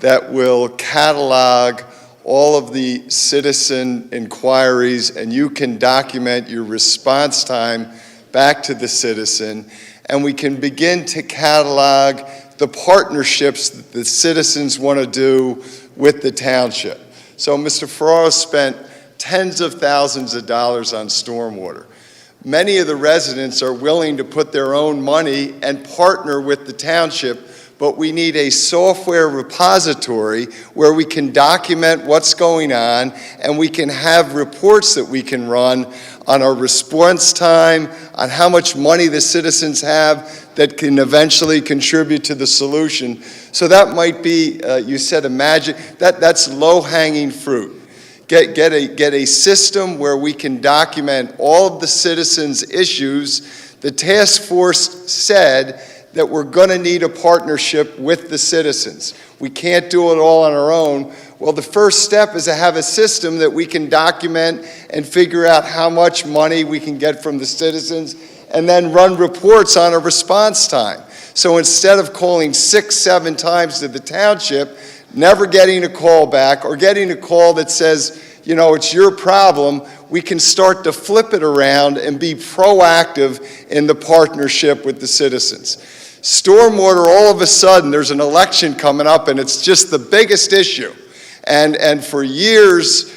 that will catalog all of the citizen inquiries, and you can document your response time back to the citizen, and we can begin to catalog the partnerships that the citizens want to do with the township. So Mr. Ferrara spent tens of thousands of dollars on stormwater. Many of the residents are willing to put their own money and partner with the township, but we need a software repository where we can document what's going on, and we can have reports that we can run on our response time, on how much money the citizens have that can eventually contribute to the solution. So that might be, you said a magic, that's low-hanging fruit. Get a system where we can document all of the citizens' issues. The task force said that we're going to need a partnership with the citizens. We can't do it all on our own. Well, the first step is to have a system that we can document and figure out how much money we can get from the citizens, and then run reports on a response time. So instead of calling 6, 7 times to the township, never getting a call back, or getting a call that says, you know, it's your problem, we can start to flip it around and be proactive in the partnership with the citizens. Stormwater, all of a sudden, there's an election coming up, and it's just the biggest issue. And for years,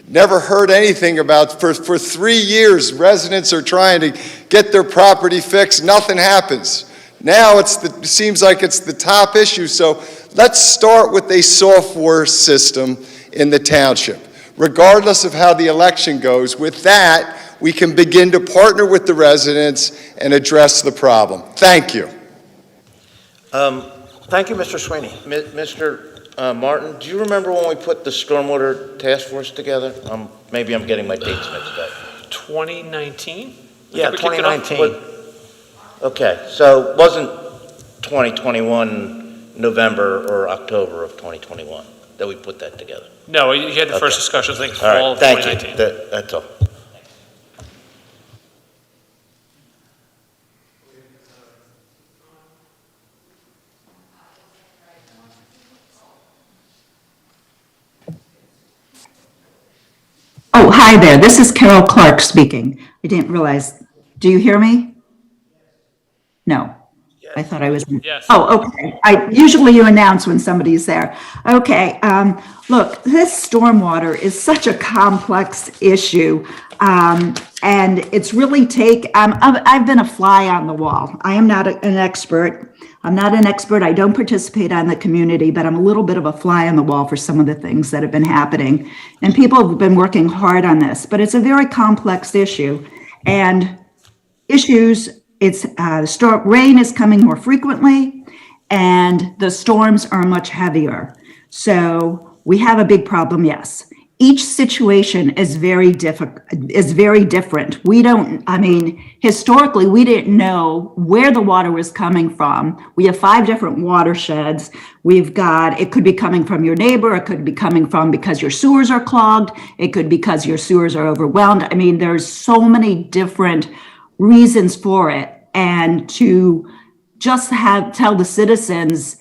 never heard anything about, for 3 years, residents are trying to get their property fixed, nothing happens. Now it seems like it's the top issue, so let's start with a software system in the township. Regardless of how the election goes, with that, we can begin to partner with the residents and address the problem. Thank you. Thank you, Mr. Sweeney. Mr. Martin, do you remember when we put the stormwater task force together? Maybe I'm getting my dates mixed up. 2019? Yeah, 2019. Okay, so it wasn't 2021, November or October of 2021 that we put that together? No, you had the first discussions, I think, fall of Thank 2019. you. That's all. Oh, hi there. This is Carol Clark speaking. I didn't realize. Do you hear me? No. I thought I was. Yes. Oh, okay. Usually you announce when somebody's there. Okay. Look, this stormwater is such a complex issue. And it's really I've been a fly on the wall. I am not an expert. I'm not an expert. I don't participate on the community, but I'm a little bit of a fly on the wall for some of the things that have been happening. And people have been working hard on this, but it's a very complex issue. And rain is coming more frequently, and the storms are much heavier. So we have a big problem, yes. each situation is very different. We don't, I mean, historically, we didn't know where the water was coming from. We have 5 different watersheds. We've got, it could be coming from your neighbor, it could be coming from because your sewers are clogged, it could be because your sewers are overwhelmed. I mean, there's so many different reasons for it. And to just tell the citizens,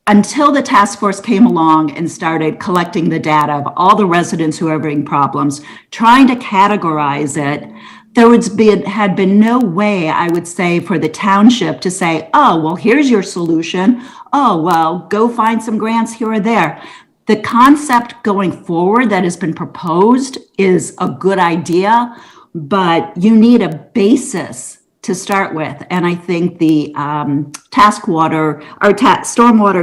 until the task force came along and started collecting the data of all the residents who are having problems, trying to categorize it, had been no way, I would say, for the township to say, oh, well, here's your solution. Oh, well, go find some grants here or there. The concept going forward that has been proposed is a good idea, but you need a basis to start with. And I think the stormwater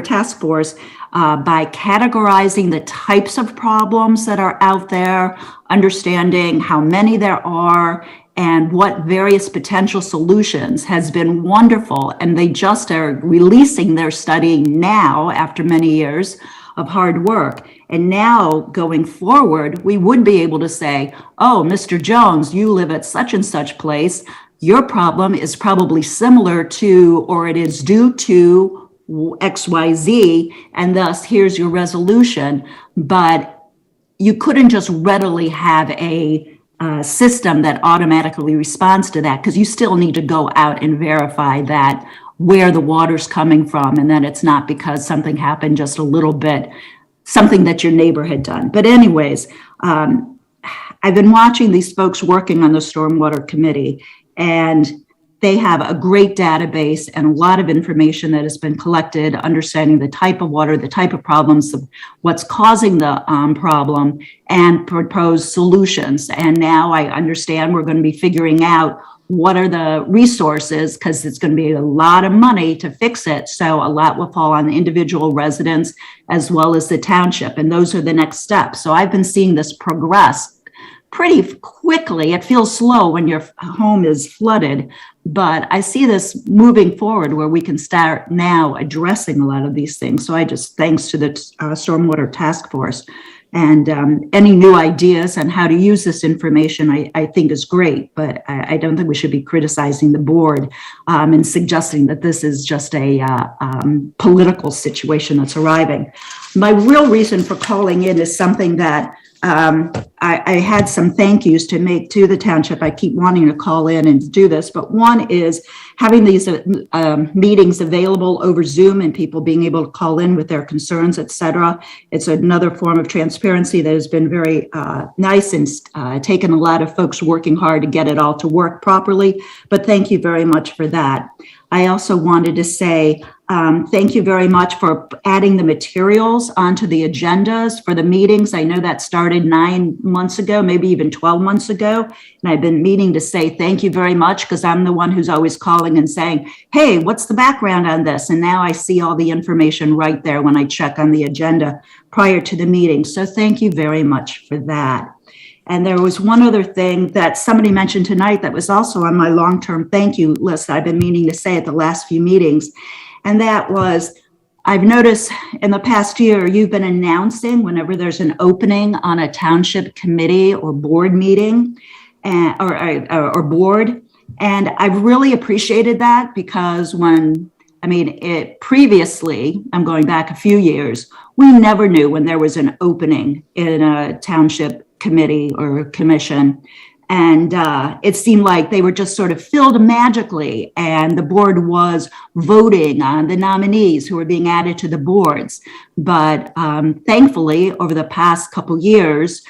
task force, by categorizing the types of problems that are out there, understanding how many there are, and what various potential solutions has been wonderful. And they just are releasing their study now after many years of hard work. And now going forward, we would be able to say, oh, Mr. Jones, you live at such and such place. Your problem is probably similar to, or it is due to XYZ, and thus here's your resolution. But you couldn't just readily have a system that automatically responds to that, because you still need to go out and verify that where the water's coming from, and that it's not because something happened just a little bit, something that your neighbor had done. But anyways, I've been watching these folks working on the Stormwater Committee, and they have a great database and a lot of information that has been collected, understanding the type of water, the type of problems, what's causing the problem, and propose solutions. And now I understand we're going to be figuring out what are the resources, because it's going to be a lot of money to fix it. So a lot will fall on the individual residents as well as the township. And those are the next steps. So I've been seeing this progress pretty quickly. It feels slow when your home is flooded, but I see this moving forward where we can start now addressing a lot of these things. So I just, thanks to the Stormwater Task Force, and any new ideas on how to use this information, I think is great, but I don't think we should be criticizing the board and suggesting that this is just a political situation that's arriving. My real reason for calling in is something that I had some thank yous to make to the township. I keep wanting to call in and do this, but one is having these meetings available over Zoom and people being able to call in with their concerns, et cetera. It's another form of transparency that has been very nice and taken a lot of folks working hard to get it all to work properly, but thank you very much for that. I also wanted to say thank you very much for adding the materials onto the agendas for the meetings. I know that started 9 months ago, maybe even 12 months ago. And I've been meaning to say thank you very much, because I'm the one who's always calling and saying, hey, what's the background on this? And now I see all the information right there when I check on the agenda prior to the meeting. So thank you very much for that. And there was one other thing that somebody mentioned tonight that was also on my long-term thank you list I've been meaning to say at the last few meetings. And that was, I've noticed in the past year, you've been announcing whenever there's an opening on a township committee or board meeting or board. And I've really appreciated that, because previously, I'm going back a few years, we never knew when there was an opening in a township committee or commission. And it seemed like they were just sort of filled magically, and the board was voting on the nominees who were being added to the boards. But thankfully, over the past couple years,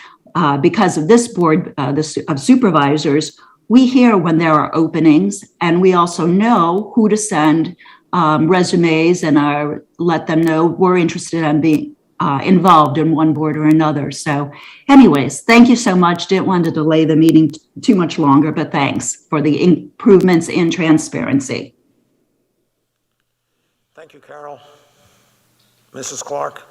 because of this board of supervisors, we hear when there are openings, and we also know who to send resumes and let them know we're interested in being involved in one board or another. So anyways, thank you so much. Didn't want to delay the meeting too much longer, but thanks for the improvements in transparency. Thank you, Carol. Mrs. Clark.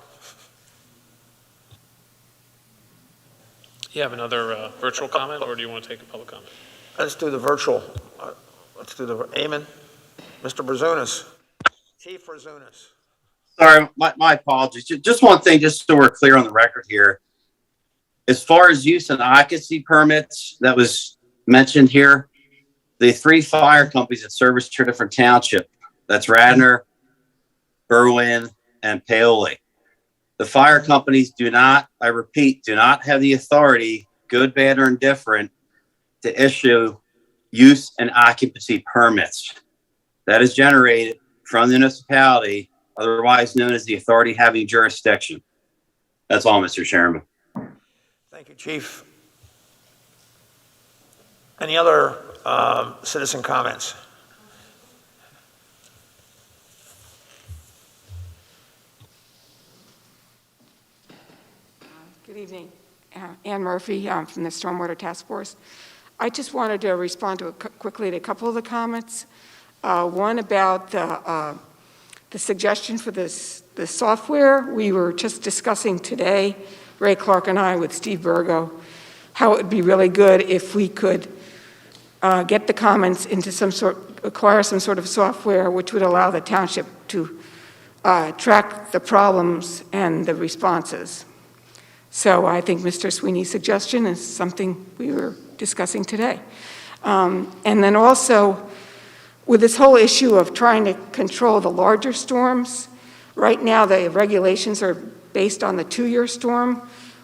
You have another virtual comment, or do you want to take a public comment? Let's do the virtual. Let's do the Amen. Mr. Brazunas. Chief Brazunas. Sorry, my apologies. Just one thing, just so we're clear on the record here. As far as use and occupancy permits that was mentioned here, the 3 fire companies that service Tredyffrin Township, that's Radnor, Berwyn, and Paoli. The fire companies do not, I repeat, do not have the authority, good, bad, or indifferent, to issue use and occupancy permits. That is generated from the municipality, otherwise known as the authority having jurisdiction. That's all, Mr. Chairman. Thank you, Chief. Any other citizen comments? Good evening. Ann Murphy from the Stormwater Task Force. I just wanted to respond to quickly to a couple of the comments. One about the suggestion for the software. We were just discussing today, Ray Clark and I with Steve Burgo, how it would be really good if we could get the comments into acquire some sort of software which would allow the township to track the problems and the responses. So I think Mr. Sweeney's suggestion is something we were discussing today. And then also, with this whole issue of trying to control the larger storms, right now the regulations are based on the 2-year storm,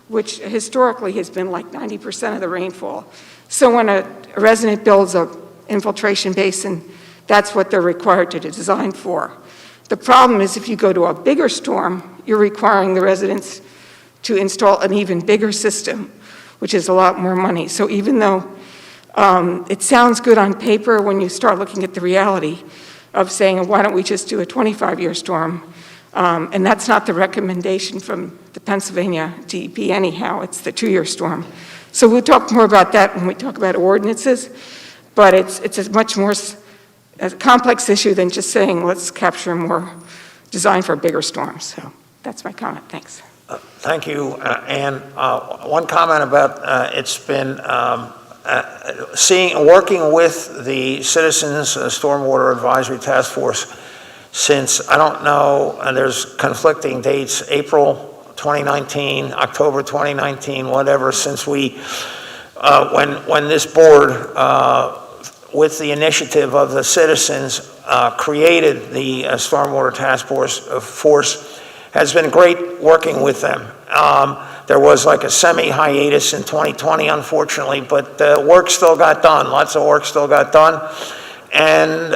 which historically has been like 90% of the rainfall. So when a resident builds an infiltration basin, that's what they're required to design for. The problem is if you go to a bigger storm, you're requiring the residents to install an even bigger system, which is a lot more money. So even though it sounds good on paper, when you start looking at the reality of saying, why don't we just do a 25-year storm? And that's not the recommendation from the Pennsylvania DEP anyhow, it's the 2-year storm. So we'll talk more about that when we talk about ordinances, but it's a much more a complex issue than just saying, let's capture more design for bigger storms. So that's my comment, thanks. Thank you, Ann. One comment about it's been working with the Citizens Stormwater Advisory Task Force since, I don't know, and there's conflicting dates, April 2019, October 2019, whatever, since we, when this board, with the initiative of the citizens, created the Stormwater Task Force, has been great working with them. There was like a semi-hiatus in 2020, unfortunately, but work still got done. Lots of work still got done. And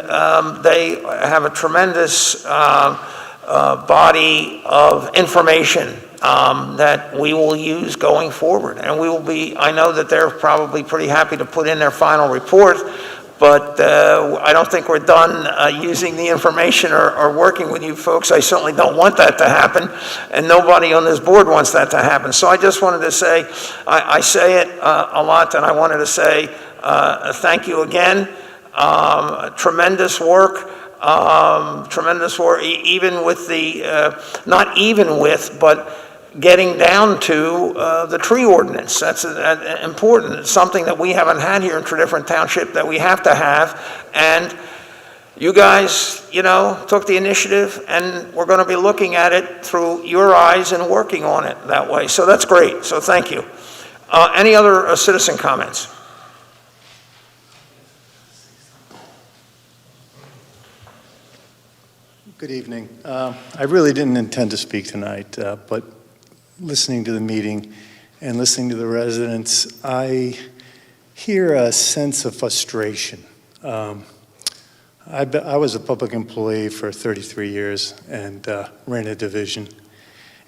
they have a tremendous body of information that we will use going forward. And we will be, I know that they're probably pretty happy to put in their final report, but I don't think we're done using the information or working with you folks. I certainly don't want that to happen, and nobody on this board wants that to happen. So I just wanted to say, I say it a lot, and I wanted to say thank you again. Tremendous work, even with the, not even with, but getting down to the tree ordinance. That's important. It's something that we haven't had here in Tredyffrin Township that we have to have. And you guys, you know, took the initiative, and we're going to be looking at it through your eyes and working on it that way. So that's great. So thank you. Any other citizen comments? Good evening. I really didn't intend to speak tonight, but listening to the meeting and listening to the residents, I hear a sense of frustration. I was a public employee for 33 years and ran a division.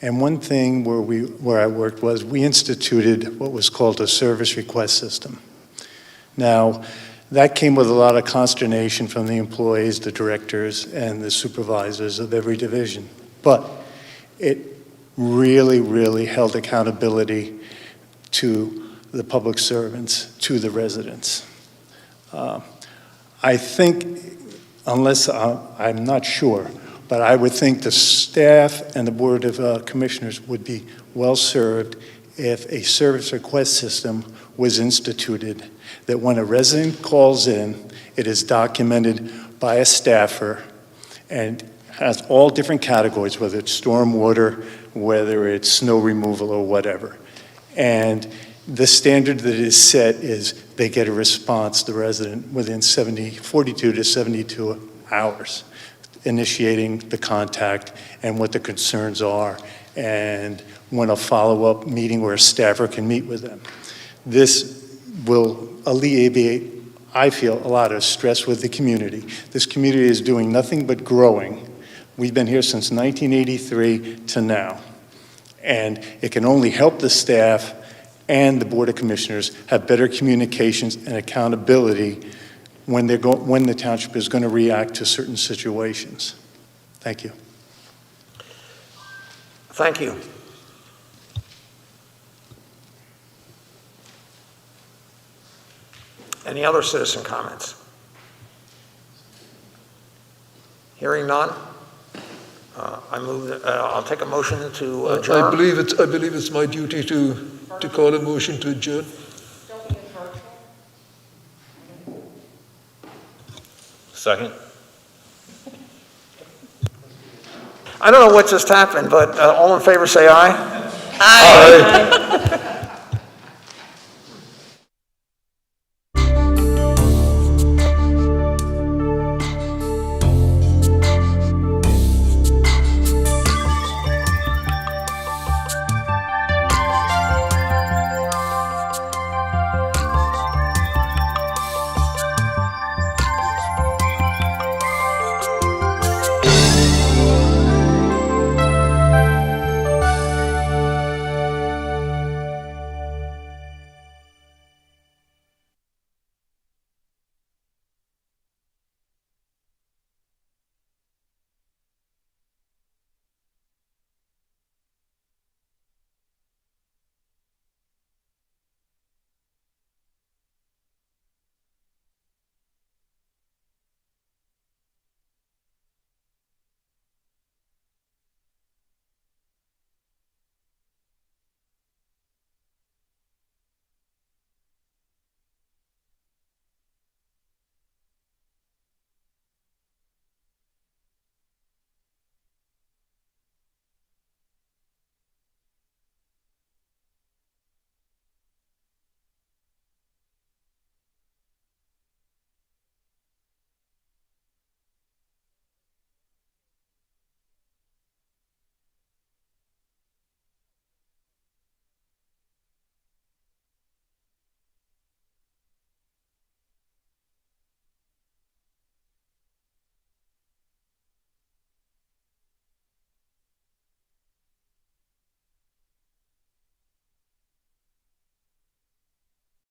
And one thing where I worked was we instituted what was called a service request system. Now, that came with a lot of consternation from the employees, the directors, and the supervisors of every division. But it really, really held accountability to the public servants, to the residents. I think, unless I'm not sure, but I would think the staff and the Board of Commissioners would be well served if a service request system was instituted, that when a resident calls in, it is documented by a staffer and has all different categories, whether it's stormwater, whether it's snow removal or whatever. And the standard that is set is they get a response, the resident, within 42 to 72 hours, initiating the contact and what the concerns are, and when a follow-up meeting where a staffer can meet with them. This will alleviate, I feel, a lot of stress with the community. This community is doing nothing but growing. We've been here since 1983 to now. And it can only help the staff and the Board of Commissioners have better communications and accountability when the township is going to react to certain situations. Thank you. Thank you. Any other citizen comments? Hearing none, I'll take a motion to adjourn. I believe it's my duty to call a motion to adjourn. Second? I don't know what just happened, but all in favor say aye. Aye.